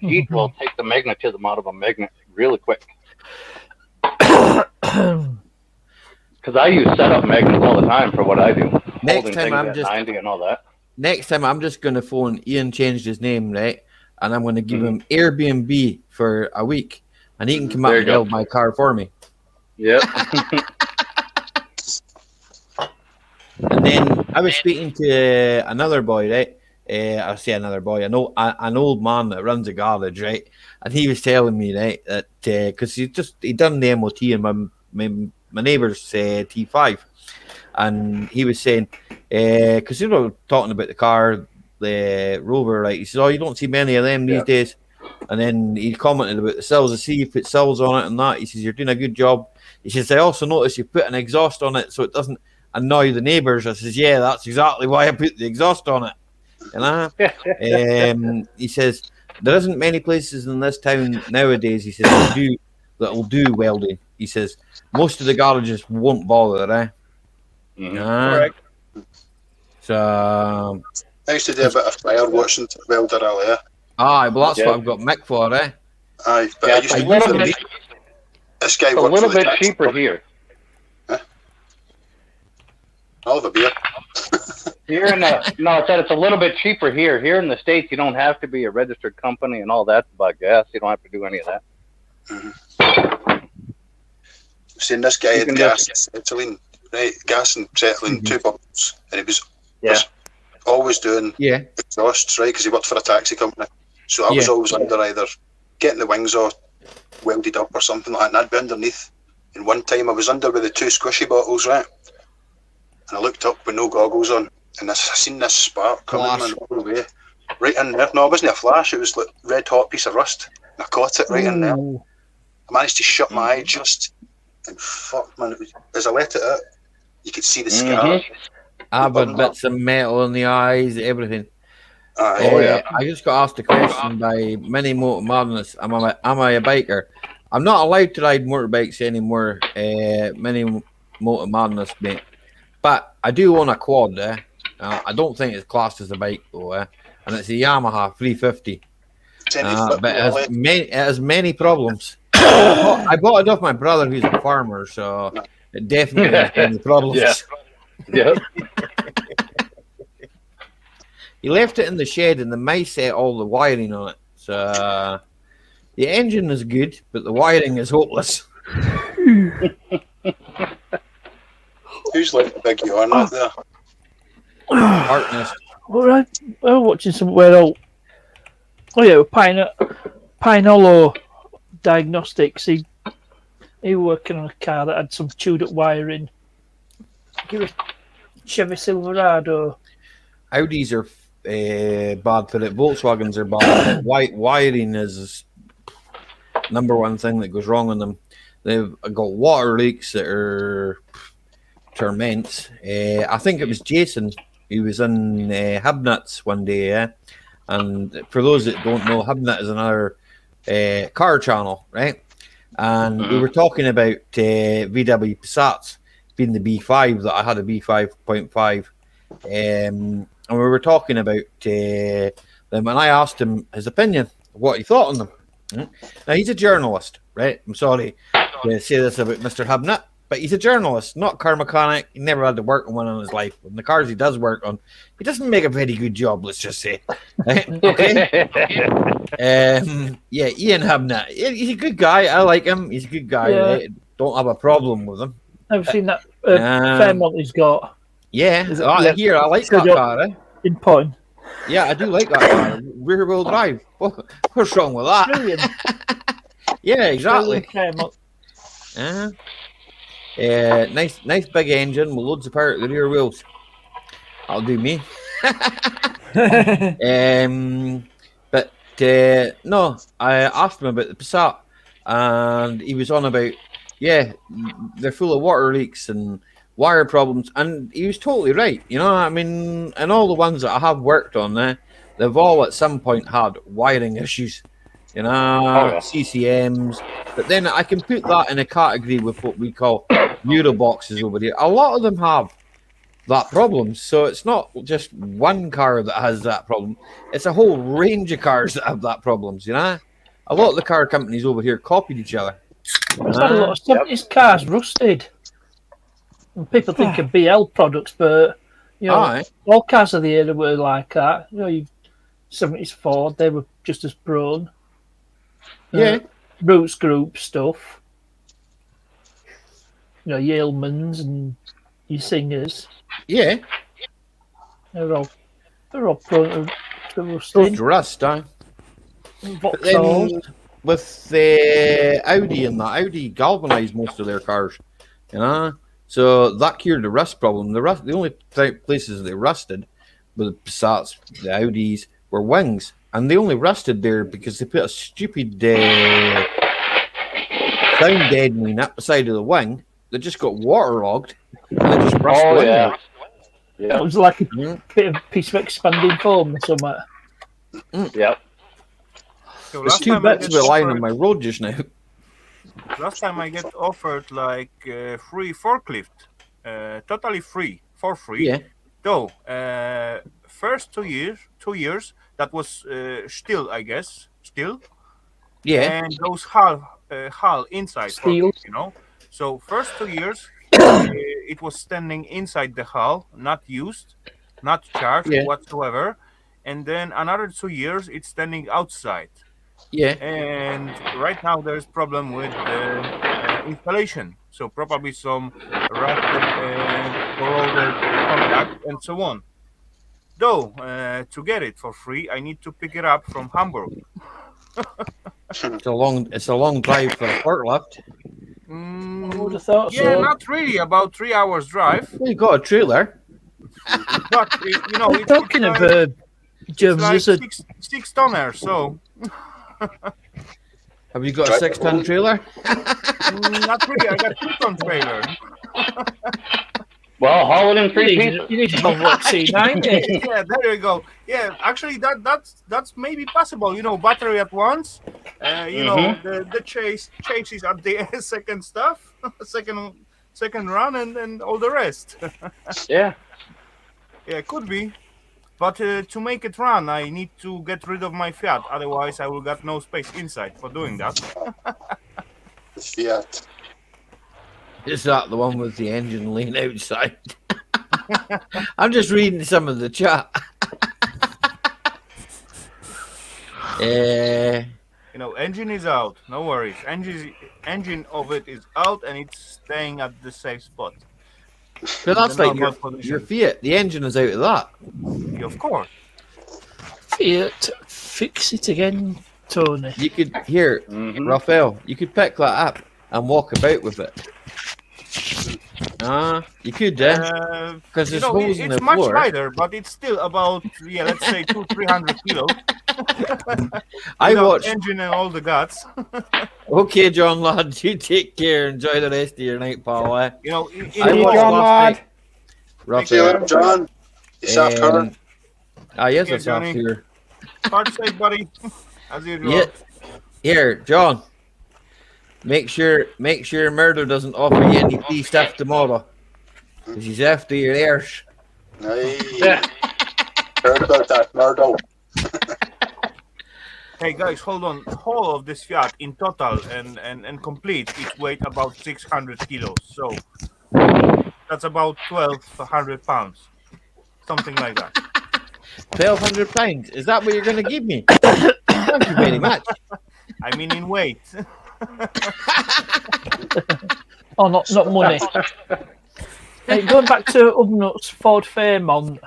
Heat will take the magnetism out of a magnet really quick. Because I use setup magnets all the time for what I do. Next time I'm just 90 and all that. Next time I'm just going to phone Ian, changed his name, right? And I'm going to give him Airbnb for a week, and he can come out and weld my car for me. Yep. And then I was speaking to another boy, right? I say another boy, an old man that runs a garage, right? And he was telling me, right, that because he done the MOT in my neighbour's T5, and he was saying, because we were talking about the car, the Rover, right? He says, "Oh, you don't see many of them these days." And then he commented about the cells. I see you put cells on it and that. He says, "You're doing a good job." He says, "I also noticed you put an exhaust on it so it doesn't annoy the neighbours." I says, "Yeah, that's exactly why I put the exhaust on it." You know? He says, "There isn't many places in this town nowadays," he says, that'll do welding. He says, "Most of the garages won't bother, eh?" Correct. So I used to do a bit of fire watching to welder earlier. Aye, well that's what I've got Mick for, eh? Aye, but I used to this guy a worked little for the bit taxi cheaper company. here. Huh? I'll have a beer. Here in the no, I said it's a little bit cheaper here. Here in the States, you don't have to be a registered company and all that to buy gas. You don't have to do any of that. Seen this guy had gas and acetylene, right? Gas and acetylene, 2 bottles, and he was always doing exhausts, right? Because he worked for a taxi company, so I was always under either getting the wings all welded up or something like that, and I'd be underneath. And one time I was under with the 2 squishy bottles, right? And I looked up with no goggles on, and I seen this spark coming all the way, right in there. No, it wasn't a flash, it was like a red hot piece of rust. And I caught it right in there. I managed to shut my eye just, and fuck, man, as I let it out, you could see the scar. I've had bits of metal in the eyes, everything. I just got asked a question by Mini Motor Madness. Am I a biker? I'm not allowed to ride motorbikes anymore, Mini Motor Madness, mate. But I do own a quad, I don't think it's classed as a bike, though, and it's a Yamaha 350. But it has many problems. I bought it off my brother, who's a farmer, so it definitely has many problems. Yeah. He left it in the shed, and the mice ate all the wiring on it. So the engine is good, but the wiring is hopeless. Who's Who's like a big yawn right there? Darkness. Well, I was watching somewhere else. Oh yeah, Pine Hollow Diagnostics. He was working on a car that had some chewed up wiring. Give a Chevy Silverado. Audis are bad for it. Volkswagens are bad. Wiring is number one thing that goes wrong on them. They've got water leaks that are torments. I think it was Jason. He was in Hubnuts one day, yeah. And for those that don't know, Hubnut is another car channel, right? And we were talking about VW Passats being the B5, that I had a B5.5. And we were talking about them, and I asked him his opinion, what he thought on them. Now, he's a journalist, right? I'm sorry to say this about Mr. Hubnut, but he's a journalist, not a car mechanic. He never had to work on one in his life. And the cars he does work on, he doesn't make a very good job, let's just say. Right? Okay? Yeah, Ian Hubnut. He's a good guy. I like him. He's a good guy. Yeah. Right? Don't have a problem with him. I've seen that Fairmont he's got. Yeah, here, I like that car. In Point. Yeah, I do like that car. Rear wheel drive. What's wrong with that? Brilliant. Yeah, exactly. Nice big engine with loads of power at the rear wheels. That'll do me. But no, I asked him about the Passat, and he was on about, they're full of water leaks and wire problems, and he was totally right. You know, I mean, and all the ones that I have worked on there, they've all at some point had wiring issues. You know, CCMs. But then I can put that in a category with what we call Euroboxes over here. A lot of them have that problem. So it's not just one car that has that problem. It's a whole range of cars that have that problems, you know? A lot of the car companies over here copied each other. There's a lot of stuff. His car's rusted. And people think of BL products, but, you know, all cars of the era were like that. You know, 70s Ford, they were just as prone. Roots Group stuff. You know, Yeomans and your Singers. Yeah. They're all prone to rusting. Rust, But then with the Audi and that, Audi galvanised most of their cars, you know. So that cured the rust problem. The only places they rusted with the Passats, the Audis, were wings. And they only rusted there because they put a stupid sound deadening up the side of the wing that just got waterlogged and it just rusted. It was like a bit of piece of expanding foam or something. Yep. So there's two bits of a line on my road just now. Last time I get offered like free forklift, totally free, for free. Yeah. Though first 2 years, that was still, I guess, still. Yeah. And those hull inside Steel. forklift, you know. So first 2 years, it was standing inside the hull, not used, not charged whatsoever. And then another 2 years, it's standing outside. Yeah. And right now there's problem with the installation. So probably some rusted and corroded contact and so on. Though to get it for free, I need to pick it up from Hamburg. It's a long drive for a forklift. I would have thought so. Yeah, not really. About 3 hours drive. Well, you got a trailer. But you know, it's talking like, of Germans, it's like six tonner. So. Have you got a 6-ton trailer? Not really. I got 2-ton trailer. Well, haul it in 3 pieces. You need to go watch C90. Yeah, there you go. Yeah, actually, that's maybe possible. You know, battery at once. You know, the chases at the second stuff, second run, and all the rest. Yeah. Yeah, could be. But to make it run, I need to get rid of my Fiat. Otherwise, I will got no space inside for doing that. The Fiat. Is that the one with the engine laying outside? I'm just reading some of the chat. You know, engine is out. No worries. Engine of it is out, and it's staying at the safe spot. But that's like normal position. your Fiat. The engine is out of that. Yeah, of course. Fiat, fix it again, Tony. You could Raphael. You could pick that up and walk about with it. You could, because it's much lighter, but it's still about let's say 200-300 kilos. I watched engine and all the guts. Okay, John lad, you take care. Enjoy the rest of your night, pal. I watched John lad. Raphael, John. It's after. Yes, it's after. Hard safe, buddy. As usual. Yeah. Here, John. Make sure Murder doesn't offer you any free stuff tomorrow. Because he's after your ears. Aye. Heard about that, Murder. Hey guys, hold on. Whole of this Fiat in total and complete, it weighs about 600 kilos. So that's about 1,200 pounds. Something like that. 1,200 pounds? Is that what you're going to give me? Thank you very much. I mean in weight. Oh, not money. Hey, going back to Ubnuts Ford Fairmont.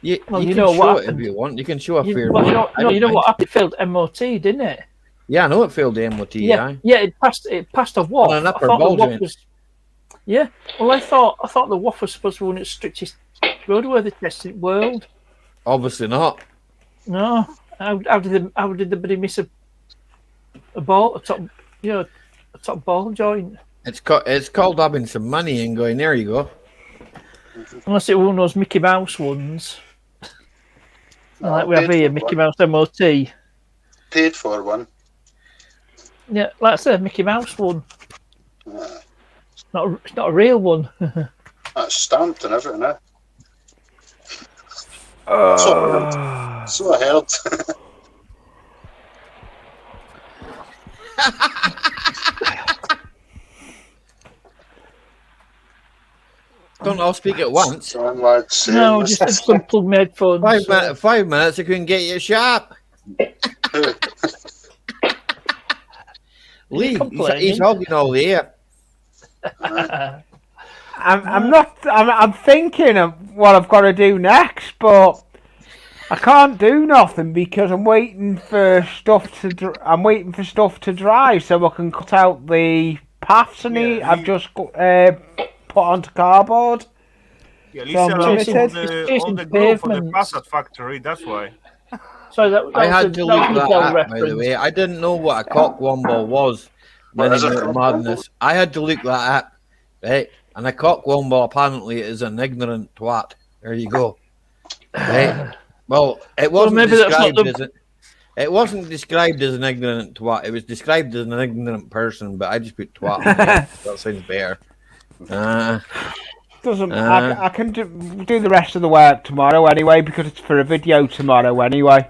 You can show it if you want. You can show a fair. You know what happened? It failed MOT, didn't it? Yeah, I know it failed the MOT. Yeah, it passed a WAF. On an upper ball joint. Yeah. Well, I thought the WAF was supposed to be one of the strictest roadworthy tests in the world. Obviously not. No. How did the buddy miss a ball, a top ball joint? It's called having some money and going, there you go. Unless it was one of those Mickey Mouse ones. Like we have here, Mickey Mouse MOT. Paid for one. Yeah, like I said, Mickey Mouse one. It's not a real one. That's stamped and everything, eh? So I heard. Don't all speak at once. No, just unplug my headphones. 5 minutes, I couldn't get you sharp. Lee, he's hogging all the air. I'm thinking of what I've got to do next, but I can't do nothing because I'm waiting for stuff to dry so I can cut out the paths I've just put onto cardboard. Yeah, Lisa all the glue for the Passat factory, that's why. So I had to look that up, by the way. I didn't know what a cockwomble was. Madness. I had to look that up, right? And a cockwomble apparently is an ignorant twat. There you go. Right? Well, it wasn't It wasn't described as an ignorant twat. It was described as an ignorant person, but I just put twat. That sounds better. I can do the rest of the work tomorrow anyway because it's for a video tomorrow anyway.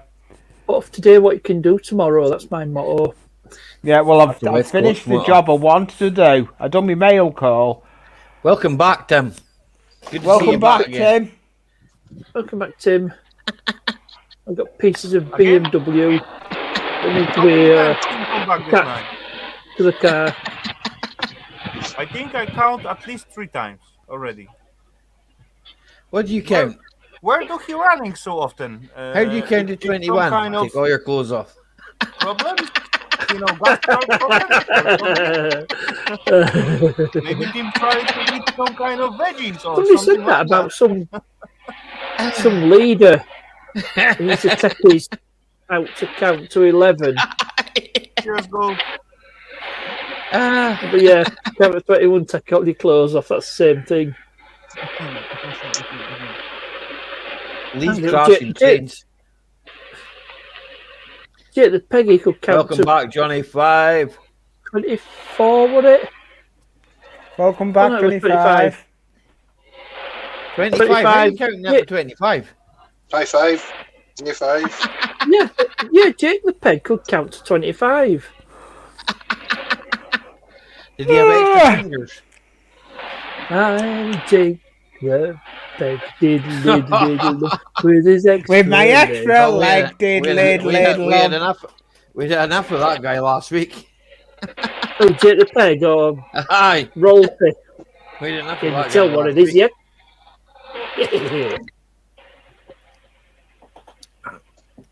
But today, what you can do tomorrow, that's my motto. Yeah, well, I've finished the job I wanted to do. I've done my mail call. Welcome back, Tim. Good to Welcome see you back, Tim. Welcome back, Tim. I've got pieces of BMW that need to be to the car. I think I count at least 3 times already. What do you count? Where do you running so often? How do you count to 21? Take all your clothes off. Problems? Gas problems? Maybe Tim tried to eat some kind of veggies or somebody something said that about some leader. He needs to take his out to count to 11. Just go. But yeah, count to 21, take all your clothes off. That's the same thing. Lee's crashing trains. Yeah, the Peggy could count. Welcome back, Johnny 5. 24, would it? Welcome back, 25. 25. How are you counting that for 25? High 5. Near 5. Yeah, Jake the Peg could count to 25. Did he have extra fingers? I'm Jake the Peg. With his extra with my extra leg. We had enough of that guy last week. Oh, Jake the Peg or Aye. Rolfie. We didn't have to Can you like tell that what last it is week. yet?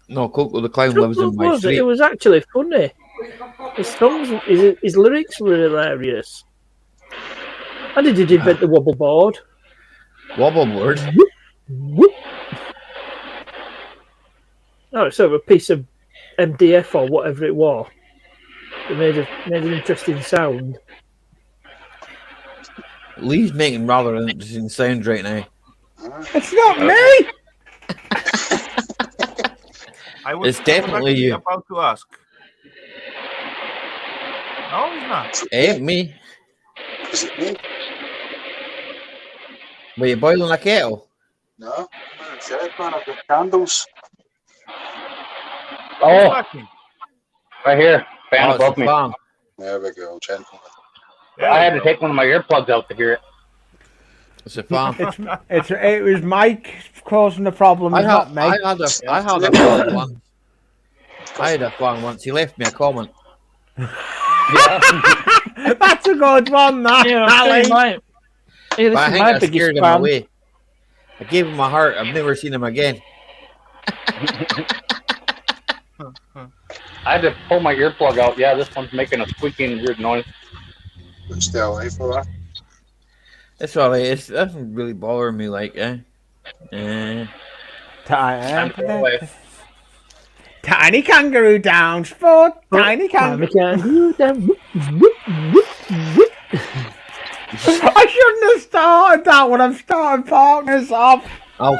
No, Coco the Clown lives in my It street. was actually funny. His songs, his lyrics were hilarious. And he did invent the wobble board. Wobble board? No, it's sort of a piece of MDF or whatever it was. It made an interesting sound. Lee's making rather interesting sounds right now. It's not me! I was It's definitely actually you. about to ask. No, it's not. It ain't me. Is it me? Were you boiling a kettle? No. It's dead, man. I've got candles. Oh, right here, fan Oh, it's above the me. fan. There we go, gentlemen. I had to take one of my earplugs out to hear it. It's a fan. It was Mike causing the problem, I not me. had a fan once. I had a fan once. He left me a comment. That's a good one, that. This But I is think my I biggest scared him fan. away. I gave him my heart. I've never seen him again. I had to pull my earplug out. Yeah, this one's making a squeaking weird noise. Stay away for that. It's alright. It doesn't really bother me, like, Tiny kangaroo down, sport. Tiny kangaroo down. I shouldn't have started that when I've started partners off. I'll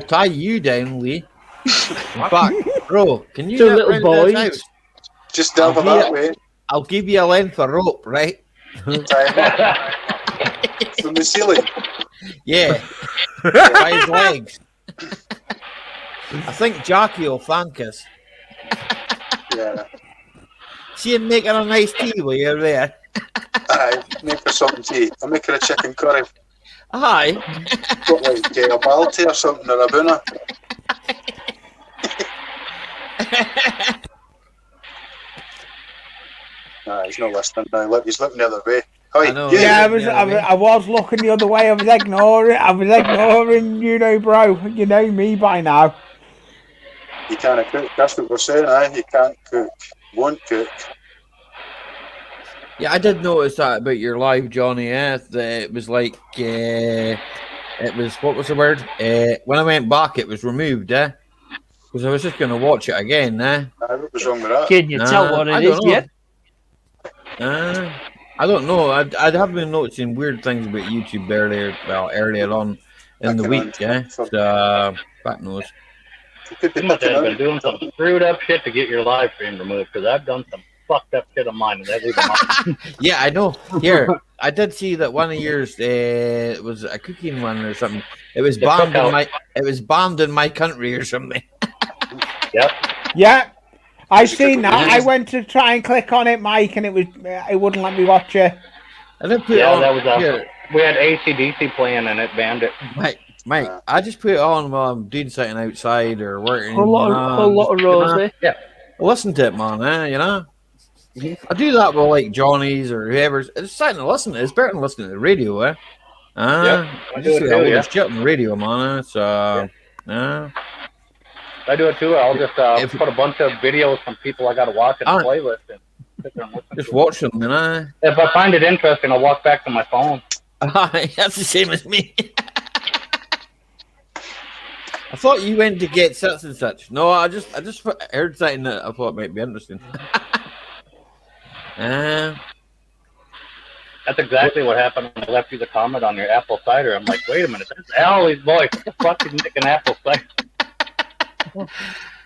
tie you down, Lee. In fact, bro, can you Two get little round this boys. house? Just down for that way. I'll give you a length of rope, right? From the ceiling. Yeah. By his legs. I think Jackie will thank us. Yeah. See him making a nice tea while you're there. Aye, make her something to eat. I'll make her a chicken curry. Aye. Got like a balti or something or a boona. Nah, he's not listening now. He's looking the other way. Hi, I was looking the other way. I was ignoring you, bro. You know me by now. You can't cook. That's what we're saying, aye. You can't cook. Won't cook. Yeah, I did notice that about your live, Johnny. That it was like, it was, what was the word? When I went back, it was removed, because I was just going to watch it again, What was wrong with that? Can you tell what it is yet? I don't know. I have been noticing weird things about YouTube earlier on in the week, So, back knows. You must have been doing some screwed up shit to get your live stream removed, because I've done some fucked up shit on mine, and that leave them up. Yeah, I know. Here, I did see that one of yours it was a cooking one or something. It was banned in my country or something. Yep. Yeah, I seen that. I went to try and click on it, Mike, and it wouldn't let me watch it. I did put it Yeah, on. that was we had AC/DC playing, and it banned it. Mike, I just put it on while I'm doing something outside or working. A lot of Rosie. Yeah, listen to it, man. I do that with like Johnny's or whoever's. It's something to listen to. It's better than listening to the radio, Yep, I just do all this shit on the radio, man. I do it too. I'll just put a bunch of videos from people I got to watch in the playlist and sit there and listen just to watch them, If I find it interesting, I'll walk back to my phone. That's the same as me. I thought you went to get such and such. No, I just heard something that I thought might be interesting. That's exactly what happened when I left you the comment on your apple cider. I'm like, wait a minute, that's Ali's voice. What the fuck is making apple cider?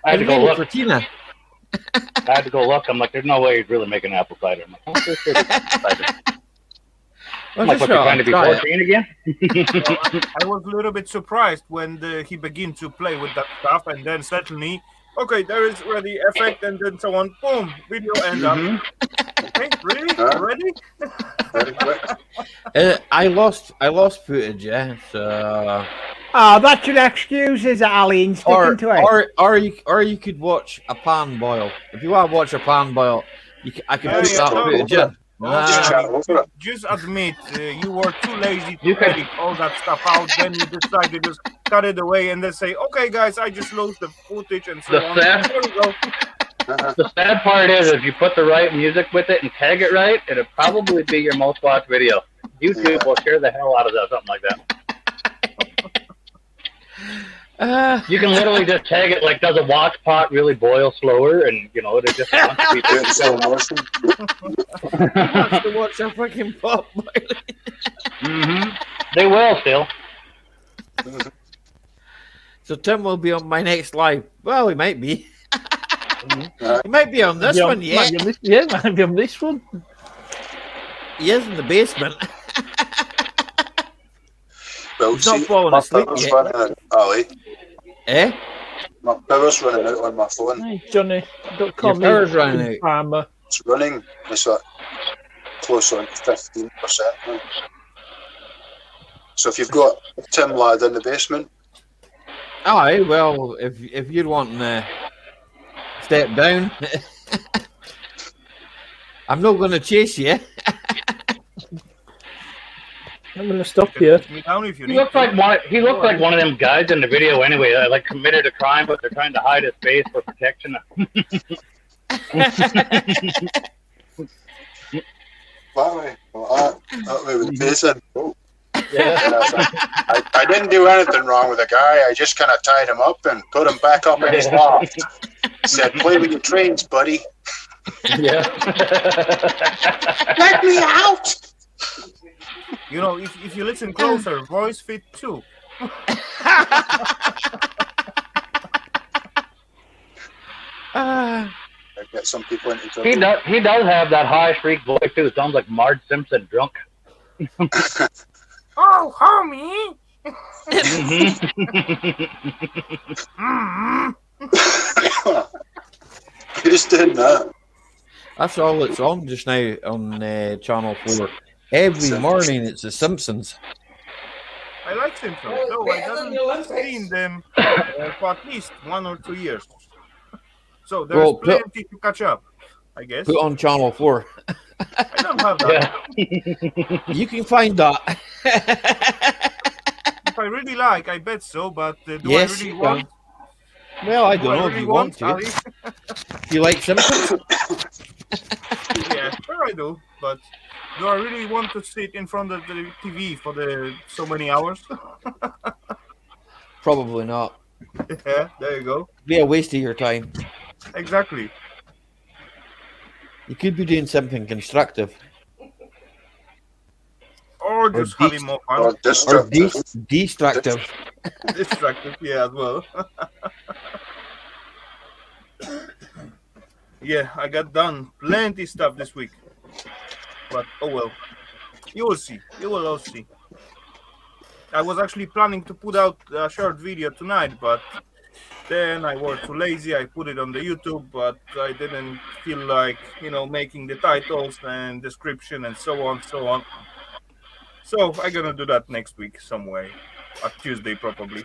I had to go look. For Tina. I had to go look. I'm like, there's no way he's really making apple cider. I'm like, oh, this is apple cider. I'm like, what, you're trying to be 14 again? I was a little bit surprised when he began to play with that stuff, and then suddenly, okay, there is already effect, and then someone, boom, video end up. Okay, really? Already? Very quick. I lost footage, so. Oh, that's your excuses, Ali, and sticking to it. Or you could watch a pan boil. If you want to watch a pan boil, I can put that footage in. Just admit you were too lazy to edit all that stuff out. Then you decided to just cut it away and then say, "Okay, guys, I just lost the footage and so on." There you go. The sad part is, if you put the right music with it and tag it right, it'll probably be your most watched video. YouTube will share the hell out of that, something like that. You can literally just tag it like, does a watch pot really boil slower? And, you know, it just wants to be doing slow motion. Wants to watch a freaking pot boiling. They will still. So Tim will be on my next live. Well, he might be. He might be on this one, yeah. Might be on this one. He is in the basement. Well, he's not falling asleep yet. Ali. Eh? My power's running out on my phone. Hey, Johnny, don't call me. Your power's running out. Farmer. It's running. It's like close on 15%. So if you've got a Tim lad in the basement. Aye, well, if you'd want to step down, I'm not going to chase you. I'm going to stop you. He looks like one of them guys in the video anyway, like committed a crime, but they're trying to hide his face for protection. That way with the face in. I didn't do anything wrong with the guy. I just kind of tied him up and put him back up in his loft. Said, "Play with your trains, buddy." Yeah. Let me out. You know, if you listen closer, voice fit too. Get some people into trouble. He does have that high shriek voice too. Sounds like Marge Simpson drunk. Oh, homie! Who's doing that? That's all it's on just now on Channel 4. Every morning it's The Simpsons. I like Simpsons, though I haven't seen them for at least 1 or 2 years. So there's plenty to catch up, I guess. Put on Channel 4. I don't have that. Yeah. You can find that. If I really like, I bet so, but do yes, I really want? Well, I don't know if you want to. Ali? Do you like Simpsons? Yeah, sure I do, but do I really want to sit in front of the TV for so many hours? Probably not. Yeah, there you go. Be a waste of your time. Exactly. You could be doing something constructive. Or just having more fun. Or destructive. Destructive. Destructive, yeah, as well. Yeah, I got done plenty stuff this week. But, oh well. You will see. You will all see. I was actually planning to put out a short video tonight, but then I was too lazy. I put it on the YouTube, but I didn't feel like, making the titles and description and so on, so on. So I'm gonna do that next week some way. Tuesday, probably.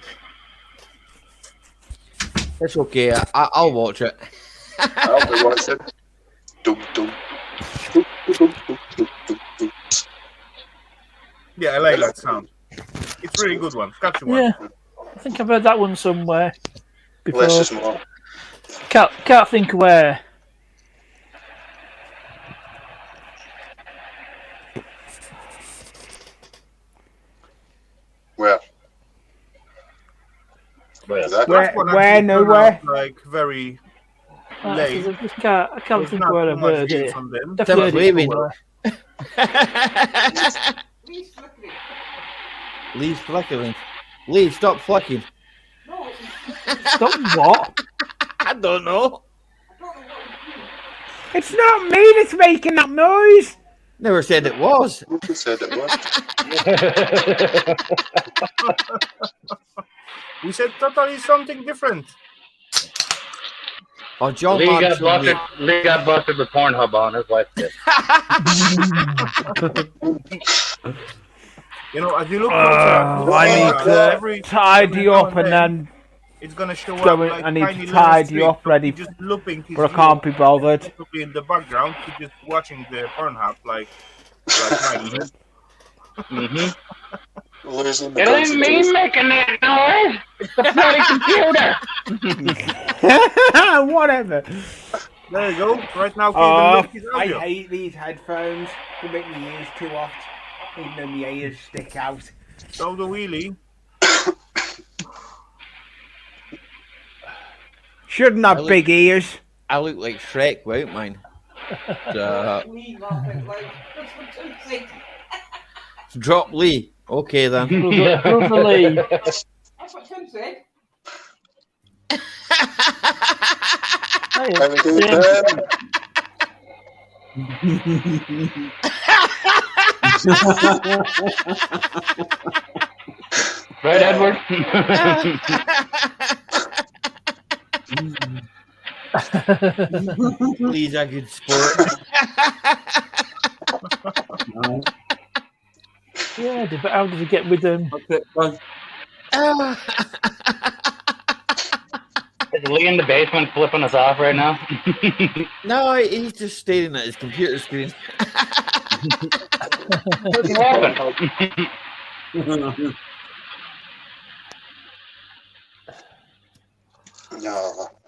It's okay. I'll watch it. I'll be watching. Dum, dum. Yeah, I like that sound. It's really good one. Catchy one. Yeah, I think I've heard that one somewhere before. Less is more. Can't think where. Where? Where? Nowhere. Like very late. I can't think where I've heard it. Definitely Definitely Lee's flickering. Lee, stop flicking. Stop what? I don't know. It's not me that's making that noise. Never said it was. Who said it was? We said totally something different. Oh, John Lee got busted with Pornhub on his wife did. As you look I need to tidy up and then it's gonna show So up like I need tiny to little tidy streaks up, of ready, just looping his but I can't be bothered. probably in the background, he just watching the Pornhub like Maggie. Mm-hmm. Losing the It ain't me concentration. making that noise. It's the bloody computer. Whatever. There you go. Right now, he even Oh, looped his I audio. hate these headphones. They make my ears too hot. Even though my ears stick out. So the wheelie. Shouldn't have big ears. I look like Shrek without mine. Drop Lee. Okay then. Brother Lee. That's what Tim said. Have a good time. Right, Edward? Lee's a good sport. Yeah, but how did he get with them? Is Lee in the basement flipping us off right now? No, he's just staring at his computer screen. What's happening? No.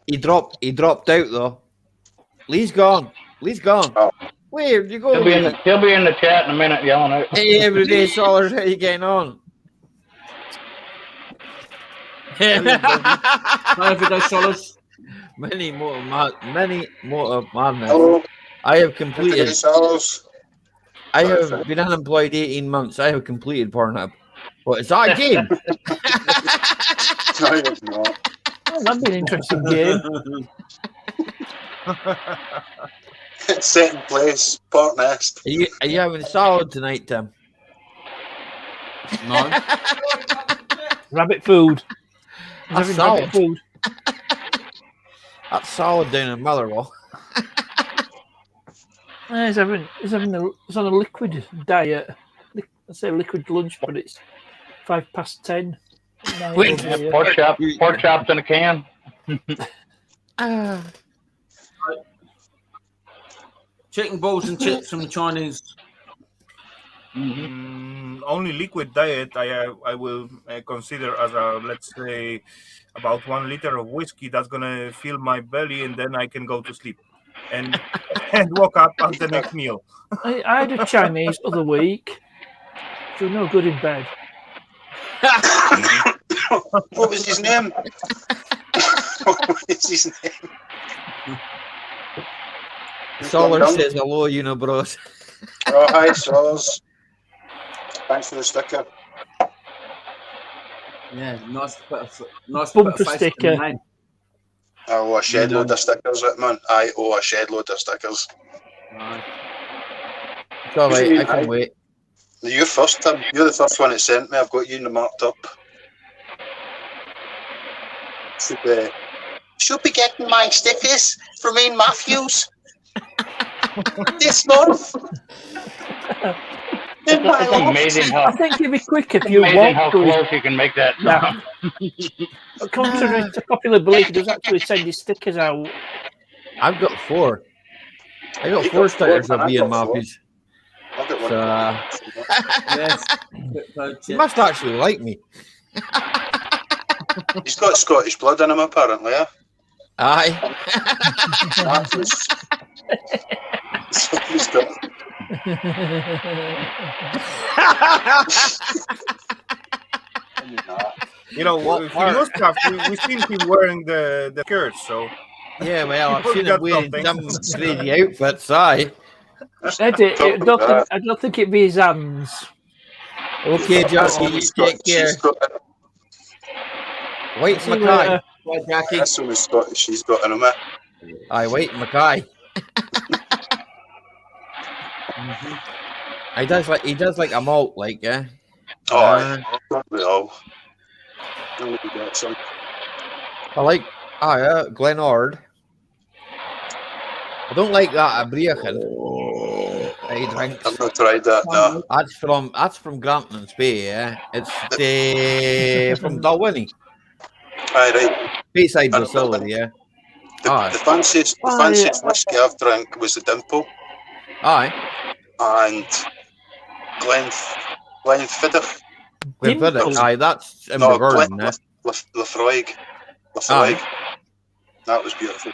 He dropped out though. Lee's gone. Oh. Where'd you go? He'll be in the chat in a minute yelling out. Hey, everyday Solars, how you getting on? Everyday Solars. Many more madness. Hello. I have Everyday completed. Solars. I have been unemployed 18 months. I have completed Pornhub. What is that a game? No, it's not. Oh, that'd be an interesting game. It's set in place. Port Nest. Are you having salad tonight, Tim? No. Rabbit food. That's Having salad. rabbit food. That's salad down in Motherwell. He's on a liquid diet. I say liquid lunch, but it's 10:05. Wait, Pork chops in a can. Chicken balls and chips from the Chinese. Only liquid diet I will consider as a, let's say, about 1 liter of whiskey. That's gonna fill my belly, and then I can go to sleep and woke up at the next meal. I had a Chinese other week. So no good in bed. What was his name? What was his name? Solar says hello, you know, bros. Oh, hi, Solars. Thanks for the sticker. Yeah, nice bumper Bumper sticker. I owe a shed load of stickers, man. I owe a shed load of stickers. Right. It's all right, I can wait. You're first, Tim. You're the first one that sent me. I've got you in the marked up. Should be getting my stickers from Ian Matthews this month. It's amazing how. I think it'd be quick if It's you amazing how walk to his. close you can make that. Yeah. Contrary to popular belief, he does actually send his stickers out. I've got 4. I got You 4 got stickers 4, of man, Ian I've got 4. Matthews. I've got one. Yes. He must actually like me. He's got Scottish blood in him, apparently, yeah? Aye. Matthews. So he's got. You know, for your stuff, we've seen him wearing the shirt, so. Yeah, well, I've seen him Got wearing something. some crazy outfits, aye. I don't think it'd be his hands. Okay, Jackie, you take care. Wait, See you Mackay. later. Bye, Jackie. That's so much Scottish she's got in him, eh? Aye, wait, Mackay. He does like a malt, like, yeah. Oh, aye. Don't we all? Don't we get some? I like, Glenard. I don't like that Abriachan. He drinks. I've not tried that, no. That's from Granton and Spey, yeah. It's from Dalwhinnie. Aye, right. Bayside Distillery, yeah. The fanciest whiskey I've drank was the Dimple. Aye. And Glenfiddich. Glenfiddich, aye, that's in Gordon, eh? Lafroig. Aye. That was beautiful.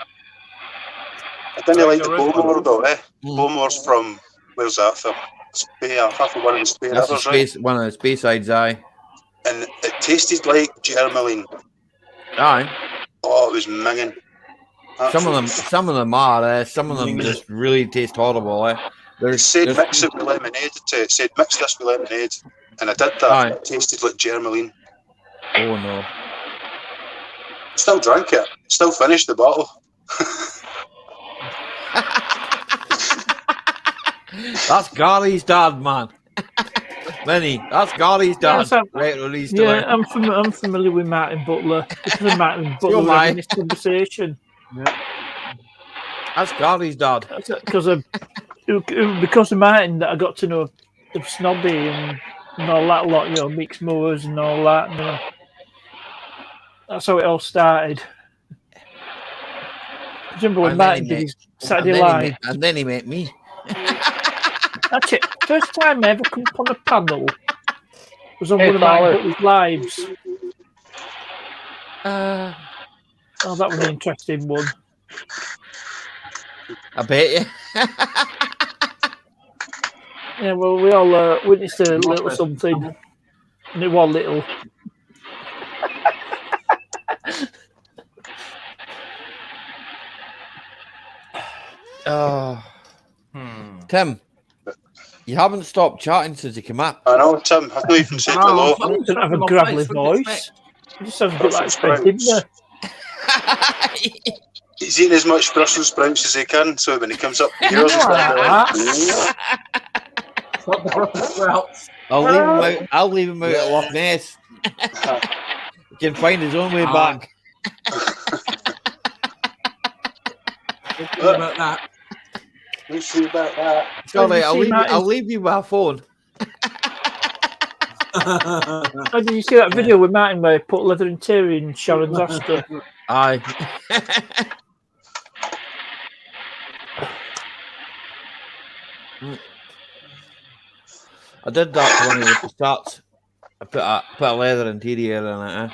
I didn't like the Bowmore though, eh? Bowmore's from, where's that from? Half of one of the Spey Rivers, right? One of the Speysides, aye. And it tasted like Germaline. Aye. Oh, it was minging. Some of them are. Some of them just really taste horrible. It said mix it with lemonade. It said mix this with lemonade, and I did that. Aye. It tasted like Germaline. Oh no! Still drank it. Still finished the bottle. That's Gary's dad, man. Lenny, that's Gary's dad. I'm familiar with Martin Butler. Because of Martin Butler we're having this conversation. Yeah. That's Gary's dad. Because of Martin that I got to know the Snobby and all that lot, mixed mowers and all that. And, that's how it all started. I remember when Martin did his Saturday Live. And then he met me. That's it. First time I ever come up on a panel was on one of Martin lives. That was an interesting one. I bet you. Yeah, well, we all witnessed a little something, and it was little. Tim, you haven't stopped chatting since you came up. I know, Tim. I've not even said hello. I don't have a gravelly voice. It just sounds a bit like Fred, didn't you? He's eating as much Brussels sprouts as he can, so when he comes up here, I'll leave him out at Loch Ness. He can find his own way back. About that. We'll see about that. Sorry, I'll leave you my phone. Oh, did you see that video with Martin where he put leather interior in Sharon's Astor? Aye. I did that when it starts. I put a leather interior in it,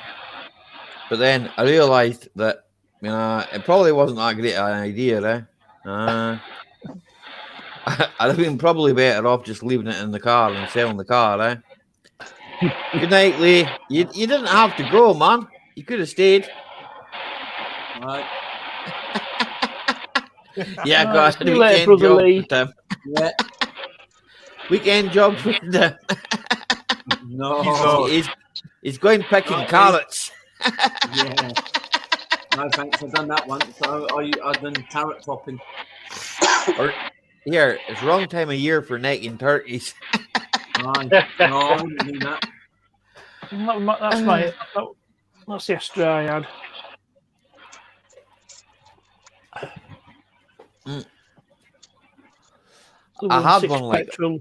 but then I realised that it probably wasn't that great an idea, I'd have been probably better off just leaving it in the car and selling the car, Good night, Lee. You didn't have to go, man. You could have stayed. Right. Yeah, guys. Weekend job for Tim. Yeah. Weekend job for Tim. No. He's going picking carrots. Yeah. No, thanks. I've done that once. I've done carrot topping. Here, it's wrong time of year for necking turkeys. Right. No, I wouldn't do that. That's the extra I had. I had one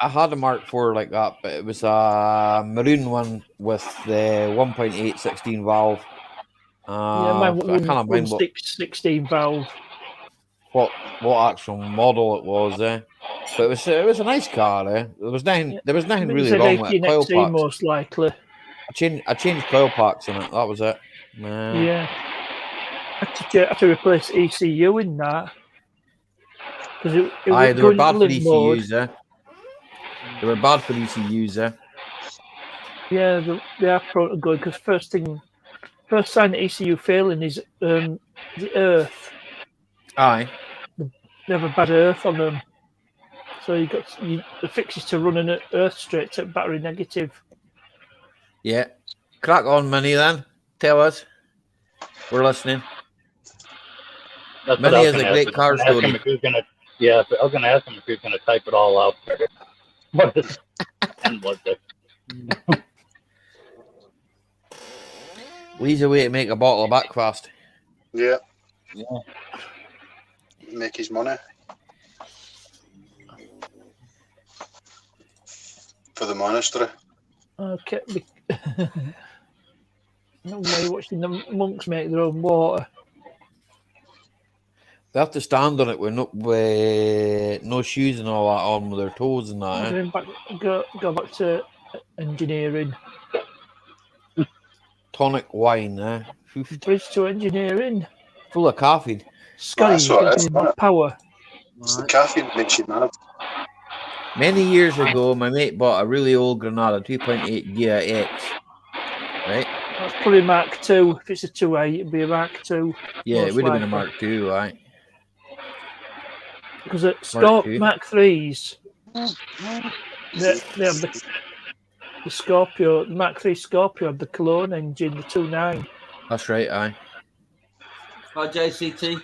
I had a Mark IV like that, but it was a maroon one with the 1.8 16 valve. Mine I can't mind 16 valve. What actual model it was, But it was a nice car, There was nothing really wrong with it. Coil packs. Most likely. I changed coil packs in it. That was it. Yeah. I had to replace ECU in that. Because they were bad for ECUs, They were bad for ECUs, Yeah, they are prone to good because first sign of ECU failing is the earth. Aye. They have a bad earth on them. So the fix is to run an earth straight to battery negative. Yeah. Crack on, Minnie, then. Tell us. We're listening. Minnie is a great car story. I was going to ask him if he was going to type it all out. What is and was it? Easy way to make a bottle of Backfast. Yeah. Make his money. For the monastery. Okay. No way watching the monks make their own water. They have to stand on it with no shoes and all that on with their toes and that. Go back to engineering. Tonic wine, Bridge to engineering. Full of caffeine. Scotty, power. It's the caffeine that makes you mad. Many years ago, my mate bought a really old Granada 2.8 Gear X. Right? That's probably Mark II. If it's a 2.8, it'd be a Mark II. Yeah, it would have been a Mark II, right? Because at Mark IIIs, they have the Scorpio, the Mark III Scorpio had the Cologne engine, the 2.9. That's right, aye. Hi, JCT.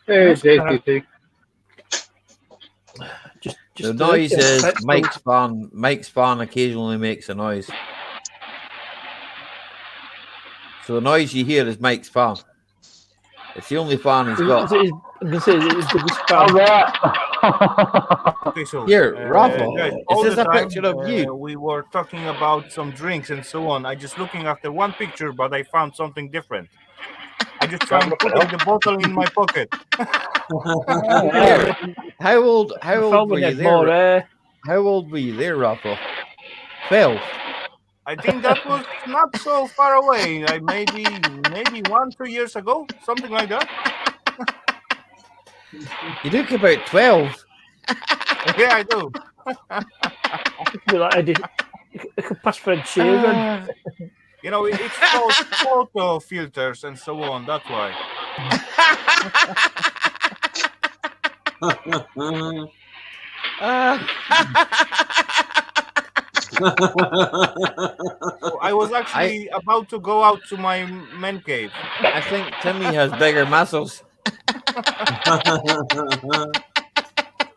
Hey, JCT. The noise is Mike's fan. Mike's fan occasionally makes a noise. So the noise you hear is Mike's fan. It's the only fan he's got. I'm going to say it's the biggest fan. Okay, so here, Rafa, guys, is this a picture of you? We were talking about some drinks and so on. I just looking after one picture, but I found something different. I just found putting the bottle in my pocket. How old were you there? How old were you there, Rafa? 12. I think that was not so far away. Maybe 1-2 years ago, something like that. You look about 12. Yeah, I do. It could pass for a Sheeran. You know, it's called photo filters and so on. That's why. I was actually about to go out to my man cave. I think Timmy has bigger muscles.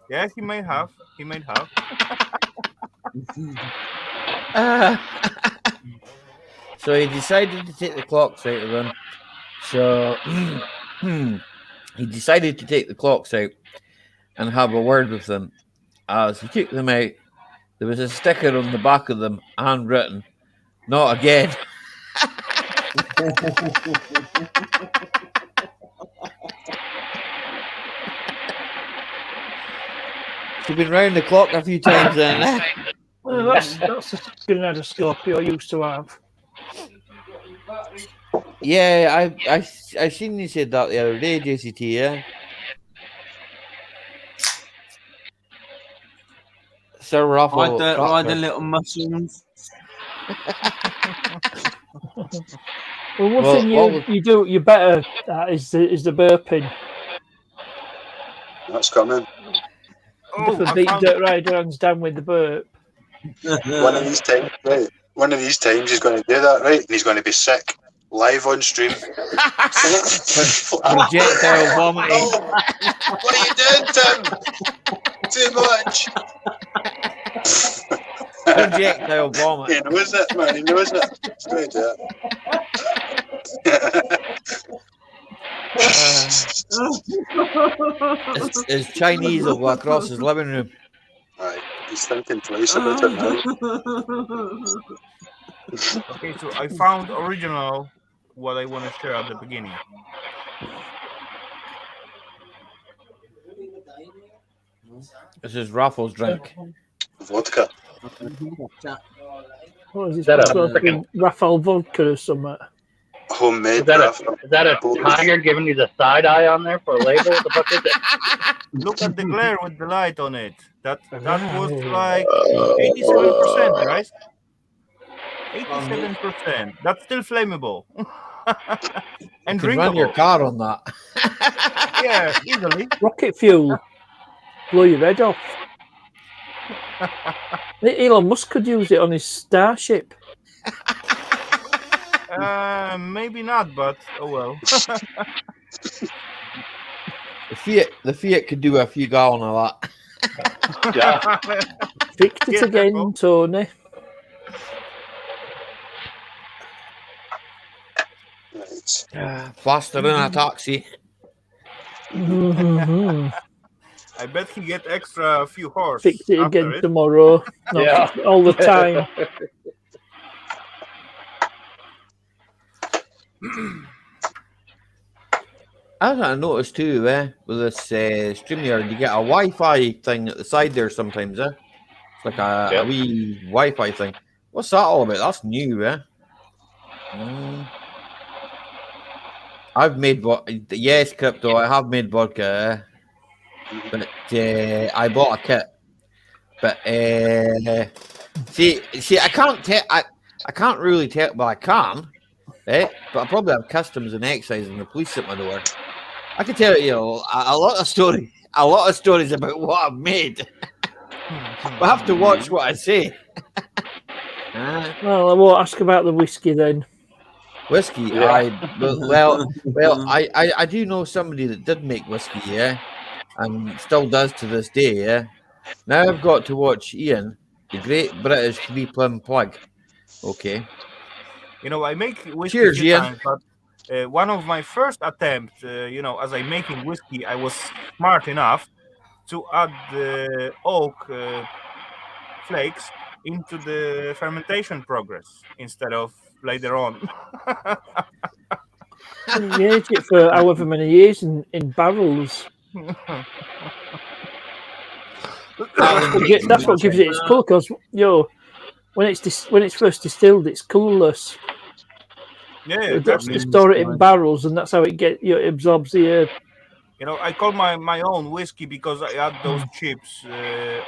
Yeah, he may have. So he decided to take the clocks out of them. So he decided to take the clocks out and have a word with them. As he took them out, there was a sticker on the back of them, handwritten, "Not again." She's been round the clock a few times then. Well, that's a Granada Scorpio I used to have. Yeah, I seen you said that the other day, JCT, yeah. Sir Rafa. I don't ride the little mushrooms. Well, one thing you do, you better is the burping. That's coming. Definitely beat Dirt Rider hands down with the burp. One of these times, right? One of these times he's going to do that, right? And he's going to be sick live on stream. Projectile vomiting. Oh, what are you doing, Tim? Too much. Projectile vomit. He knows it, man. He knows it. He's going to do it. His Chinese will go across his living room. Right. He's thinking twice about it now. Okay, so I found original what I want to share at the beginning. This is Raffles drink. Vodka. What is Is that this? Raphael vodka or something? Homemade. Is that a tiger giving you the side eye on there for a label? What the fuck is it? Look at the glare with the light on it. That was like 87%, guys. 87%. That's still flammable. And you can run your car on that. Yeah, easily. Rocket fuel. Blow your head off. Elon Musk could use it on his Starship. Maybe not, but oh well. The Fiat could do a few gallon of that. Yeah. Fixed it again, Tony. Faster than a taxi. I bet he get extra few horse. Fix it again tomorrow. No, Yeah. all the time. As I noticed too, with this StreamYard, you get a Wi-Fi thing at the side there sometimes, It's like a wee Wi-Fi thing. What's that all about? That's new, I've made yes, crypto. I have made vodka, but I bought a kit. But see, I can't tell. I can't really tell. Well, I can, but I probably have customs and excise and the police at my door. I can tell you a lot of stories about what I've made. I have to watch what I say. Well, I won't ask about the whiskey then. Whiskey, Yeah. I do know somebody that did make whiskey, and still does to this day, Now I've got to watch Ian, the Great British Three Plum Plug. Okay. You know, I make whiskey Cheers, a few Ian. times, but one of my first attempts, as I'm making whiskey, I was smart enough to add the oak flakes into the fermentation progress instead of later on. You aged it for however many years in barrels. That's what gives it its colour. Because when it's first distilled, it's colourless. Yeah, You store it in barrels, and that's how it it absorbs the air. I call my own whiskey because I add those chips,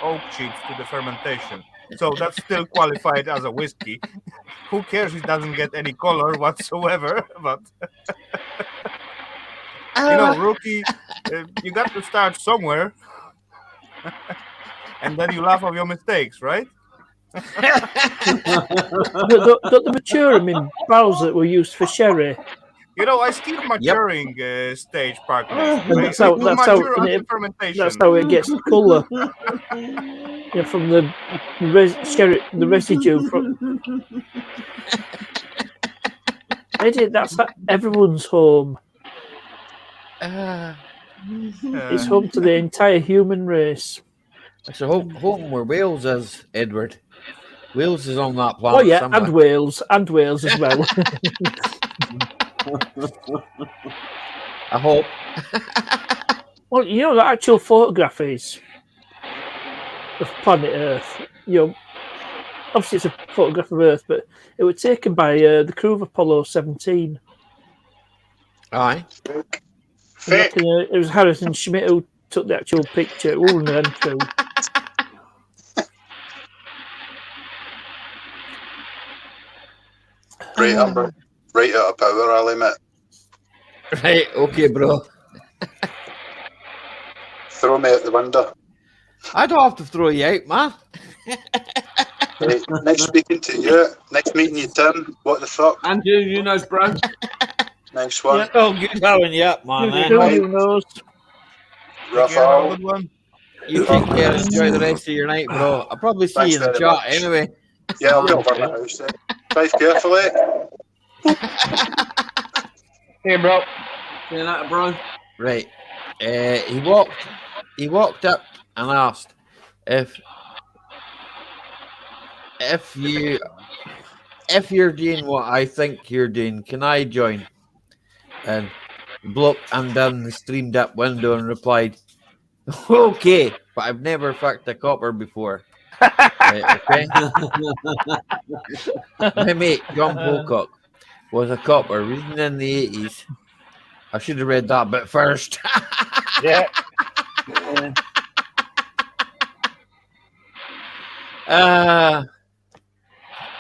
oak chips, to the fermentation. So that's still qualified as a whiskey. Who cares? It doesn't get any color whatsoever. But rookie, you got to start somewhere, and then you laugh at your mistakes, right? Don't they mature them in barrels that were used for sherry? I still maturing stage partners. That's how it gets the colour. From the residue. That's everyone's home. It's home to the entire human race. It's a home where Wales is, Edward. Wales is on that planet. Oh yeah, somewhere. and Wales as well. I hope. Well, the actual photograph is of planet Earth. Obviously it's a photograph of Earth, but it was taken by the crew of Apollo 17. Aye. It was Harrison Schmitt who took the actual picture. One of them two. Right out of power, Ali Mack. Right, okay, bro. Throw me out the window. I don't have to throw you out, man. Hey, next speaking to you, next meeting you, Tim. What the fuck? And you knows, bro. Nice one. Oh, good going you up, man. Who knows? Raphael. You take care and enjoy the rest of your night, bro. I'll probably see you in the chat anyway. Yeah, I'll get over my house then. Drive carefully. Hey, bro. See you later, bro. Right. He walked up and asked if you're doing what I think you're doing, can I join? And the bloke undone the streamed up window and replied, okay, but I've never fucked a copper before. Right, okay. My mate John Pocock was a copper reading in the 80s. I should have read that bit first. Yeah.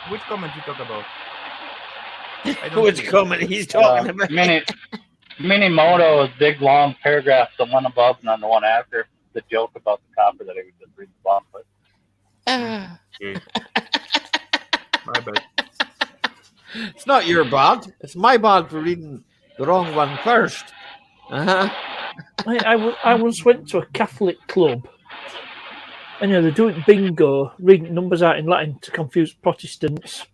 Which comment you talk about? Which comment he's talking about? Minimoto's big long paragraph, the one above and on the one after, the joke about the copper that I was just reading the bottom of. My bad. It's not your bad. It's my bad for reading the wrong one first. I once went to a Catholic club, and they're doing bingo, reading numbers out in Latin to confuse Protestants.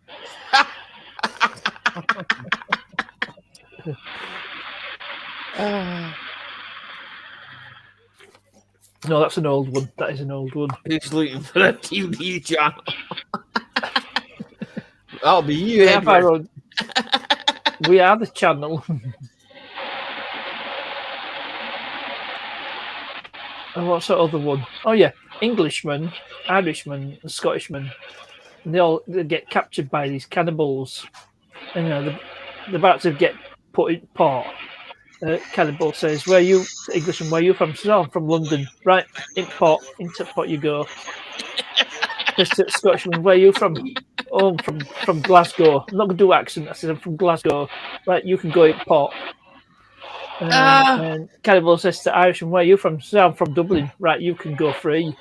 No, that's an old one. That is an old one. Who's looking for a TV channel? That'll be you, Edward. We are the channel. And what's the other one? Oh yeah, Englishman, Irishman, and Scottishman. And they get captured by these cannibals. And they're about to get put in port. Cannibal says, "Where you, Englishman? Where you from?" Says, "Oh, I'm from London." Right, into port you go. Just Scottishman, "Where you from?" "Oh, I'm from Glasgow." I'm not gonna do accent. I said, "I'm from Glasgow." Right, you can go in port. And Cannibal says to Irishman, "Where are you from?" Says, "I'm from Dublin." "Right, you can go free."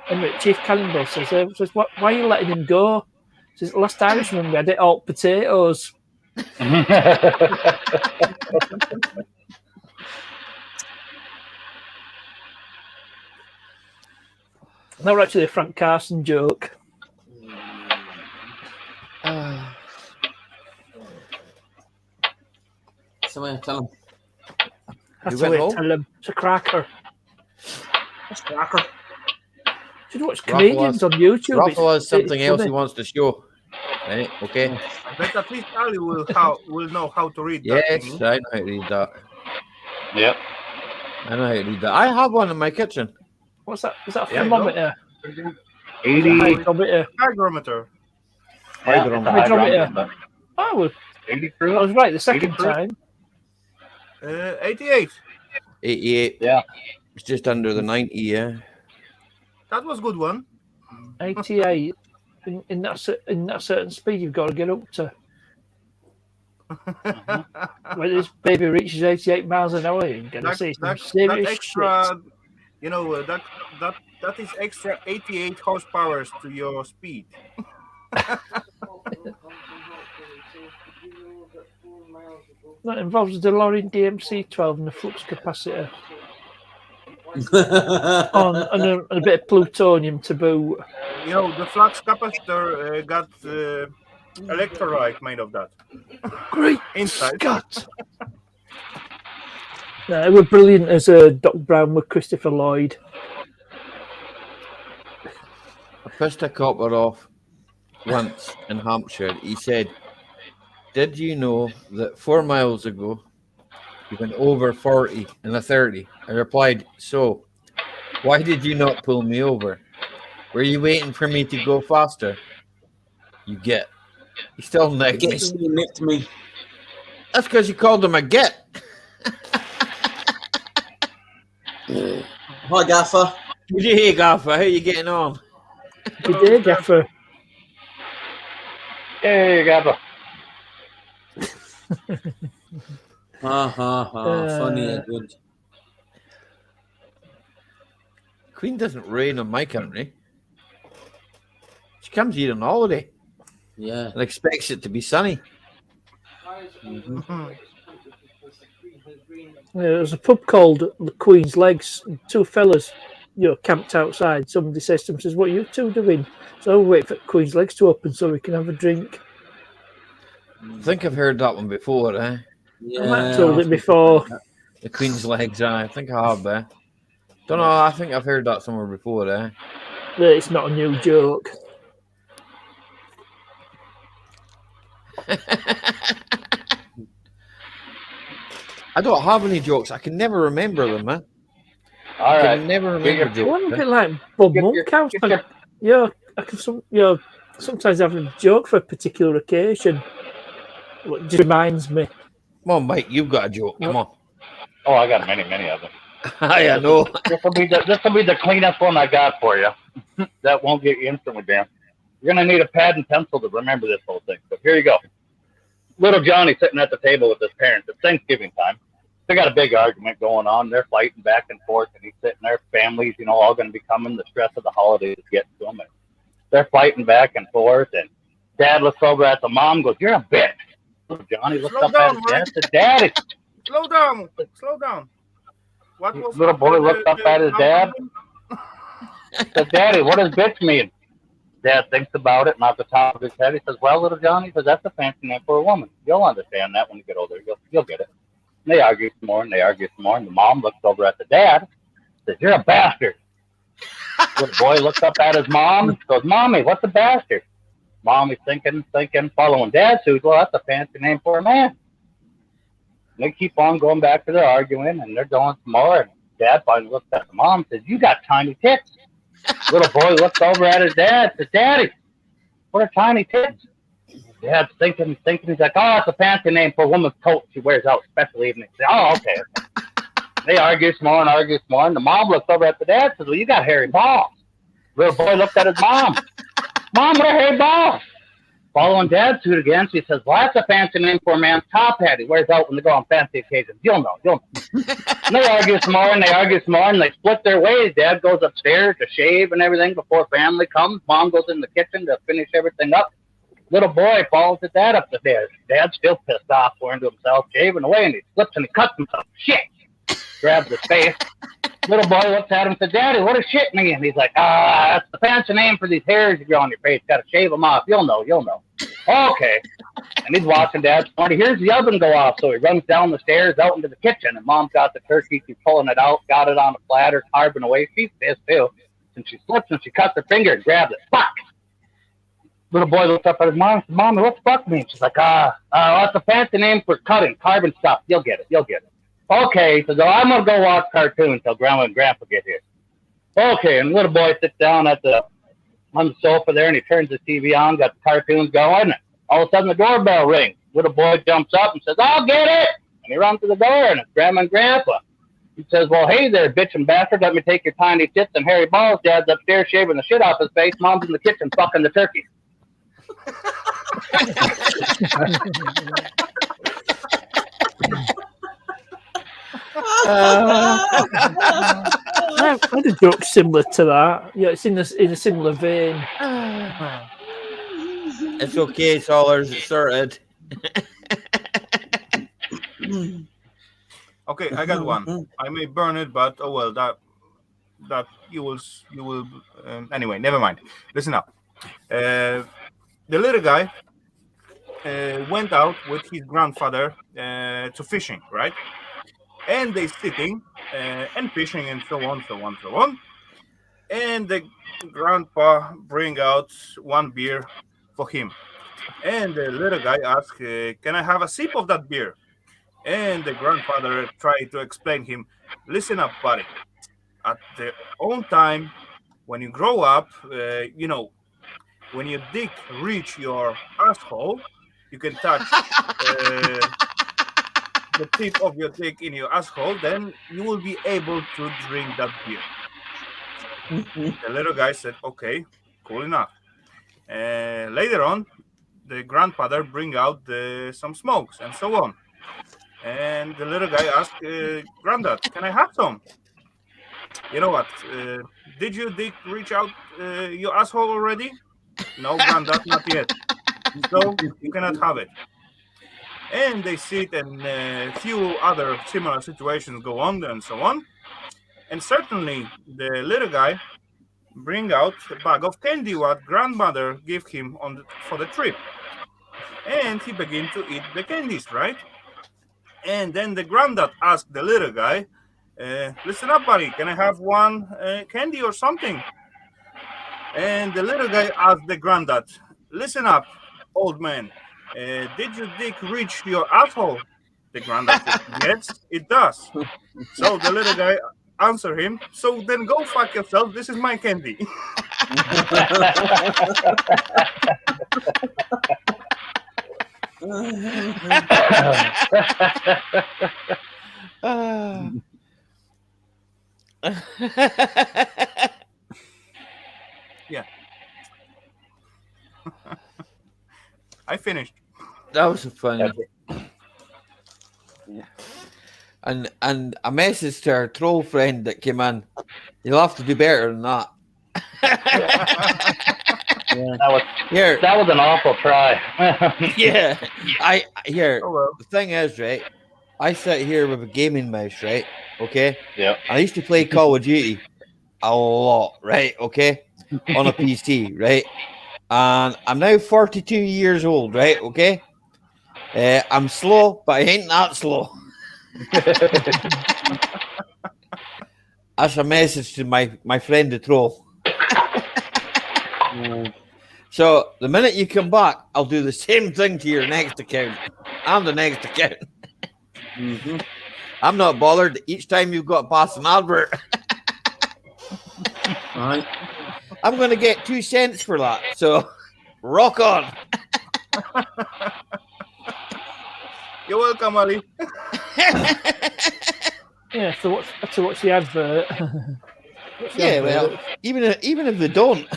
And Chief Cannibal says, "Why are you letting him go?" Says, "Last Irishman, we had it all potatoes." Not actually a Frank Carson joke. Somebody tell him. That's the way to tell him. It's a cracker. It's a cracker. Should watch comedians on YouTube. Ruffle has something else he wants to show. Right, okay. But at least Ali will know how to read yes, that. Yes, I know how to read that. Yep. I know how to read that. I have one in my kitchen. What's that? Is that a thermometer? 80. Hygrometer. Hygrometer. Oh, well, 80 I was right the second time. 88. 88. Yeah. It's just under the 90, yeah. That was a good one. 88. In that certain speed you've got to get up to. When this baby reaches 88 miles an hour, you're going to see some serious extra, shit. You know, that is extra 88 horsepower to your speed. That involves the DeLorean DMC-12 and the flux capacitor. and a bit of plutonium to boot. You know, the flux capacitor got electrolyte made of that. Great inside. Scott! No, it was brilliant as Doc Brown with Christopher Lloyd. I pissed a copper off once in Hampshire. He said, "Did you know that 4 miles ago you went over 40 in a 30? I replied, "So, why did you not pull me over? Were you waiting for me to go faster?" You get. He still nicked me. He nicked me. That's because you called him a get. Hi, Gaffer. Good day, Gaffer. How are you getting on? Good day, Gaffer. Hey, Gaffer. Funny and good. Queen doesn't rain on my country. She comes here on holiday. Yeah. And expects it to be sunny. There's a pub called the Queen's Legs. Two fellas, camped outside. Somebody says to them, says, "What are you two doing?" So we wait for Queen's Legs to open so we can have a drink. I think I've heard that one before, eh? Yeah, I might have told it before. The Queen's Legs, I think I have, eh? Don't know, I think I've heard that somewhere before, eh? It's not a new joke. I don't have any jokes. I can never remember them, man. All right. I can never remember jokes. One bit like Bob Monkhouse. I can sometimes have a joke for a particular occasion. It just reminds me. Come on, Mike, you've got a joke. Come on. Oh, I got many of them. I know. This will be the cleanest one I got for you. That won't get you instantly down. You're gonna need a pad and pencil to remember this whole thing. But here you go. Little Johnny sitting at the table with his parents. It's Thanksgiving time. They got a big argument going on. They're fighting back and forth, and he's sitting there. Families, all going to be coming. The stress of the holidays getting to them. And they're fighting back and forth, and Dad looks over at the mom, goes, "You're a bitch." Little Johnny looks up at his dad, says, "Daddy." Slow down. What was little boy looks up at his dad, says, "Daddy, what does bitch mean?" Dad thinks about it, and off the top of his head, he says, "Well, little Johnny, says that's a fancy name for a woman. You'll understand that when you get older. You'll get it." And they argue some more, and the mom looks over at the dad, says, "You're a bastard." Little boy looks up at his mom, goes, "Mommy, what's a bastard?" Mommy's thinking, following Dad's suit. "Well, that's a fancy name for a man." And they keep on going back to their arguing, and they're going some more. And Dad finally looks at the mom and says, "You got tiny tits." Little boy looks over at his dad and says, "Daddy, what are tiny tits?" Dad's thinking. He's like, "Oh, it's a fancy name for a woman's coat she wears out, special evenings." "Oh, okay." They argue some more, and the mom looks over at the dad and says, "Well, you got hairy balls." Little boy looked at his mom. "Mom, what are hairy balls?" Following Dad's suit again, she says, "Well, that's a fancy name for a man's top hat he wears out when they go on fancy occasions. You'll know. And they argue some more, and they split their ways. Dad goes upstairs to shave and everything before family comes. Mom goes in the kitchen to finish everything up. Little boy follows his dad up the stairs. Dad's still pissed off, pouring to himself, shaving away, and he slips and he cuts himself. Shit! Grabs his face. Little boy looks at him and says, "Daddy, what does shit mean?" And he's like, "That's the fancy name for these hairs you grow on your face. Got to shave them off. You'll know. Okay." And he's watching Dad. He hears the oven go off, so he runs down the stairs out into the kitchen. And Mom's got the turkey. She's pulling it out, got it on a platter, carving away. She's pissed too. And she slips and she cuts her finger and grabs it. Fuck! Little boy looks up at his mom and says, "Mommy, what's fuck mean?" She's like, that's a fancy name for carving stuff. You'll get it. Okay, he says, "I'm going to go watch cartoons till Grandma and Grandpa get here." Okay, and little boy sits down on the sofa there, and he turns the TV on, got the cartoons going, and all of a sudden the doorbell rings. Little boy jumps up and says, "I'll get it!" And he runs to the door, and it's Grandma and Grandpa. He says, "Well, hey there, bitchin' bastard, let me take your tiny tits and hairy balls. Dad's upstairs shaving the shit off his face. Mom's in the kitchen fucking the turkey." I had a joke similar to that. Yeah, it's in a similar vein. It's okay, it's all ours. It's sorted. Okay, I got one. I may burn it, but oh well. That you will. Anyway, never mind. Listen up. The little guy went out with his grandfather to fishing, right? And they sitting and fishing and so on. And the grandpa bring out one beer for him. And the little guy asked, "Can I have a sip of that beer?" And the grandfather tried to explain him, "Listen up, buddy. At their own time, when you grow up, when your dick reach your asshole, you can touch the tip of your dick in your asshole, then you will be able to drink that beer." The little guy said, "Okay, cool enough." Later on, the grandfather bring out some smokes and so on. And the little guy asked, "Granddad, can I have some?" "You know what? Did your dick reach out your asshole already?" "No, Granddad, not yet. So you cannot have it." And they sit and a few other similar situations go on and so on. And certainly the little guy bring out a bag of candy what grandmother gave him for the trip. And he began to eat the candies, right? And then the granddad asked the little guy, "Listen up, buddy, can I have one candy or something?" And the little guy asked the granddad, "Listen up, old man, did your dick reach your asshole?" The granddad said, "Yes, it does." So the little guy answered him, "So then go fuck yourself, this is my candy." Yeah. I finished. That was funny. Yeah. And a message to our troll friend that came in. You'll have to do better than that. That was an awful try. Yeah. The thing is, right? I sit here with a gaming mouse, right? Okay. Yeah. I used to play Call of Duty a lot, right? Okay. On a PC, right? And I'm now 42 years old, right? Okay. I'm slow, but I ain't that slow. That's a message to my friend the troll. So the minute you come back, I'll do the same thing to your next account and the next account. Mm-hmm. I'm not bothered. Each time you've got past an advert, Right. I'm going to get 2 cents for that. So, rock on. You're welcome, Ali. Yeah, to watch the advert. Yeah, well, even if they don't.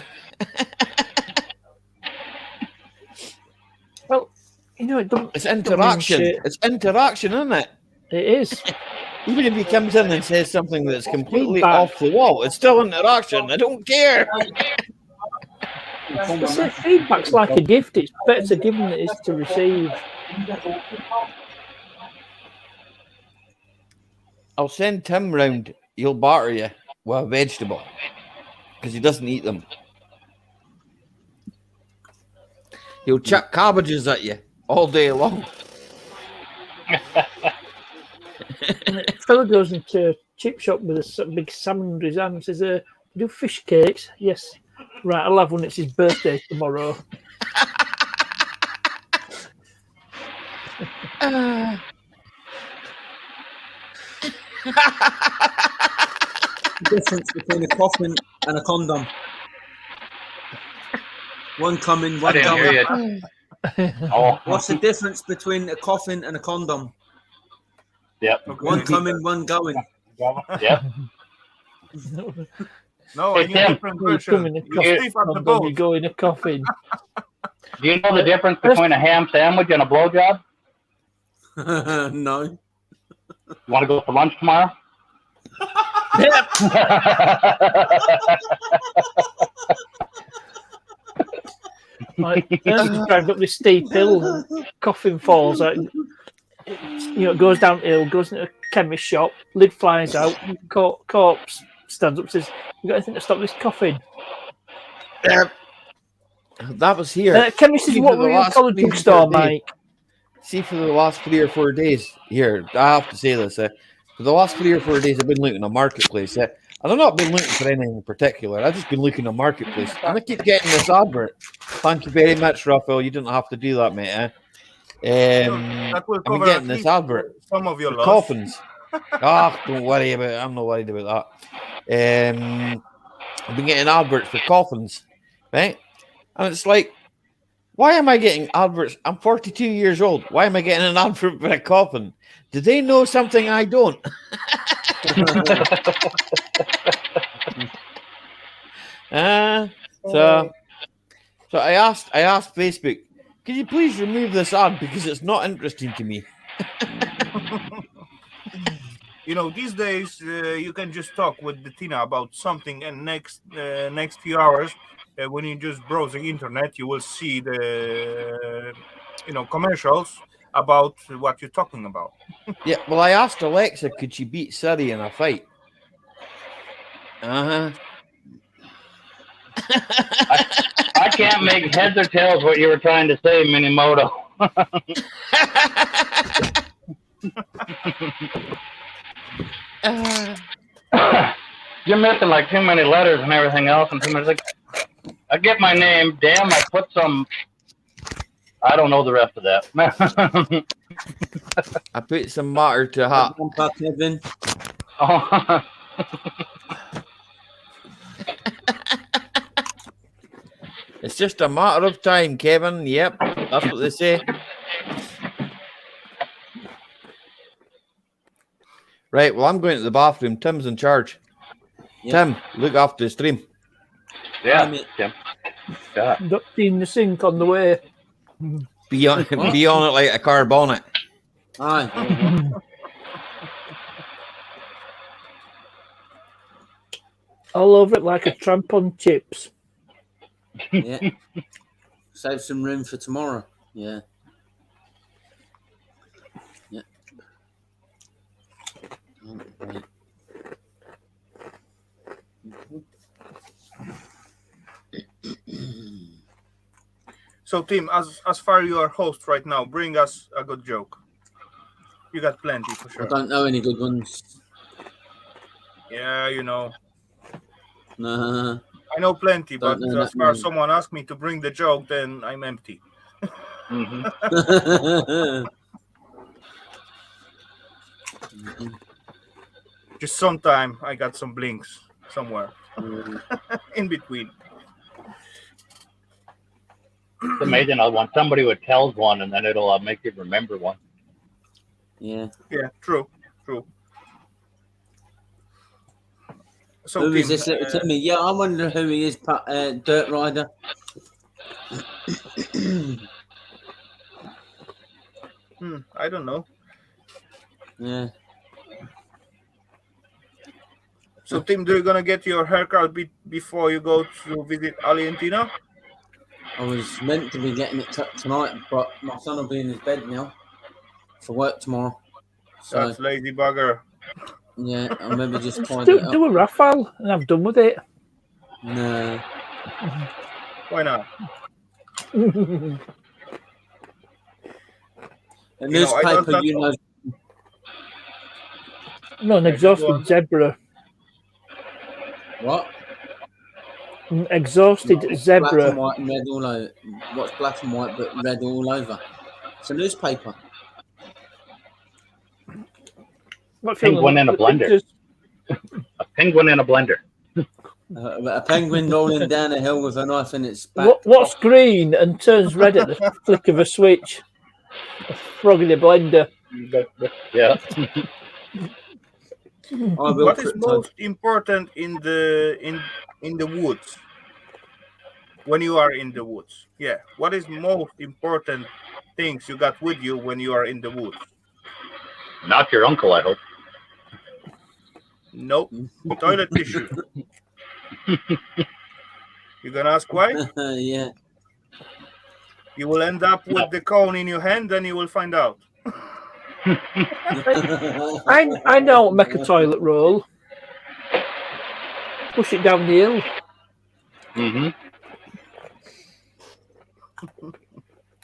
Well, you know, it's interaction. It's interaction, isn't it? It is. Even if he comes in and says something that's completely off the wall, it's still interaction. I don't care. Feedback's like a gift. It's better to give than it is to receive. I'll send Tim round. He'll barter you with a vegetable because he doesn't eat them. He'll chuck cabbages at you all day long. A fellow goes into a chip shop with a big salmon under his hand and says, do fish cakes? Yes. Right, I'll have one. It's his birthday tomorrow. The difference between a coffin and a condom. One coming, one going. What's the difference between a coffin and a condom? Yep. One coming, one going. Yep. No, Hey, I need Tim. a different version. You sleep at the boat. You go in a coffin. Do you know the difference between a ham sandwich and a blowjob? No. You want to go for lunch tomorrow? Drive up this steep hill, coffin falls out. It goes downhill, goes into a chemist shop, lid flies out, corpse stands up and says, "You got anything to stop this coffin?" That was here. Chemist is what we call a drugstore, Mike. See, for the last 3 or 4 days, here, I have to say this. For the last 3 or 4 days, I've been looking at Marketplace. And I've not been looking for anything in particular. I've just been looking at Marketplace. And I keep getting this advert. Thank you very much, Raphael. You didn't have to do that, mate. That will I've cover been getting at this least advert. some of your for loss. coffins. Don't worry about it. I'm not worried about that. I've been getting adverts for coffins, right? And it's like, why am I getting adverts? I'm 42 years old. Why am I getting an advert for a coffin? Do they know something I don't? So I asked Facebook, can you please remove this ad because it's not interesting to me? These days you can just talk with the Tina about something, and next few hours, when you just browse the internet, you will see the commercials about what you're talking about. Yeah, well, I asked Alexa, could she beat Siri in a fight? I can't make heads or tails what you were trying to say, Minimoto. You're missing like too many letters and everything else, and somebody's like, I get my name, damn, I put some, I don't know the rest of that. I put some matter to hat. Kevin. Oh. It's just a matter of time, Kevin. Yep, that's what they say. Right, well, I'm going to the bathroom. Tim's in charge. Yep. Tim, look after the stream. Yeah, Tim. In the sink on the way. Be on it like a car bonnet. Aye. All over it like a tramp on chips. Yeah. Save some room for tomorrow. Yeah. Yeah. Right. So, Tim, as far as you are host right now, bring us a good joke. You got plenty for sure. I don't know any good ones. Yeah, you know. Nah. I know plenty, but as far as someone asks me to bring the joke, then I'm empty. Just sometime I got some blinks somewhere in between. It's amazing how when somebody would tell one and then it'll make you remember one. Yeah. Yeah, true. So Who is this little Timmy? Yeah, I wonder who he is, Dirt Rider. I don't know. Yeah. So, Tim, do you gonna get your haircut before you go to visit Ali and Tina? I was meant to be getting it tonight, but my son will be in his bed now for work tomorrow. So, That's lazy bugger. Yeah, I'll maybe just tidy it up. Do a Raphael and I'm done with it. No. Why not? A newspaper, No, an exhausted zebra. What? An exhausted zebra. Black and white and red all over. What's black and white but red all over? It's a newspaper. Penguin in a blender. A penguin in a blender. A penguin rolling down a hill with a knife in its back. What's green and turns red at the flick of a switch? A frog in a blender. Yeah. What is most important in the woods? When you are in the woods, yeah. What is most important things you got with you when you are in the woods? Not your uncle, I hope. Nope. Toilet tissue. You gonna ask why? Yeah. You will end up with the cone in your hand, and you will find out. I know how to make a toilet roll. Push it down the hill. Mm-hmm.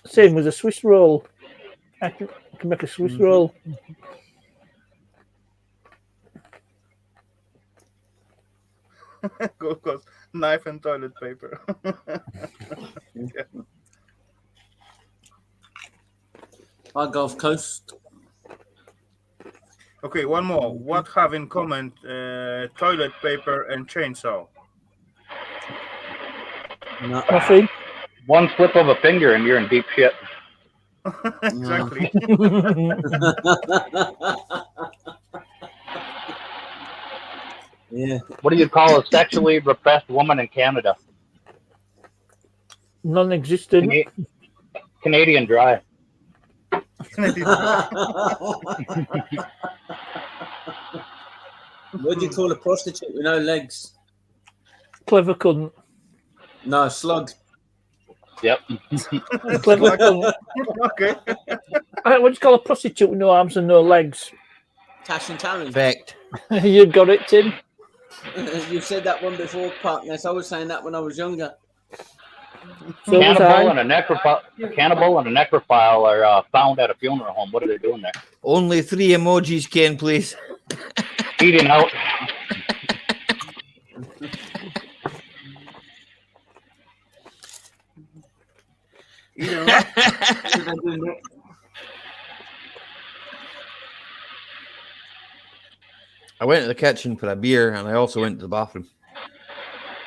Same with a Swiss roll. I can make a Swiss roll. Goes knife and toilet paper. Yeah. Our Gulf Coast. Okay, one more. What have in common toilet paper and chainsaw? Nothing. One flip of a finger and you're in deep shit. Exactly. Yeah. What do you call a sexually repressed woman in Canada? Non-existent. Canadian dry. What do you call a prostitute with no legs? Clever cunt. No, slug. Yep. Clever cunt. Okay. What do you call a prostitute with no arms and no legs? Cash and carry. Fact. You got it, Tim. You said that one before, Partners. I was saying that when I was younger. So Cannibal and a necrophile are found at a funeral home. What are they doing there? Only 3 emojis, Ken, please. Eating out. I went to the kitchen for a beer and I also went to the bathroom.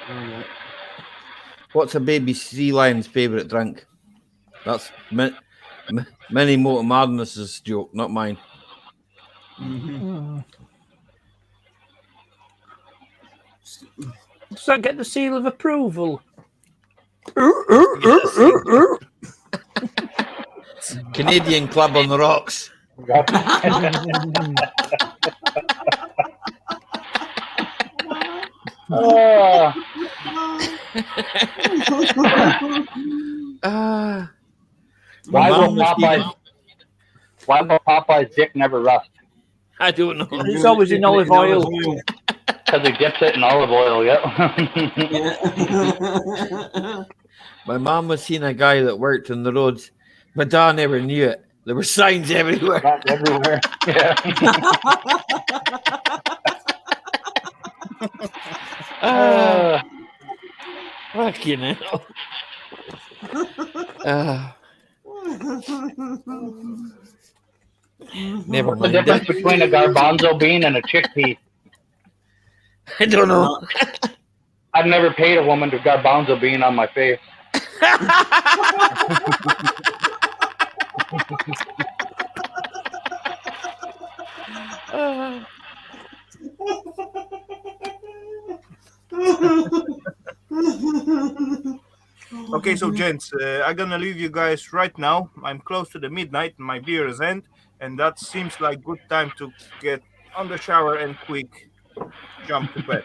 Right. What's a baby sea lion's favourite drink? That's Many Motor Madness's joke, not mine. Mm-hmm. Does that get the seal of approval? Canadian Club on the Rocks. Why will Popeye's dick never rust? I don't know. It's always in olive oil. Because he dips it in olive oil, yeah. My mum was seeing a guy that worked on the roads. My dad never knew it. There were signs everywhere. Everywhere. Yeah. Fucking hell. Never What's the mind. difference between a garbanzo bean and a chickpea? I don't know. I've never paid a woman to garbanzo bean on my face. Okay, so gents, I'm gonna leave you guys right now. I'm close to the midnight. My beer is end, and that seems like good time to get on the shower and quick jump to bed.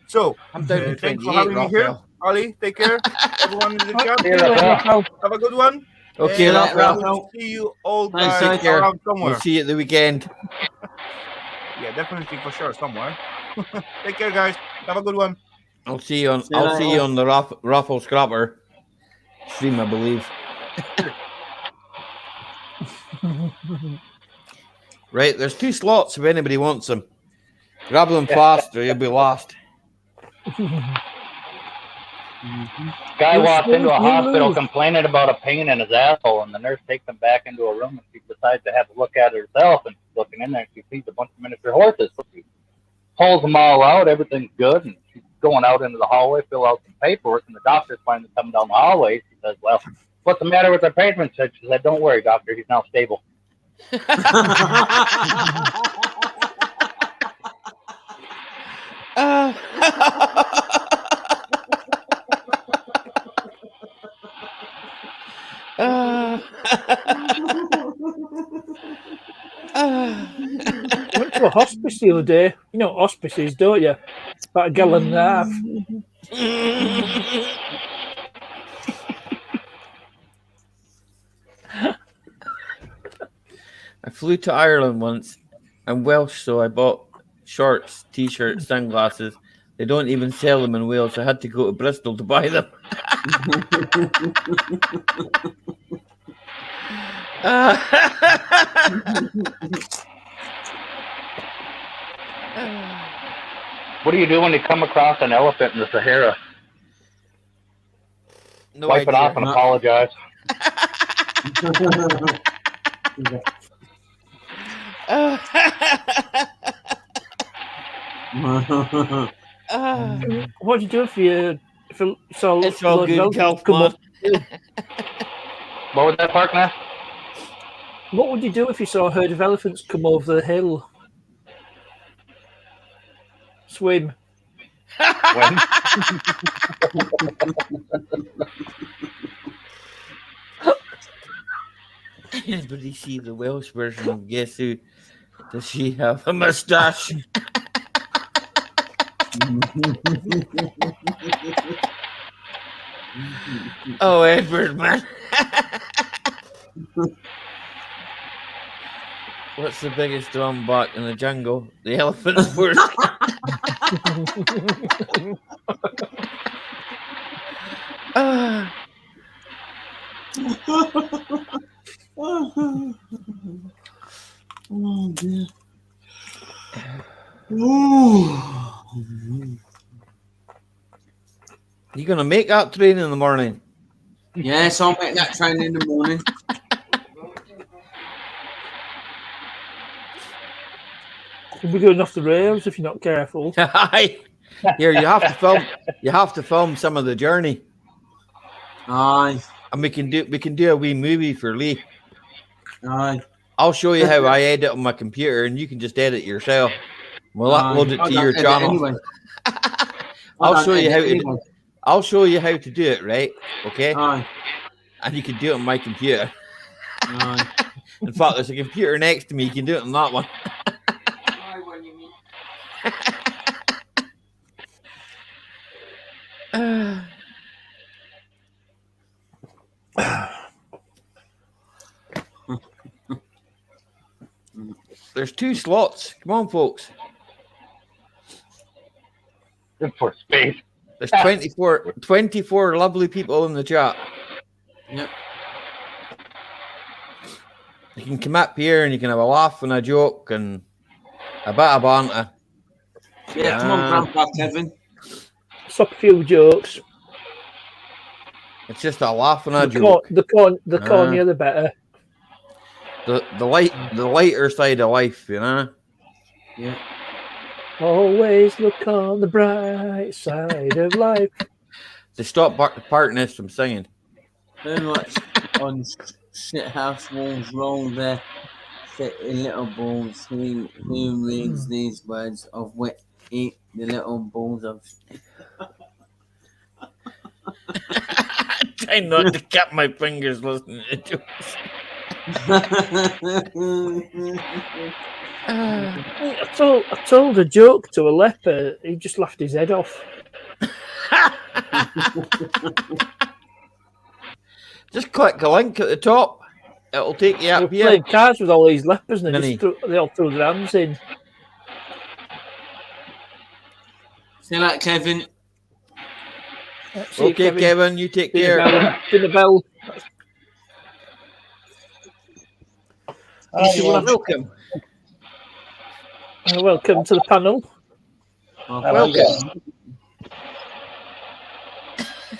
So, I'm down to thanks for 28, having me here. Raphael. Ali, take care. Everyone in the chat, See you later. have a good one. Okay, And Raphael. we'll see you all Thanks, guys take care. around somewhere. We'll see you at the weekend. Yeah, definitely for sure somewhere. Take care, guys. Have a good one. I'll see you on. See you I'll see later. you on the Raffle Scrapper stream, I believe. Right, there's 2 slots if anybody wants them. Grab them fast or you'll be lost. Guy walks into a hospital complaining about a pain in his asshole, and the nurse takes him back into a room, and she decides to have a look at it herself, and she's looking in there, and she sees a bunch of miniature horses. So she pulls them all out, everything's good, and she's going out into the hallway, fill out some paperwork, and the doctor's finally coming down the hallway. She says, well, what's the matter with our patron? She said, don't worry, doctor, he's now stable. I went to a hospice the other day. You know what hospice is, don't you? It's about a gallon and a half. I flew to Ireland once. I'm Welsh, so I bought shorts, t-shirts, sunglasses. They don't even sell them in Wales. I had to go to Bristol to buy them. What do you do when you come across an elephant in the Sahara? No Wipe it idea. off and apologize. What do you do if you saw It's all load of good, elephants Kelf, come man. up? What was that, Parkness? What would you do if you saw a herd of elephants come over the hill? Swim. When? Anybody see the Welsh version of Guess Who? Does she have a mustache? Oh, Edward, man. What's the biggest drum bark in the jungle? The elephant's first. Oh dear. You gonna make that train in the morning? Yes, I'll make that train in the morning. You'll be going off the rails if you're not careful. Here, you have to film. You have to film some of the journey. Aye. And we can do a wee movie for Lee. Aye. I'll show you how I edit on my computer, and you can just edit yourself. We'll upload it to your channel. Anyway. I'll show you how to. I'll show you how to do it, right? Okay. Aye. And you can do it on my computer. Aye. In fact, there's a computer next to me. You can do it on that one. There's 2 slots. Come on, folks. Good for space. There's 24 lovely people in the chat. Yep. You can come up here and you can have a laugh and a joke and a bit of banter. Yeah, come on, Grandpa Kevin. Stop a few jokes. It's just a laugh and a joke. The cornier, the better. the lighter side of life, you know. Yeah. Always look on the bright side of life. To stop partners from singing. Very much on shit house walls roll there. Sit in little balls. Who reads these words of wit? Eat the little balls of. Try not to cut my fingers listening to jokes. I told a joke to a leper. He just laughed his head off. Just click the link at the top. It'll take you up We're here. playing cards with all these lepers, and they all threw their hands in. See that, Kevin? Okay, Kevin, you take care. Dinner bell. Welcome. Welcome to the panel. Welcome.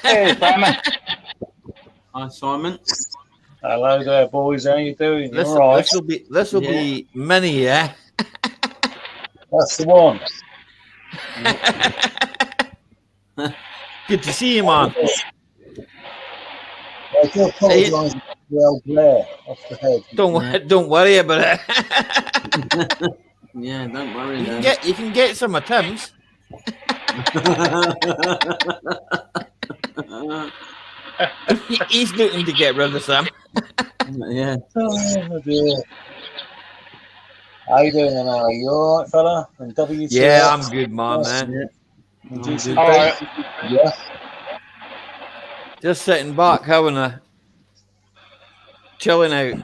Hey, Simon. Hi, Simon. Hello there, boys. How you doing? This All right? will be mini, yeah. That's the one. Good to see you, man. I do apologise for the old glare off the head. Don't worry about it. Yeah, don't worry. You can get some of Tim's. He's looking to get rid of some. Yeah. Oh dear. How you doing now? You all right, fella? And WTF? Yeah, I'm good, man. All right. Yeah. Just sitting back, chilling out,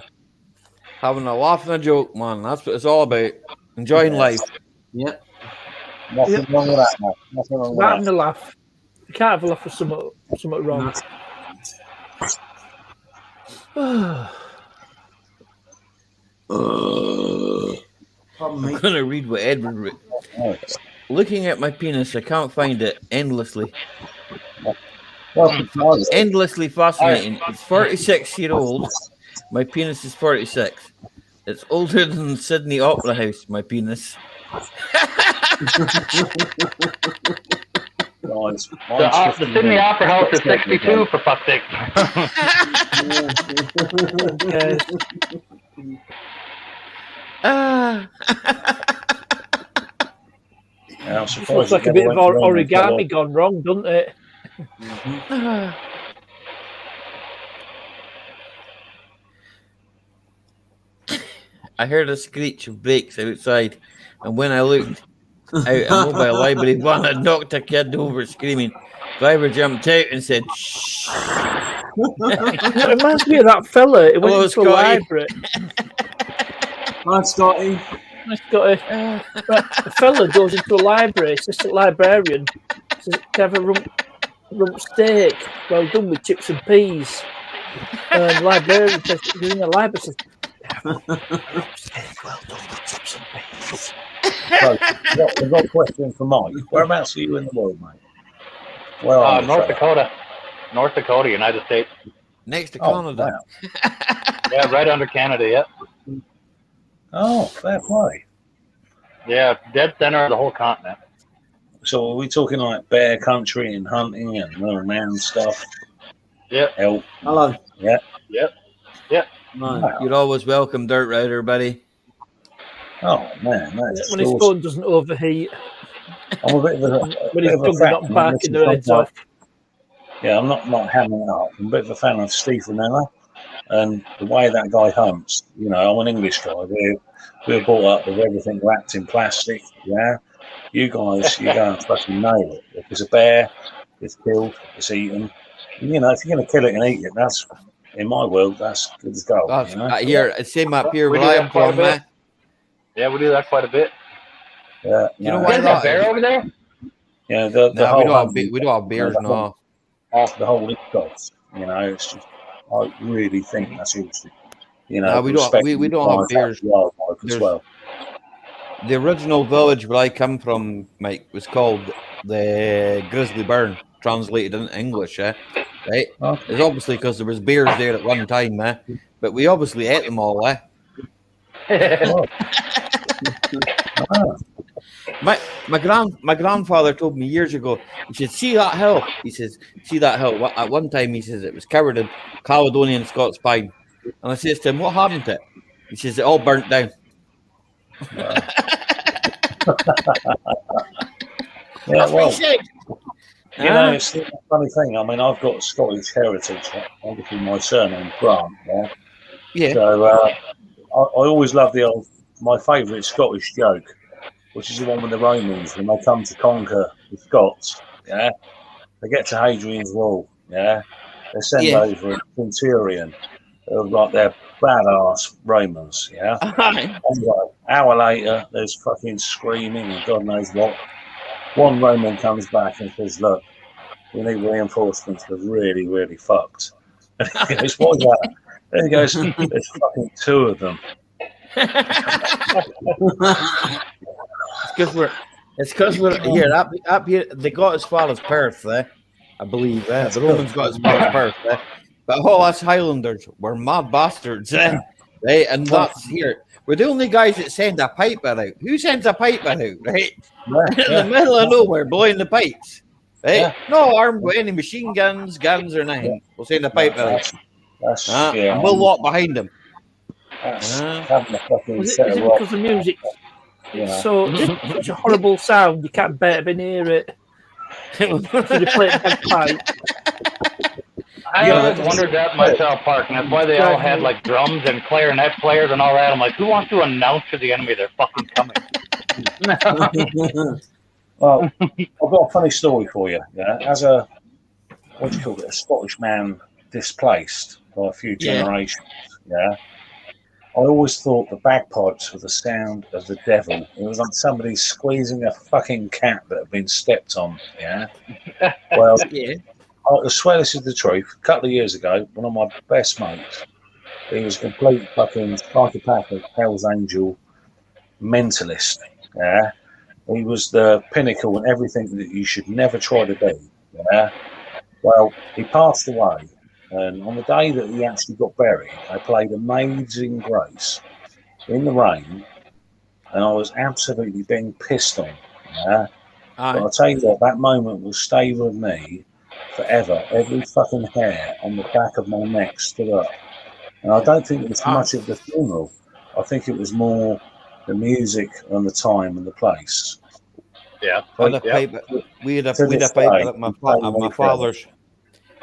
having a laugh and a joke, man. That's what it's all about. Enjoying life. Yep. Nothing wrong with that, man. Nothing wrong with Having that. a laugh. You can't have a laugh for something wrong. I'm going to read what Edward wrote. Looking at my penis, I can't find it endlessly. Endlessly fascinating. It's 46-year-old. My penis is 46. It's older than Sydney Opera House, my penis. The Sydney Opera House is 62, for fuck's sake. It looks like a bit of origami gone wrong, doesn't it? I heard a screech of brakes outside, and when I looked out, a mobile library van had knocked a kid over screaming. Driver jumped out and said, "Shh." It reminds me of that fella. He went into a library. Hi, Scotty. Hi, Scotty. The fella goes into a library, assistant librarian, says, "Can I have a rump steak? Well done with chips and peas." And the librarian says, "You're in the library." Says, "Rump steak, well done with chips and peas." So, we've got a question for Mike. Whereabouts are you in the world, mate? Where are you, North fella? Dakota. North Dakota, United States. Next to Canada. Wow. Yeah, right under Canada, yeah. Oh, fair play. Yeah, dead center of the whole continent. So are we talking like bear country and hunting and running around stuff? Yep. Elk. Hello. Yeah. Yep. Yep. Wow. You're always welcome, Dirt Rider, buddy. Oh man, that's When his awesome. phone doesn't overheat. I'm a bit of a, When he's not barking their heads off. Yeah, I'm not hamming it up. I'm a bit of a fan of Steve Ranella and the way that guy hunts. You know, I'm an English guy. We're brought up with everything wrapped in plastic. Yeah, you guys, you go and fucking nail it. If it's a bear, it's killed, it's eaten. You know, if you're going to kill it and eat it, that's in my world, that's good as gold. You know? Here, same up here We where do I that am quite a from, bit. man. Yeah, we do that quite a bit. Yeah, You know You why guys have bear over there? Yeah, the No, whole we hunting, don't have bears, the no. the whole ethos. You know, it's just, I really think that's interesting. You know, No, we don't have bears. Wildlife as There's- well. The original village where I come from, Mike, was called the Grizzly Burn, translated into English, right? Okay. It's obviously because there was bears there at one time, but we obviously ate them all, My grandfather told me years ago. He said, "See that hill?" He says, "See that hill?" At one time, he says it was covered in Caledonian Scots pine, and I says to him, "What happened to it?" He says, "It all burnt down." Yeah, well, you know, it's a funny thing. I mean, I've got Scottish heritage. Obviously, my surname's Grant. Yeah. So I always love my favourite Scottish joke, which is the one with the Romans when they come to conquer the Scots. Yeah, they get to Hadrian's Wall. Yeah, they send over a centurion of like their badass Romans. Yeah, and hour later, there's fucking screaming and God knows what. One Roman comes back and says, "Look, we need reinforcements. We're really, really fucked." And he goes, "What's that?" And he goes, "There's fucking 2 of them." It's because we're here up here. They got as far as Perth, I believe. The Romans got as far as Perth, but all us Highlanders were mad bastards, right? And that's here. We're the only guys that send a piper out. Who sends a piper out, right? In the middle of nowhere, blowing the pipes, right? Yeah. No armed with any machine guns or nothing. We'll send a piper out. And we'll walk behind them. Is it because the music? It's such a horrible sound. You can't bear to hear it. So they play it bagpipe. I always wondered that myself, Park, and that's why they all had like drums and clarinet players and all that. I'm like, who wants to announce to the enemy they're fucking coming? Well, I've got a funny story for you. Yeah, as a Scottish man displaced by a few generations. Yeah. I always thought the bagpipes were the sound of the devil. It was like somebody squeezing a fucking cat that had been stepped on. Yeah. Well, I swear this is the truth. A couple of years ago, one of my best mates, he was a complete fucking psychopathic Hell's Angel mentalist. Yeah. He was the pinnacle and everything that you should never try to be. Yeah. Well, he passed away. And on the day that he actually got buried, they played Amazing Grace in the rain, and I was absolutely being pissed on. Yeah? But I'll tell you what, that moment will stay with me forever. Every fucking hair on the back of my neck stood up. And I don't think it was much of the funeral. I think it was more the music and the time and the place. Yeah. We had a piper at my father's.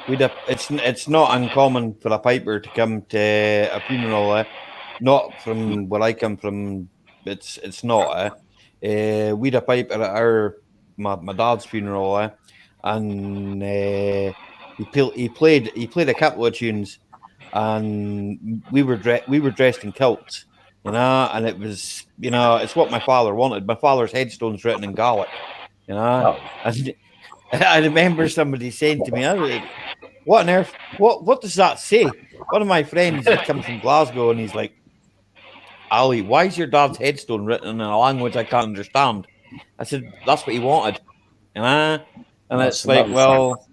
It's not uncommon for a piper to come to a funeral. Not from where I come from. It's not. We had a piper at my dad's funeral, and he played a couple of tunes, and we were dressed in kilts, and it was it's what my father wanted. My father's headstone's written in Gaelic, and I remember somebody saying to me, "What on earth? What does that say?" One of my friends comes from Glasgow, and he's like, "Ali, why is your dad's headstone written in a language I can't understand?" I said, "That's what he wanted," and it's like, well,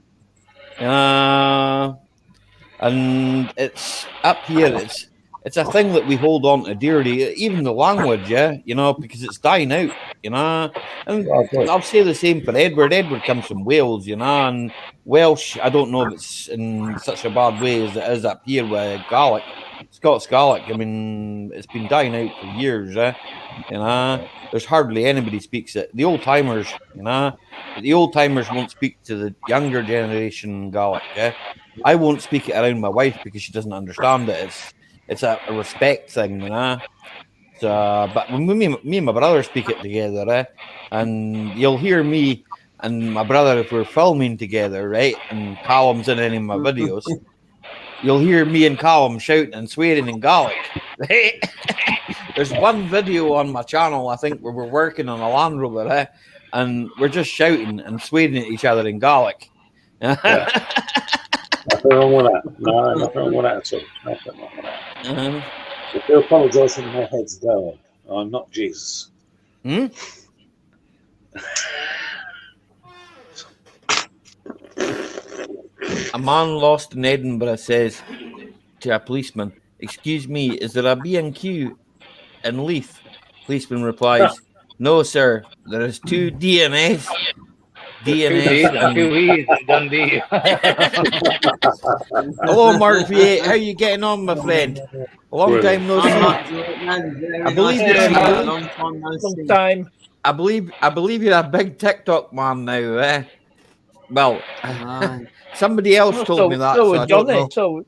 and it's up here. It's a thing that we hold on to dearly, even the language, because it's dying out, And I'll say the same for Edward. Edward comes from Wales, and Welsh, I don't know if it's in such a bad way as it is up here with Gaelic, Scots Gaelic. I mean, it's been dying out for years, There's hardly anybody speaks it. The old timers, the old timers won't speak to the younger generation Gaelic. I won't speak it around my wife because she doesn't understand it. It's a respect thing, So, but when me and my brother speak it together, and you'll hear me and my brother if we're filming together, right? And Callum's in any of my videos, you'll hear me and Callum shouting and swearing in Gaelic. Right? There's one video on my channel, I think, where we're working on a Land Rover, and we're just shouting and swearing at each other in Gaelic. Nothing wrong with that. No, nothing wrong with that at all. Nothing wrong with that. I do apologise if my head's going. I'm not Jesus. A man lost in Edinburgh says to a policeman, "Excuse me, is there a B&Q in Leith. Policeman replies, "No, sir. There is 2 DNAs. D's and 2 E's at Dundee." Hello, Mark V8. How you getting on, my friend? A long time no see. I believe long time. I believe you're a big TikTok man now, eh? Well, somebody else told me that. So I don't know. So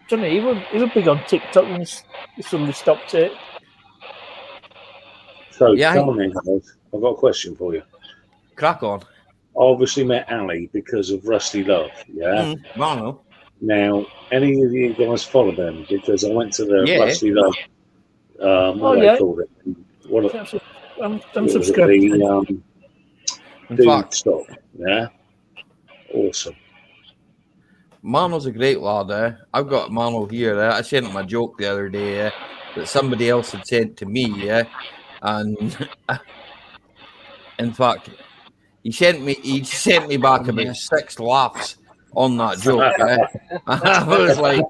Johnny, he was big on TikTok and he suddenly stopped it. So, Yeah, come on in, guys. I've got a question for you. Crack on. I obviously met Ali because of Rusty Love, yeah? Mono. Now, any of you guys follow them? Because I went to the Yeah. Rusty Love, what do they call it? I'm was it? subscribed. The In Dude fact, Stop, yeah? Awesome. Mano's a great lad, eh? I've got Mano here. I sent him a joke the other day that somebody else had sent to me, and in fact, he sent me back about 6 laughs on that joke. I was like,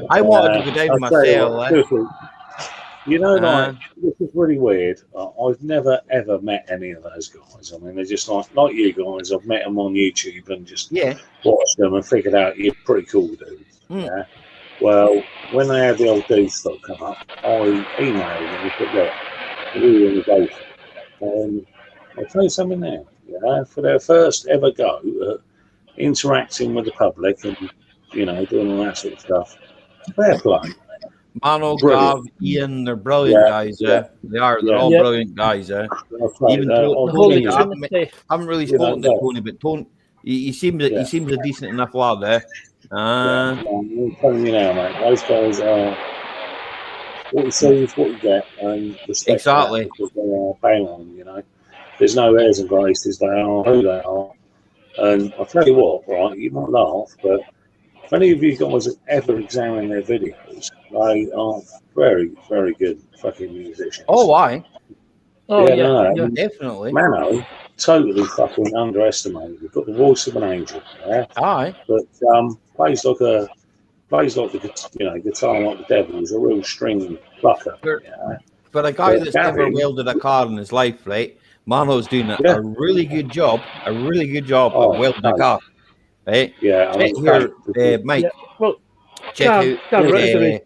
I wanted to go down myself. You know, like, this is really weird. I've never ever met any of those guys. I mean, they're just like you guys. I've met them on YouTube and just watched them and figured out you're pretty cool dudes. Yeah. Well, when they had the old Dude Stop come up, I emailed them and said, look, we want to go for it. I'll tell you something now. Yeah, for their first ever go at interacting with the public and, you know, doing all that sort of stuff, fair play. Mano, Gav, Ian, they're brilliant guys. They are. They're all brilliant guys. Even Tony, I haven't really spoken to Tony, but Tony, he seems a decent enough lad. I'm telling you now, mate. Those guys are what you see is what you get, and respect exactly because they are bang on. You know, there's no airs and graces. They are who they are. And I'll tell you what, right? You might laugh, but if any of you guys have ever examined their videos, they are very, very good fucking musicians. Oh, why? Oh, no, definitely. Mano, totally fucking underestimated. You've got the voice of an angel, Aye. But plays like the guitar like the devil. He's a real string plucker. For a guy that's never welded a car in his life, right? Mano's doing a really good job. A really good job of welding a car. Right? Yeah. Check here, Mike. Yeah. Well, check out Rusty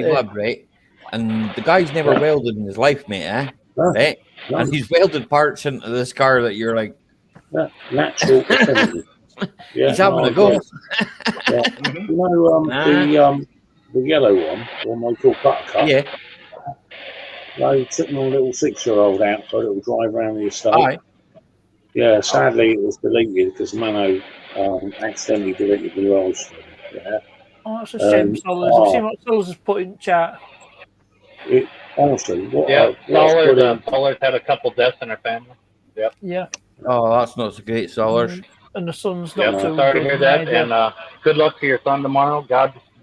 Lab, right? And the guy's never welded in his life, mate, right? No. And he's welded parts into this car that you're like, natural affinity. He's having a go. You know, the yellow one they call Buttercup. Yeah. They took my little 6-year-old out for a little drive around the estate. Aye. Yeah, sadly it was deleted because Mano accidentally deleted the rolls for him. Yeah. Oh, that's a shame, Solers. I've seen what Solers has put in chat. Honestly, Solers had a couple deaths in her family. Yep. Yeah. Oh, that's not so great, Solers. And the son's not too sorry to hear that, and good luck to your son tomorrow.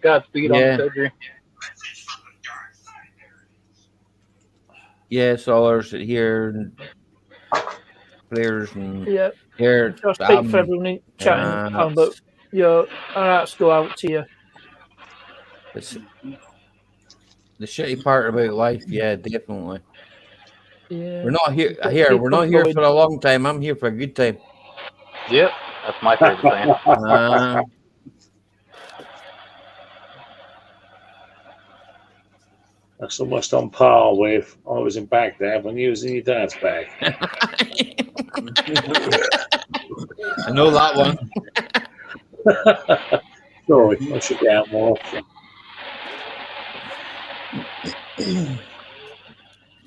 Godspeed on the surgery. Yeah, Solers here, players and here. I'll speak for everyone chatting, but our hearts go out to you. It's the shitty part about life, definitely. Yeah. We're not here. We're not here for a long time. I'm here for a good time. Yep, that's my favorite thing. That's almost on par with I was in Baghdad when you was in your dad's bag. I know that one. Sorry, I should get out more often.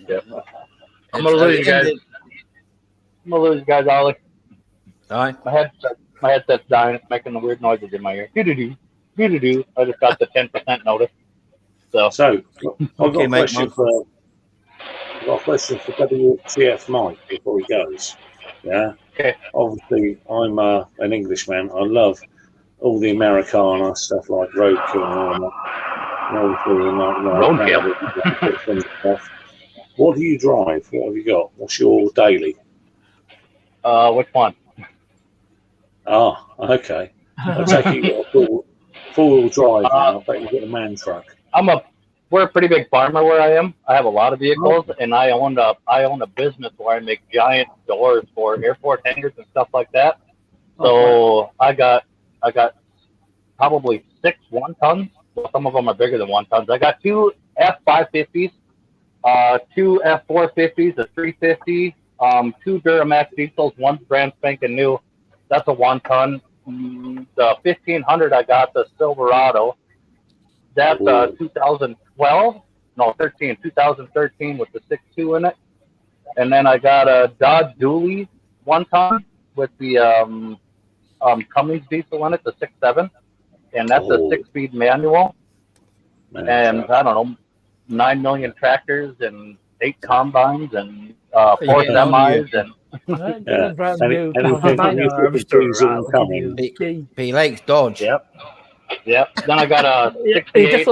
Yep. I'm gonna lose you guys, Ollie. Aye. My headset's dying. It's making the weird noises in my ear. Do-do-do. Do-do-do. I just got the 10% notice. So I've got a question for WTF Mike before he goes. Yeah. Okay. Obviously, I'm an Englishman. I love all the Americana stuff like roadkill and all that. Roadkill. What do you drive? What have you got? What's your daily? Which one? Okay. I take it you got a four-wheel drive now. I bet you've got a man truck. I'm a we're a pretty big farmer where I am. I have a lot of vehicles, and I own a business where I make giant doors for airport hangars and stuff like that. So I got probably 6 1-tons. Well, some of them are bigger than 1-tons. I got 2 F550s, 2 F450s, a 350, 2 Duramax diesels, 1 brand spanking new. That's a 1-ton. The 1500 I got, the Silverado. That's 2012, no 2013 with the 6.2 in it. And then I got a Dodge Dually 1-ton with the Cummins diesel in it, the 6.7, and that's a 6-speed manual. And I don't know, 9 million tractors and 8 combines and 4 semis and. He likes Dodge. Yep. Then I got a 68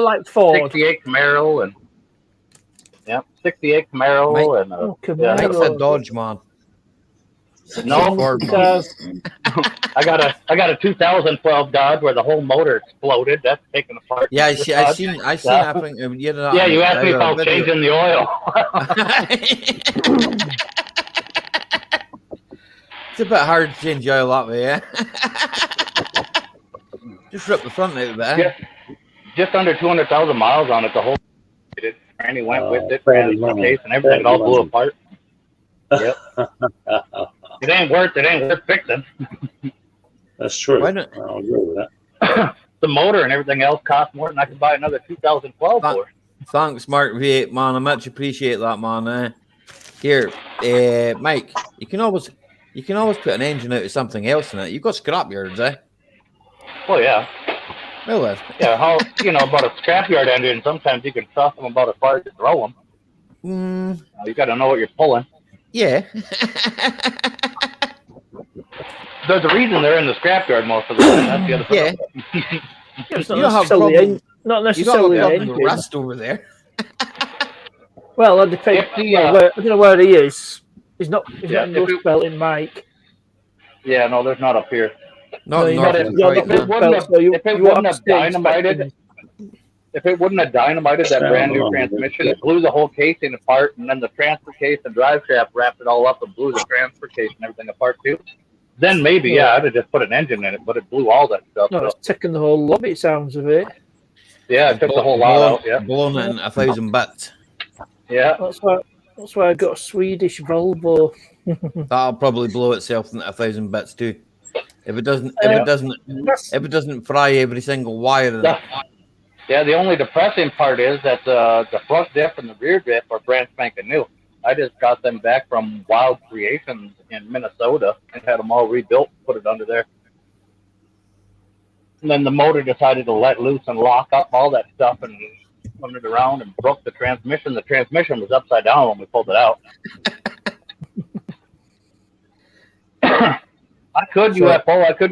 Camaro and 68 Camaro and Mike's a Dodge man. No, I got a 2012 Dodge where the whole motor exploded. That's taken apart. Yeah, I seen. I think you know. Yeah, you asked me about changing the oil. It's a bit hard to change the oil that way, yeah. Just rip the front out of it. Just under 200,000 miles on it. The whole Randy went with it, ran the case, and everything all blew apart. Yep. It ain't worth fixing. That's true. Why not? I'll agree with that. The motor and everything else cost more than I could buy another 2012 for. Thanks, Mark V8, man. I much appreciate that, man. Here, Mike, you can always put an engine out of something else in it. You've got scrapyards, eh? Well, yeah. Well, yeah. How about a scrapyard engine? Sometimes you can toss them about as far as you throw them. You got to know what you're pulling. Yeah. There's a reason they're in the scrapyard most of the time. That's the other thing. Not necessarily the rust over there. Well, it depends. I don't know where he is. He's not in Rust Belt in Mike. Yeah, no, there's not up here. If it wouldn't have dynamited that brand new transmission, it blew the whole casing apart, and then the transfer case and drive shaft wrapped it all up and blew the transfer case and everything apart too. Then maybe, I'd have just put an engine in it, but it blew all that stuff. No, it's taken the whole lobby, sounds of it. Yeah, it took the whole lot out. Yeah, blown it in 1,000 bits. Yeah, that's why I got a Swedish Volvo. That'll probably blow itself in 1,000 bits too. If it doesn't fry every single wire in it. Yeah, the only depressing part is that the front diff and the rear diff are brand spanking new. I just got them back from Wild Creations in Minnesota and had them all rebuilt, put it under there. And then the motor decided to let loose and lock up all that stuff and spun it around and broke the transmission. The transmission was upside down when we pulled it out. I could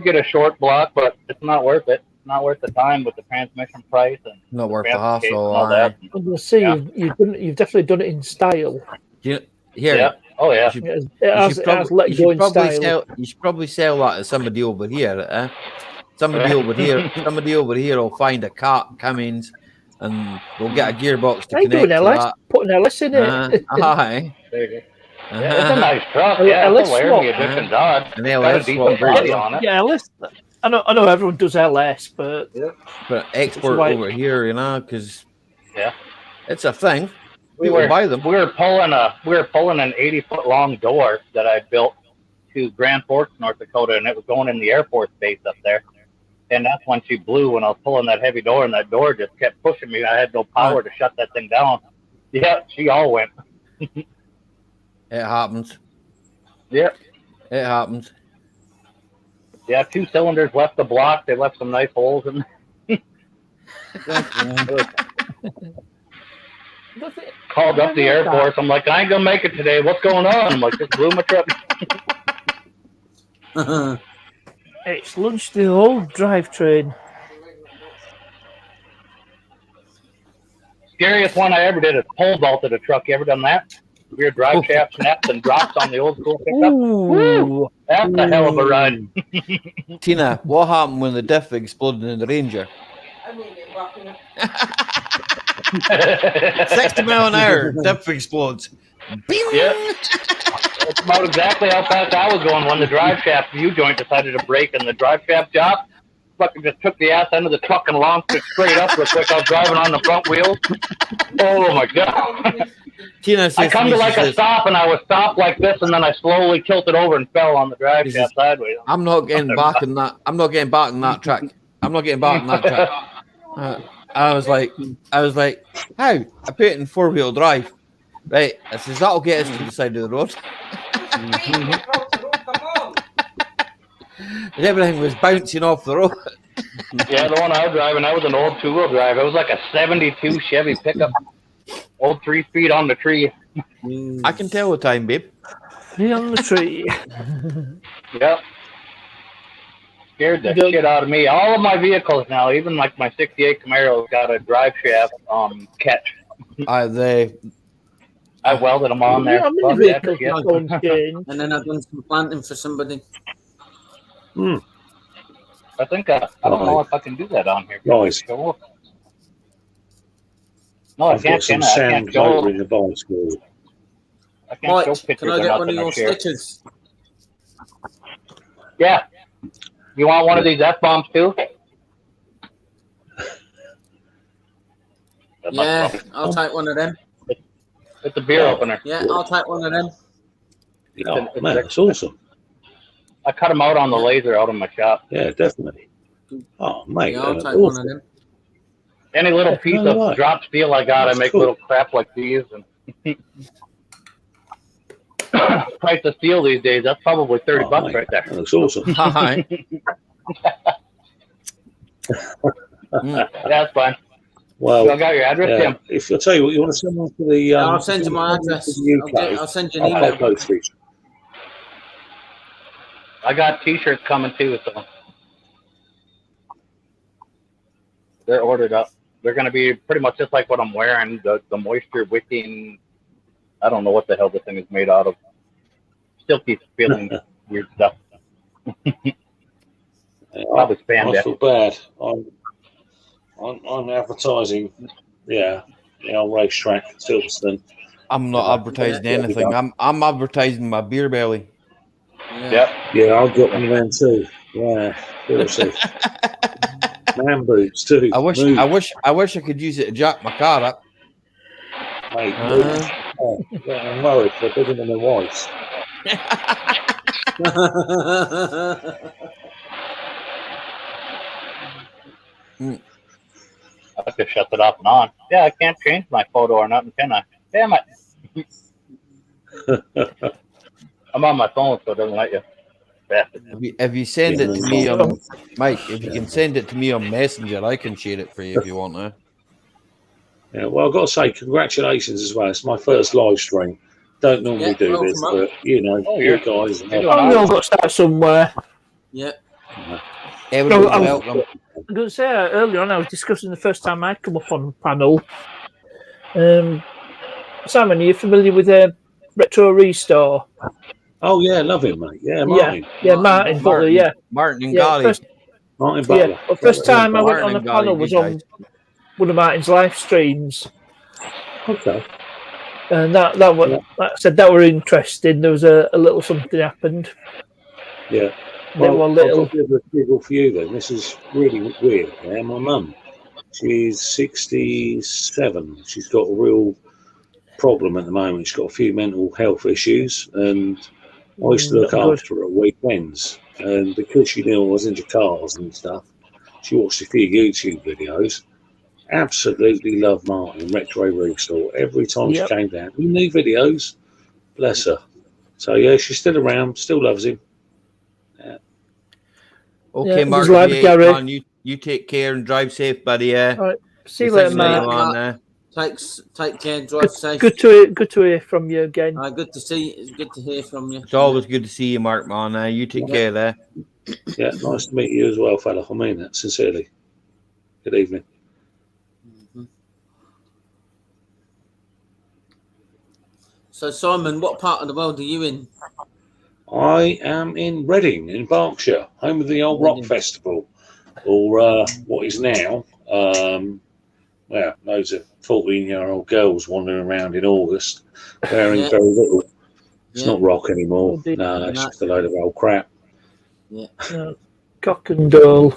get a short block, but it's not worth it. It's not worth the time with the transmission price and not worth the hassle. All that. I'm gonna see you've definitely done it in style. Yeah. Oh yeah. You should probably sell that to somebody over here. Somebody over here will find a cat Cummins and we'll get a gearbox to connect to that. Put an Ellis in it. Aye. Yeah, it's a nice truck. Yeah, it's a Laramie edition Dodge. An LS on it. Yeah, LS. I know everyone does LS, but export over here, because it's a thing. We were pulling an 80-foot long door that I built to Grand Forks, North Dakota, and it was going in the Air Force base up there. And that's when she blew when I was pulling that heavy door, and that door just kept pushing me. I had no power to shut that thing down. Yeah, she all went. It happens. Yeah. It happens. Yeah, 2 cylinders left the block. They left some nice holes in Called up the Air Force. I'm like, I ain't going to make it today. What's going on? I'm like, just blew my truck. It's launched the old drivetrain. Scariest one I ever did is pole vaulted a truck. You ever done that? Rear drive shaft snaps and drops on the old school pickup. Woo! That's a hell of a ride. Tina, what happened when the diff exploded in the Ranger? 60 mile an hour, depth explodes. Bing! Yep. That's about exactly how fast I was going when the drive shaft U-joint decided to break and the drive shaft job. Fucking just took the ass end of the truck and launched it straight up real quick. I was driving on the front wheels. Oh my god. Tina says I come to like a stop and I was stopped like this and then I slowly tilted over and fell on the drive shaft sideways. I'm not getting back in that. I'm not getting back in that track. I'm not getting back in that track. I was like, how? I put it in 4-wheel drive. Right. I says, that'll get us to the side of the road. And everything was bouncing off the road. Yeah, the one I was driving, that was an old 2-wheel drive. It was like a 72 Chevy pickup. Old 3-speed on the tree. I can tell the time, babe. 3 on the tree. Yep. Scared the shit out of me. All of my vehicles now, even like my 68 Camaro, got a drive shaft catch. I welded them on there. And then I've done some planting for somebody. I think I don't know if I can do that on here. Nice. No, I I've can't. got some I sand can't show. over in the bicycle. I can't show Right, pictures can I or get one of nothing your up here. stickers? Yeah. You want one of these F-bombs too? Yeah, I'll take one of them. It's a beer opener. Yeah, I'll take one of them. Oh, man, that's awesome. I cut them out on the laser out of my shop. Yeah, definitely. Oh, mate. Yeah, I'll take one of them. Any little piece of drop steel I got, That's I make cool. little crap like these. And price of steel these days, that's probably $30 mate, right there. That's awesome. That's fine. Well, So I got your address, Tim. if I tell you what, you want to send one to the. I'll send you my address. I'll send you an I'll email. post it. I got T-shirts coming too, so they're ordered up. They're going to be pretty much just like what I'm wearing. The moisture wicking. I don't know what the hell this thing is made out of. Still keeps feeling weird stuff. Probably spam I that. feel bad. I'm advertising. Yeah, the old racetrack, Silverstone. I'm not advertising anything. I'm advertising my beer belly. Yeah, I'll get one of them too. Yeah, seriously. Man boots too. I wish I could use it to jack my car up. Mate, I'm worried. They're bigger than their wives. I just shut it off and on. Yeah, I can't change my photo or nothing, can I? Damn it. I'm on my phone, so it doesn't let you. If you send it to me on Mike, if you can send it to me on Messenger, I can share it for you if you want to. Yeah, well, I've got to say congratulations as well. It's my first live stream. Don't normally do this, but you know, you guys. We've all got to start somewhere. Yeah. Everyone's welcome. I'm going to say earlier on, I was discussing the first time I'd come up on the panel. Simon, are you familiar with Retro Restore? Oh yeah, love him, mate. Yeah, Martin. Yeah, Martin Butler. Yeah, Martin and yeah, Golly. Martin Butler. Yeah, the first time I went on the Martin and panel Golly, was you on guys. one of Martin's live streams. Okay. And that was, like I said, that were interesting. There was a little something happened. Yeah. They were little. I've got a bit of a giggle for you then. This is really weird. Yeah, my mum, she's 67. She's got a real problem at the moment. She's got a few mental health issues, and I used to look after her at weekends. And because she knew I was into cars and stuff, she watched a few YouTube videos. Absolutely love Martin Retro Restore. Every time she came down, new videos. Bless her. So yeah, she's still around, still loves him. Yeah. Okay, Yeah, Mark, like Gary. on, you take care and drive safe, buddy. All right. See you later, Mark. Take care, drive safe. Good to hear from you again. Good to see. It's good to hear from you. It's always good to see you, Mark, man. You take care there. Yeah, nice to meet you as well, fella. I mean that sincerely. Good evening. So, Simon, what part of the world are you in? I am in Reading, in Berkshire, home of the old rock festival, or what is now well, loads of 14-year-old girls wandering around in August wearing very little. It's not rock anymore. No, it's just a load of old crap. Yeah. No. Cock and dole.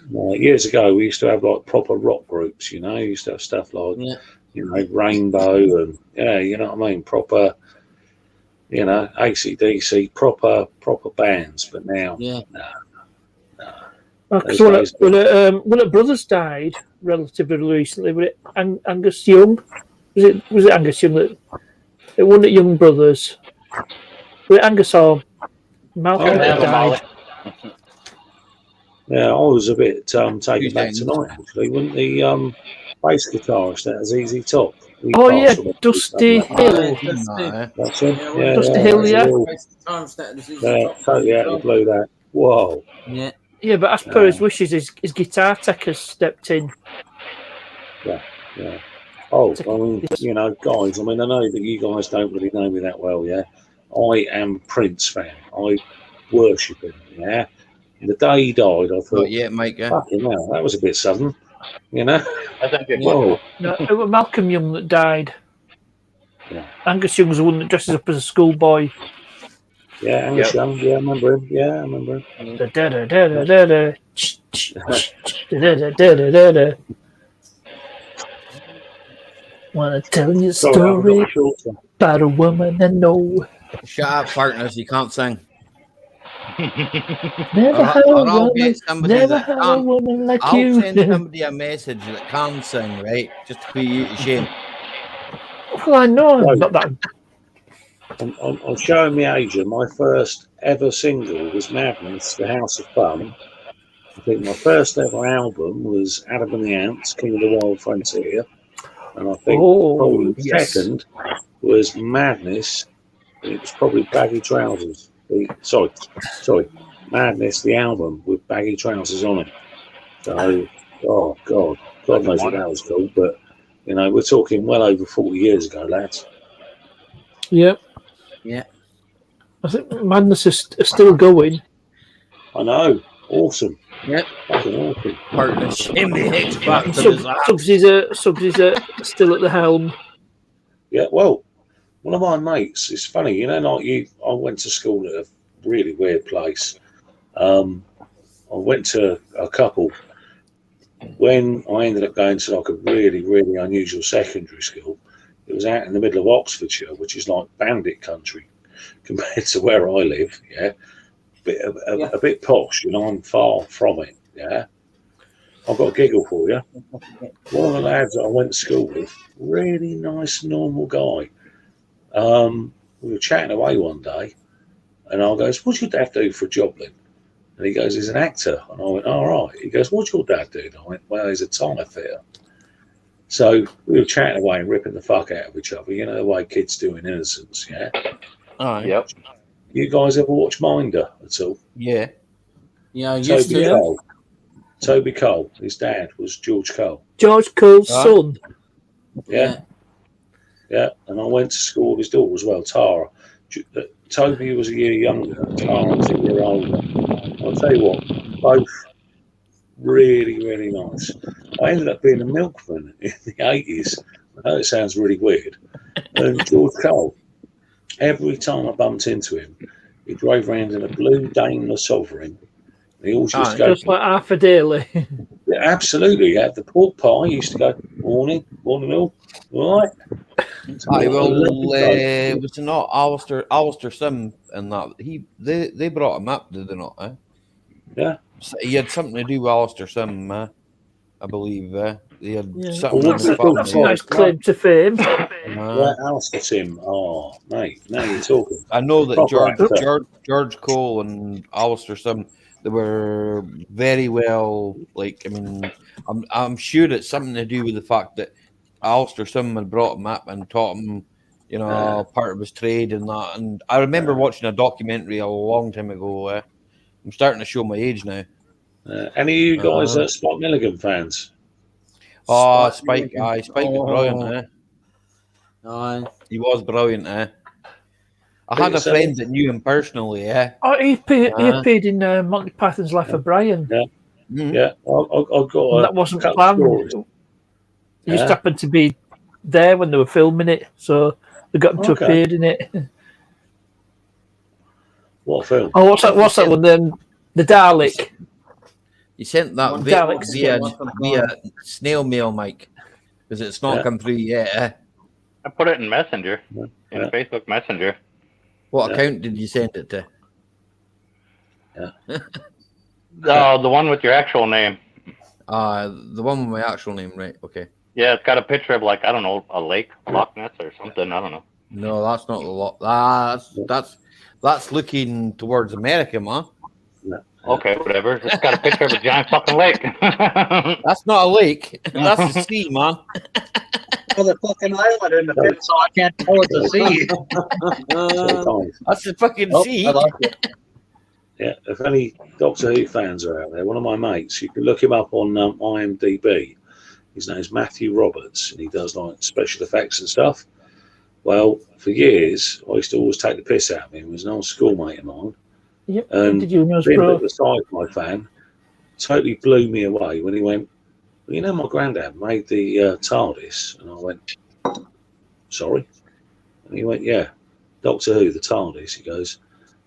Years ago, we used to have like proper rock groups. You know, we used to have stuff like Rainbow and you know what I mean, proper. You know, AC/DC, proper bands. But now, no. Because when her brothers died relatively recently, was it Angus Young? Was it Angus Young that it wasn't Young Brothers? Was it Angus or Malcolm that died? Yeah, I was a bit taken back tonight actually. Wasn't the bass guitarist that ZZ Top? Oh yeah, Dusty Hill. That's it. Dusty Hill, yeah. Totally out of the blue. That. Whoa. Yeah. Yeah, but as per his wishes, his guitar tech has stepped in. Yeah. Oh, I mean, you know, guys. I mean, I know that you guys don't really know me that well. Yeah, I am a Prince fan. I worship him. Yeah. The day he died, I thought, mate. Fucking hell, that was a bit sudden. You know. I think it No, it was Malcolm Young that died. Yeah. Angus Young was the one that dresses up as a schoolboy. Yeah, Angus Young. Yeah, I remember him. Yeah, I remember him. Wanna tell you a story about a woman I know. Shut up, partners. You can't sing. Never had a woman like I'll you. send somebody a message that can sing, right? Just to put you to shame. Well, I know I'm not that. I'm showing my age. My first ever single was Madness, The House of Fun. I think my first ever album was Adam and the Ants, King of the Wild Frontier. And I think probably second was Madness. It was probably Baggy Trousers. Sorry, Madness, the album with Baggy Trousers on it. So, oh God knows what that was called. But you know, we're talking well over 40 years ago, lads. Yep. Yeah. I think Madness is still going. I know. Awesome. Yep. Fucking awesome. Partnership in the X Sugsy's still at the helm. Yeah, well, one of my mates, it's funny, you know, like you, I went to school at a really weird place. I went to a couple. When I ended up going to like a really, really unusual secondary school, it was out in the middle of Oxfordshire, which is like bandit country compared to where I live, yeah. A bit posh, you know, I'm far from it, yeah. I've got a giggle for you. One of the lads that I went to school with, really nice, normal guy. We were chatting away one day, and I goes, "What's your dad do for a job then?" And he goes, "He's an actor." And I went, "All right." He goes, "What's your dad do?" And I went, "Well, he's a tyre fitter." So we were chatting away and ripping the fuck out of each other, you know, the way kids do in Innocence, yeah? Yep. You guys ever watch Minder at all? Yeah. Yeah, I used Toby to. Cole. Toby Cole, his dad was George Cole. George Cole's son. Yeah. And I went to school with his daughter as well, Tara. Toby was a year younger, Tara was a year older. I'll tell you what, both really, really nice. I ended up being a milkman in the 80s. I know it sounds really weird. And George Cole, every time I bumped into him, he drove around in a blue Daimler Sovereign. He always used to go. Just like half a daily. Yeah, absolutely. At the pork pie, he used to go, morning all. All right. I will. Was it not Alistair Sim and that? They brought him up, did they not? Eh? Yeah. So he had something to do with Alistair Sim, I believe. They had something. That's a nice claim to fame. Yeah, Alistair Sim. Oh, mate, now you're talking. I know that George Cole and Alistair Sim, they were very well. Like, I mean, I'm sure it's something to do with the fact that Alistair Sim had brought him up and taught him, you know, part of his trade and that. And I remember watching a documentary a long time ago. I'm starting to show my age now. Any of you guys Spike Milligan fans? Oh, Spike was brilliant, He was brilliant, I had a friend that knew him personally, Oh, he appeared in Monty Python's Life of Brian. Yeah, I've got And that wasn't couple planned. stories. He just happened to be there when they were filming it, so they got him to appear in it. What film? Oh, what's that one then? The Dalek. You sent that via snail mail, Mike, because it's not come through yet. I put it in Messenger, in Facebook Messenger. What account did you send it to? The one with your actual name. The one with my actual name, right? Okay. Yeah, it's got a picture of like, I don't know, a lake, Loch Ness or something. I don't know. No, that's not the lot. That's looking towards America, man. Okay, whatever. It's got a picture of a giant fucking lake. That's not a lake. That's the sea, man. The fucking island in the pit, so I can't tell it's a sea. That's the fucking sea. I like it. Yeah, if any Doctor Who fans are out there, one of my mates, you can look him up on IMDb. His name's Matthew Roberts, and he does like special effects and stuff. Well, for years, I used to always take the piss out of him. He was an old schoolmate of mine. Yep. And Did you know, being a bro? bit of a sci-fi fan, totally blew me away when he went, well, you know, my granddad made the TARDIS. And I went, sorry? And he went, yeah, Doctor Who, the TARDIS. He goes,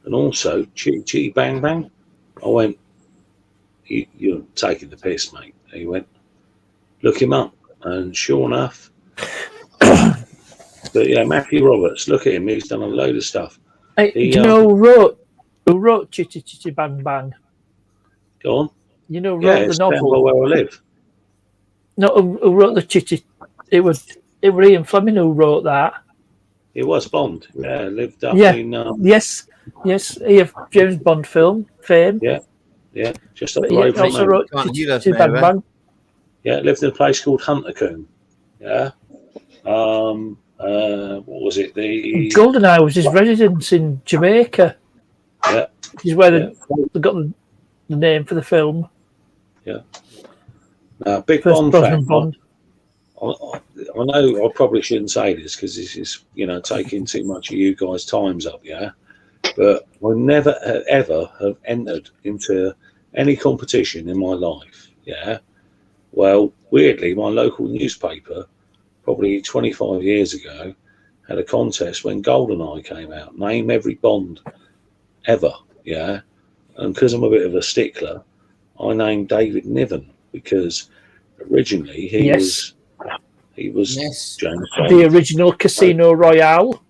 and also Chitty Chitty Bang Bang. I went, you're taking the piss, mate. And he went, look him up. And sure enough, but yeah, Matthew Roberts, look at him. He's done a load of stuff. Hey, do you know who wrote Chitty Chitty Bang Bang? Go on. You know, Yeah, wrote the it's down by novel. where I live. No, who wrote the Chitty? It was Ian Fleming who wrote that. It was Bond. Yeah, lived up in. Yes. He have James Bond film fame. Yeah, just up But the he road from also me. wrote Chitty Chitty Bang Bang. Yeah, lived in a place called Huntercombe. Yeah. What was it? The Goldeneye was his residence in Jamaica. Yeah. Which is where they got the name for the film. Yeah. Big First Bond Brosnan fan. Bond. I know I probably shouldn't say this because this is, taking too much of you guys' times up, yeah. But I never ever have entered into any competition in my life, yeah. Well, weirdly, my local newspaper, probably 25 years ago, had a contest when GoldenEye came out. Name every Bond ever, yeah. And because I'm a bit of a stickler, I named David Niven because originally he was James Bond. The original Casino Royale.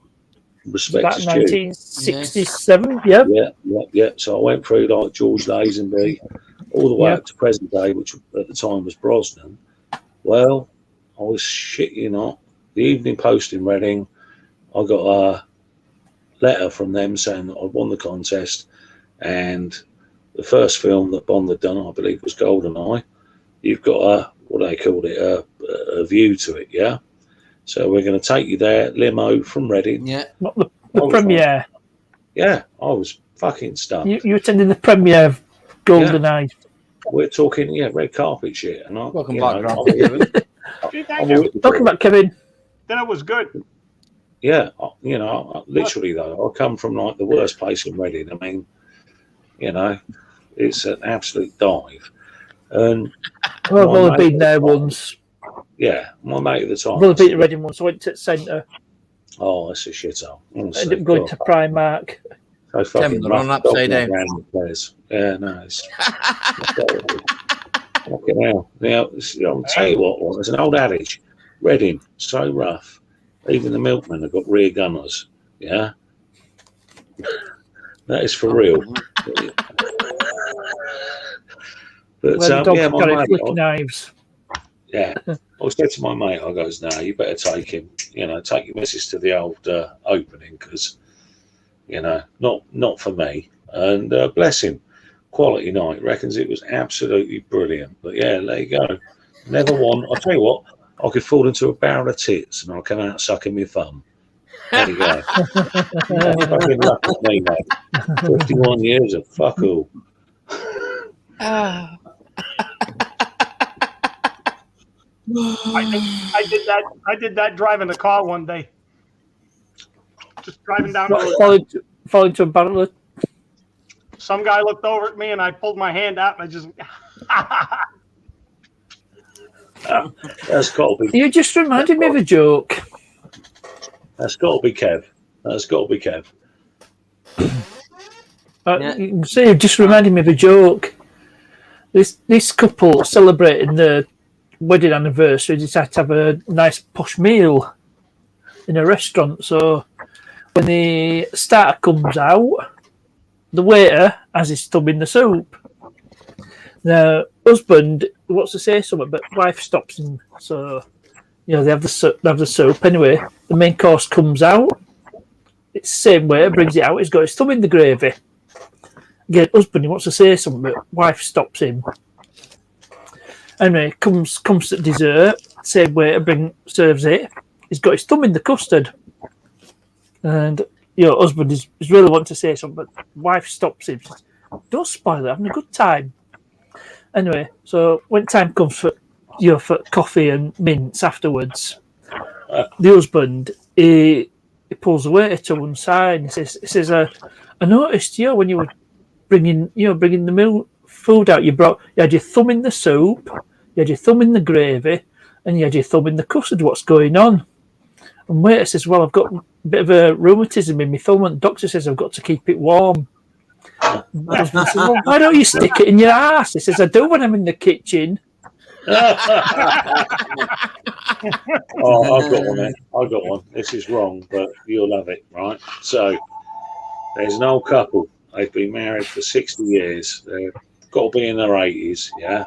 Respect About is due. 1967, yeah. Yeah. So I went through like George Lazenby, all the way up to present day, which at the time was Brosnan. Well, I was shit you not. The Evening Post in Reading, I got a letter from them saying that I'd won the contest, and the first film that Bond had done, I believe, was GoldenEye. You've got a view to it, yeah. So we're going to take you there, limo from Reading. Yeah. Not the premiere. Yeah, I was fucking stunned. You attended the premiere of GoldenEye. We're talking, red carpet shit. And Welcome back, Talking about Kevin. Then it was good. Yeah, literally though, I come from like the worst place in Reading. I mean, it's an absolute dive. And Well, I've only been there once. Yeah, my mate at the time. I've only been to Reading once. I went to the centre. Oh, that's a shithole. Ended up going to Primark. So fucking Tim, run upside down. Yeah, no, it's fucking hell. Now, I'll tell you what, there's an old adage. Reading, so rough. Even the milkmen have got rear gunners. Yeah, that is for real. But Where the dogs my carry mate, flick knives. Yeah, I said to my mate, I goes, "No, you better take him. Take your missus to the old opening because, not for me." And bless him, quality night. Reckons it was absolutely brilliant. But yeah, there you go. Never won. I'll tell you what, I could fall into a barrel of tits and I'll come out sucking my thumb. There you go. Fucking luck with me, mate. 51 years of fuck all. I did that driving the car one day. Just driving down the road. Fall into a barrel of some guy looked over at me, and I pulled my hand out, and I just. That's got to be. You just reminded me of a joke. That's got to be Kev. That's got to be Kev. You can see, it just reminded me of a joke. This couple celebrating their wedding anniversary decided to have a nice posh meal in a restaurant. So when the starter comes out, the waiter has his thumb in the soup. Now, husband wants to say something, but wife stops him. So, they have the soup. Anyway, the main course comes out. It's the same way, brings it out. He's got his thumb in the gravy. Again, husband, he wants to say something, but wife stops him. Anyway, comes to dessert. Same way, serves it. He's got his thumb in the custard. And, husband is really wanting to say something, but wife stops him. Says, don't spoil it, having a good time. Anyway, so when time comes for coffee and mints afterwards, the husband, he pulls the waiter to one side and he says, I noticed when you were bringing the food out, you had your thumb in the soup, you had your thumb in the gravy, and you had your thumb in the custard. What's going on? And waiter says, well, I've got a bit of a rheumatism in my thumb, and the doctor says I've got to keep it warm. My husband says, well, why don't you stick it in your ass? He says, I do when I'm in the kitchen. I've got one. This is wrong, but you'll have it, right? So there's an old couple. They've been married for 60 years. They've got to be in their 80s, yeah?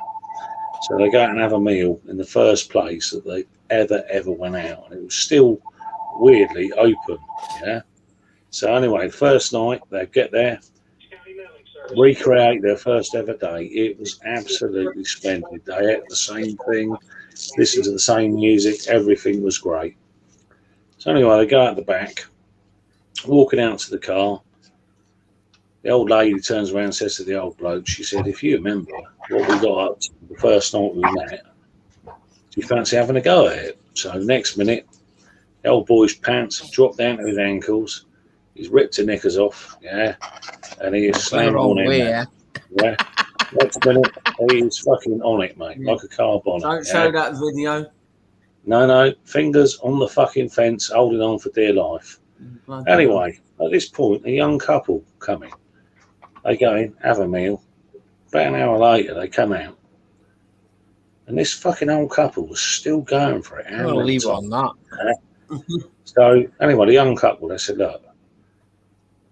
So they go out and have a meal in the first place that they ever went out. And it was still weirdly open, yeah? So anyway, first night, they get there, recreate their first ever day. It was absolutely splendid. They ate the same thing, listened to the same music, everything was great. So anyway, they go out the back, walking out to the car. The old lady turns around and says to the old bloke, she said, if you remember what we got up to the first night we met, do you fancy having a go at it? So next minute, the old boy's pants dropped down to his ankles. He's ripped the knickers off, yeah, and he is slammed on him. Yeah. Next minute, he's fucking on it, mate, like a car bonnet. Don't show that video. No, fingers on the fucking fence, holding on for dear life. Anyway, at this point, a young couple come in. They go in, have a meal. About an hour later, they come out. And this fucking old couple was still going for it. I'll leave it on that. So, anyway, the young couple, they said, look,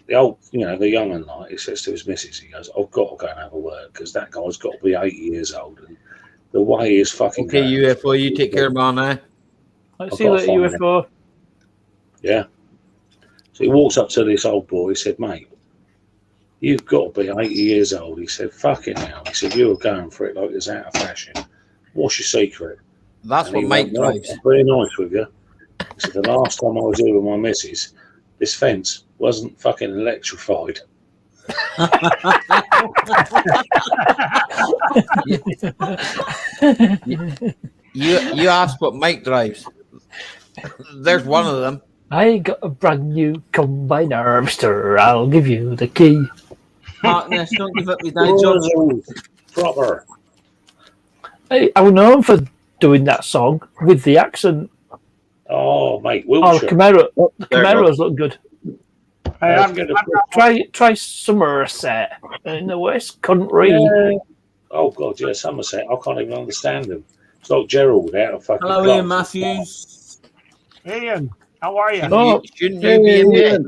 the old, the young and like, he says to his missus, he goes, I've got to go and have a word because that guy's got to be 80 years old. And the way he is fucking. Okay, UFO, you take care of my now. Let's see you later, UFO. Yeah. So he walks up to this old boy. He said, mate, you've got to be 80 years old. He said, fucking hell. He said, you were going for it like it's out of fashion. What's your secret? That's what Mike drives. I'm very nice with you. He said, the last time I was here with my missus, this fence wasn't fucking electrified. You asked what Mike drives. There's one of them. I got a brand new combiner, mister. I'll give you the key. Partners, don't give up your day job. Proper. Hey, I was known for doing that song with the accent. Oh, mate, Wiltshire. The Camaros look good. Hey, try Somerset in the West Country. Yeah. Oh, God, yeah, Somerset. I can't even understand them. It's like Gerald out of fucking. Hello, Ian Matthews. Ian, how are you? Oh, shouldn't you be in there?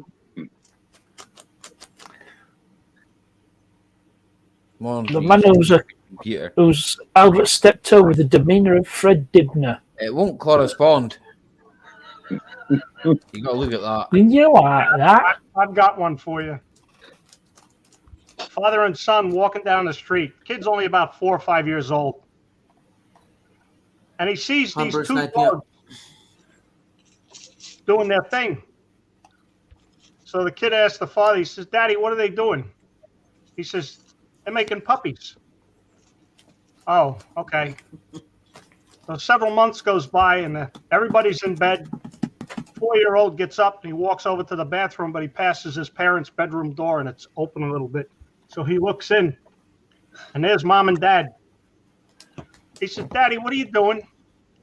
The man who's Albert Steptoe with the demeanour of Fred Dibner. It won't correspond. You got to look at that. You like that? I've got one for you. Father and son walking down the street. Kid's only about 4 or 5 years old. And he sees these two dogs doing their thing. So the kid asks the father, he says, Daddy, what are they doing? He says, they're making puppies. Oh, okay. So several months goes by and everybody's in bed. 4-year-old gets up and he walks over to the bathroom, but he passes his parents' bedroom door and it's open a little bit. So he looks in, and there's Mom and Dad. He says, Daddy, what are you doing?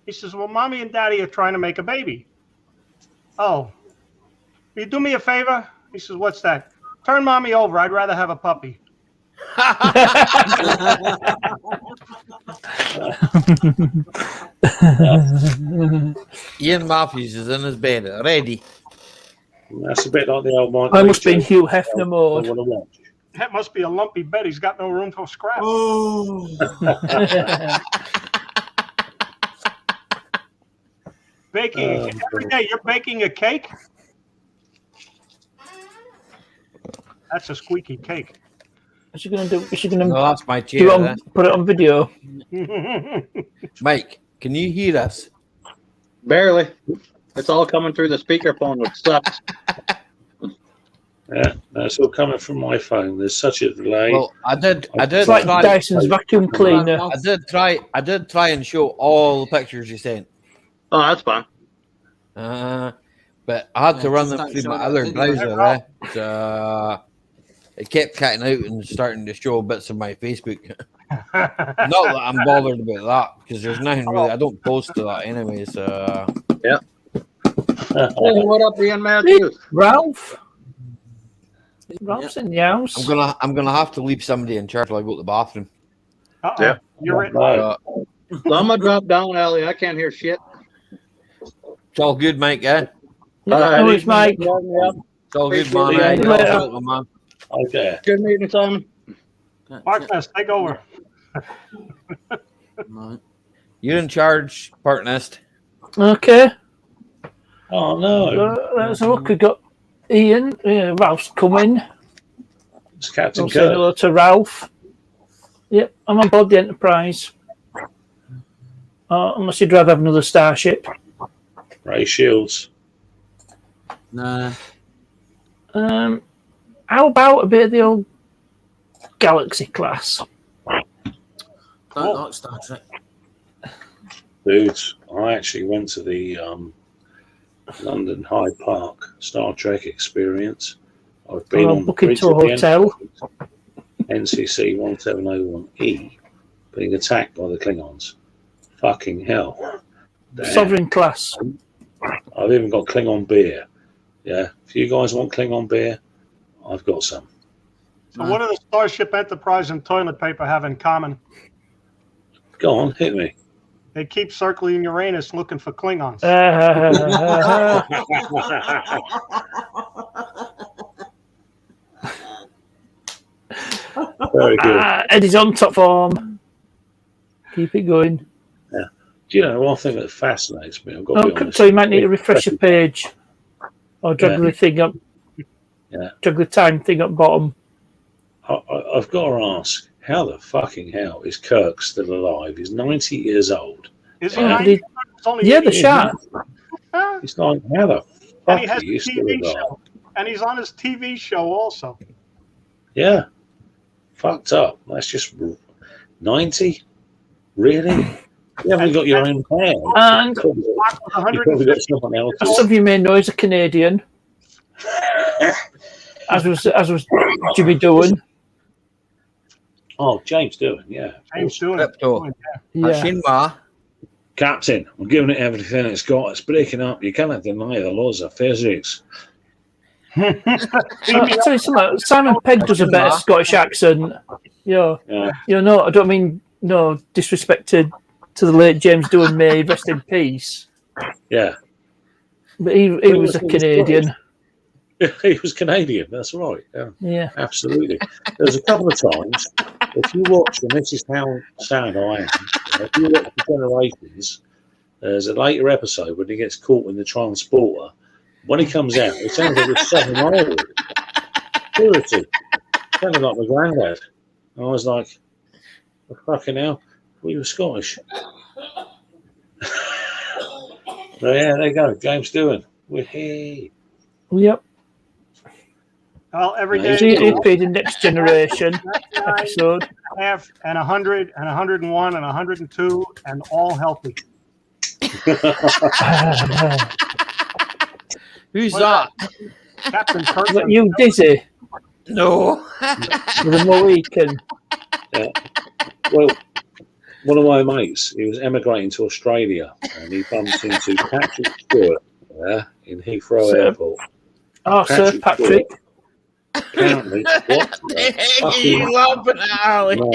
He says, well, Mommy and Daddy are trying to make a baby. Oh, will you do me a favor? He says, what's that? Turn Mommy over. I'd rather have a puppy. Ian Matthews is in his bed, ready. That's a bit like the old Mike. I must be in Hugh Hefner mode. That must be a lumpy bed. He's got no room for scrap. Oh. Baking every day. You're baking a cake? That's a squeaky cake. What's she gonna do? Is she gonna? No, that's my chair. Put it on video. Mike, can you hear us? Barely. It's all coming through the speakerphone, which sucks. Yeah, that's all coming from my phone. There's such a delay. Well, I did It's like try. Dyson's vacuum cleaner. I did try and show all the pictures you sent. Oh, that's fine. But I had to run them through my other browser. It kept cutting out and starting to show bits of my Facebook. Not that I'm bothered about that, because there's nothing really. I don't post to that anyways. Yeah. Hey, what up, Ian Matthews? Ralph. Ralph's in the house. I'm gonna have to leave somebody in charge while I go to the bathroom. Yeah. You're right. So I'm gonna drop down, Ali. I can't hear shit. It's all good, Mike. Eh? No, it's Mike. It's all good, man. Yeah, You're welcome, man. Okay. Good meeting, Simon. Partners, take over. You're in charge, Partnest. Okay. Oh no. Let's look. We got Ian. Ralph's coming. It's Captain I'll say hello to Ralph. Yep, I'm on board the Enterprise. Unless you'd rather have another starship. Ray Shields. Nah. How about a bit of the old Galaxy class? Don't like Star Trek. Dudes, I actually went to the London Hyde Park Star Trek experience. I've been on the booking bridge to a of the hotel. NCC 1701E being attacked by the Klingons. Fucking hell. Damn. Sovereign class. I've even got Klingon beer. Yeah, if you guys want Klingon beer, I've got some. So what do the Starship Enterprise and toilet paper have in common? Go on, hit me. They keep circling Uranus looking for Klingons. Very good. Eddie's on top form. Keep it going. Yeah. Do you know one thing that fascinates me? I've got to be honest. So you might need to refresh your page. Or drag the thing up. Yeah. Drag the time thing up bottom. I've got to ask, how the fucking hell is Kirk still alive? He's 90 years old. Is he 90? Yeah, the shot. He's like, how the And he fuck has are a you still TV alive? show. And he's on his TV show also. Yeah. Fucked up. That's just 90? Really? You haven't got your own hair. And You probably got someone else. some of you may know he's a Canadian. as was Jimmy Doan. Oh, James Doohan, yeah. James Doohan. Yeah. Captain, I'm giving it everything it's got. It's breaking up. You cannot deny the laws of physics. I'll tell you something. Simon Pegg does a better Scottish accent. Yeah. You know, I don't mean no disrespect to the late James Doohan, may rest in peace. Yeah. But he was a Canadian. He was Canadian, that's right. Yeah. Absolutely. There's a couple of times, if you watch, and this is how sad I am, if you watch the Generations, there's a later episode when he gets caught in the transporter. When he comes out, it sounds like he's 7 old. Seriously. Sounded like my granddad. And I was like, fucking hell, we were Scottish. So yeah, there you go. James Doohan. We're here. Yep. Well, every day. He appeared in Next Generation episode. Half and 100 and 101 and 102 and all healthy. Who's that? Captain Kirk. Is that you, Dizzy? No. The Mohican. Yeah. Well, one of my mates, he was emigrating to Australia, and he bumped into Patrick Stewart in Heathrow Airport. Sir Patrick. Apparently, what The heck are you laughing at, Ali? No.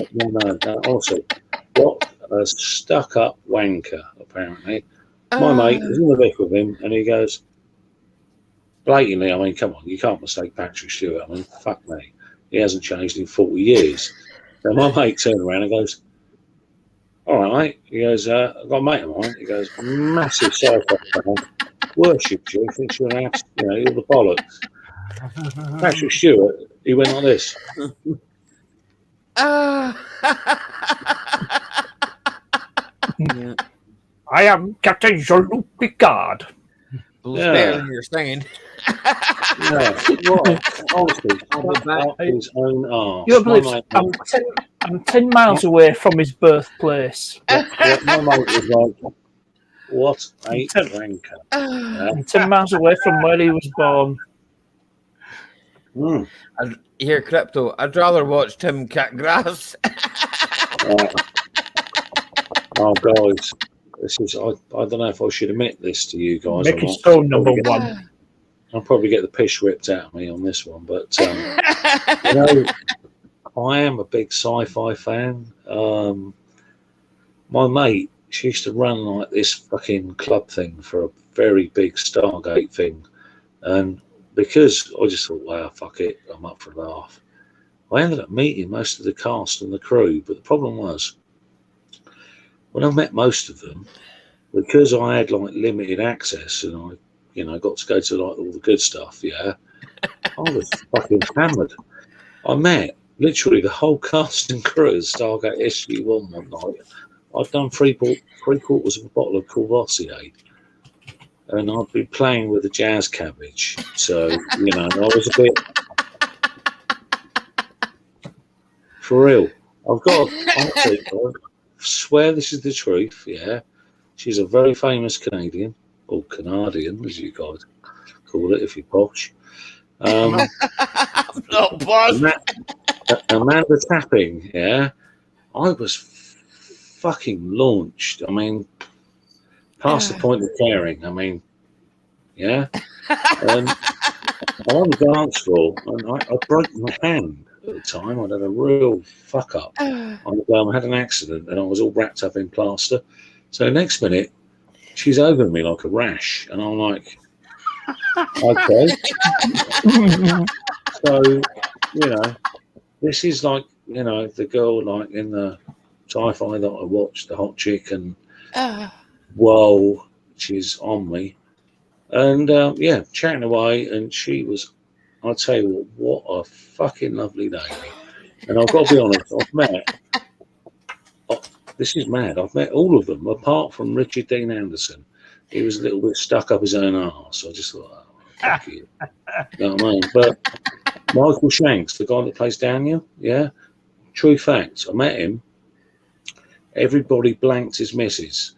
Also, what a stuck-up wanker, apparently. My mate was in the Vic with him, and he goes, blatantly, I mean, come on, you can't mistake Patrick Stewart. I mean, fuck me. He hasn't changed in 40 years. So my mate turned around and goes, all right, mate. He goes, I've got a mate of mine. He goes, massive sci-fi fan, worships you, thinks you're an ass, you know, you're the bollocks. Patrick Stewart, he went like this. Yeah. I am Captain Jean-Luc Picard. Better than you're singing. Honestly, his own arse. You believe I'm 10 miles away from his birthplace. My mate was like, what a wanker. I'm 10 miles away from where he was born. Here, Crypto, I'd rather watch Tim cut grass. Oh, guys, this is, I don't know if I should admit this to you guys. Make it so number one. I'll probably get the piss ripped out of me on this one, but you know, I am a big sci-fi fan. My mate, she used to run like this fucking club thing for a very big Stargate thing, and because I just thought, wow, fuck it, I'm up for a laugh. I ended up meeting most of the cast and the crew, but the problem was, when I met most of them, because I had like limited access and I, you know, got to go to like all the good stuff, I was fucking hammered. I met literally the whole cast and crew of Stargate SG-1 one night. I'd done three quarters of a bottle of Courvoisier, and I'd been playing with a jazz cabbage. So, you know, I was a bit... For real. I've got I swear this is the truth, She's a very famous Canadian, or Canadian, as you guys call it if you're posh. Not posh. Amanda Tapping, I was fucking launched. I mean, past the point of caring. I mean, I'm on the dance floor, and I broke my hand at the time. I'd had a real fuck up. I had an accident, and I was all wrapped up in plaster. So next minute, she's over me like a rash, and I'm like, okay. So, you know, this is like, you know, the girl like in the sci-fi that I watched, the hot chick, and whoa, she's on me. And chatting away, and she was, I'll tell you what a fucking lovely lady. And I've got to be honest, this is mad, I've met all of them, apart from Richard Dean Anderson. He was a little bit stuck up his own arse. I just thought, oh, fuck you. You know what I mean? But Michael Shanks, the guy that plays Daniel, true fact, I met him. Everybody blanked his missus.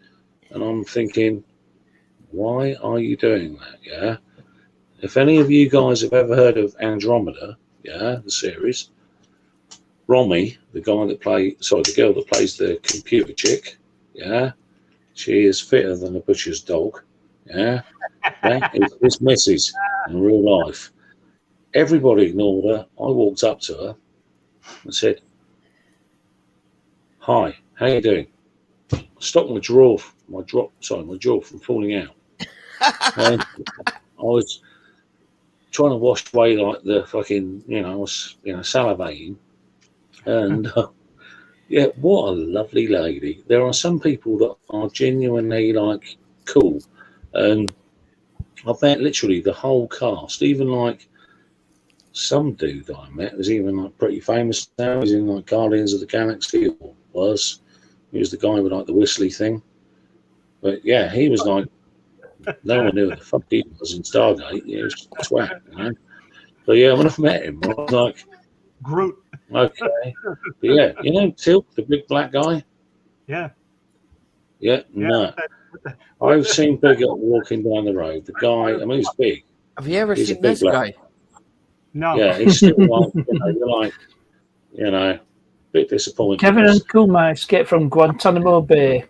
And I'm thinking, why are you doing that, If any of you guys have ever heard of Andromeda, the series, Romy, the girl that plays the computer chick, she is fitter than a butcher's dog, that is his missus in real life. Everybody ignored her. I walked up to her and said, hi, how you doing? Stopped my jaw from falling out. And I was trying to wash away like the fucking, I was, salivating. And what a lovely lady. There are some people that are genuinely like cool. And I've met literally the whole cast, even like some dude that I met was even like pretty famous now. He's in like Guardians of the Galaxy, or was. He was the guy with like the whistly thing. But he was like, no one knew who the fuck he was in Stargate. He was swag, But when I met him, I was like, Groot. Okay. But Tilk, the big black guy. Yeah. No. I've seen Bigger walking down the road. The guy, I mean, he's big. Have you ever He's seen this guy? No. Yeah, he's still like, you're like, a bit disappointed. Kevin and Kuma escaped from Guantanamo Bay.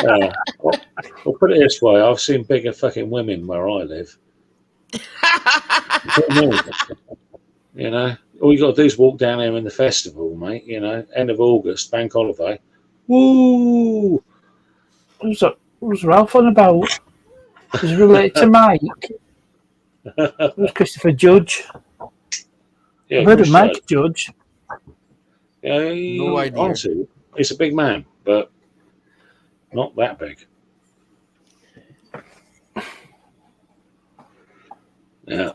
Yeah. Well, put it this way, I've seen bigger fucking women where I live. All you got to do is walk down there in the festival, mate. End of August, bank holiday. Woo! What was Ralph on about? Is it related to Mike? It was Christopher Judge. Yeah, I've heard of Mike Judge. Yeah, No idea. Honestly, he's a big man, but not that big. Yeah.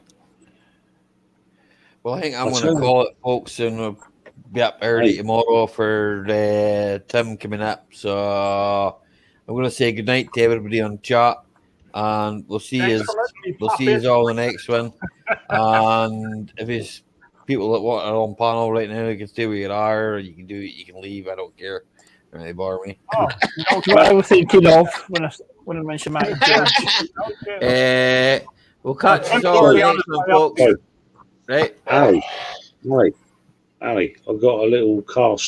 Well, I think I'm going to call it, folks, and we'll be up early tomorrow for Tim coming up. So I'm going to say goodnight to everybody on chat, and we'll see you all in the next one. And if it's people that want are on panel right now, you can stay where you are, or you can do it, you can leave. I don't care. Don't really bother me. Oh, that's what I was thinking of when I mentioned Mike Judge. We'll catch you all in the next one, folks. Right? Ali, I've got a little cast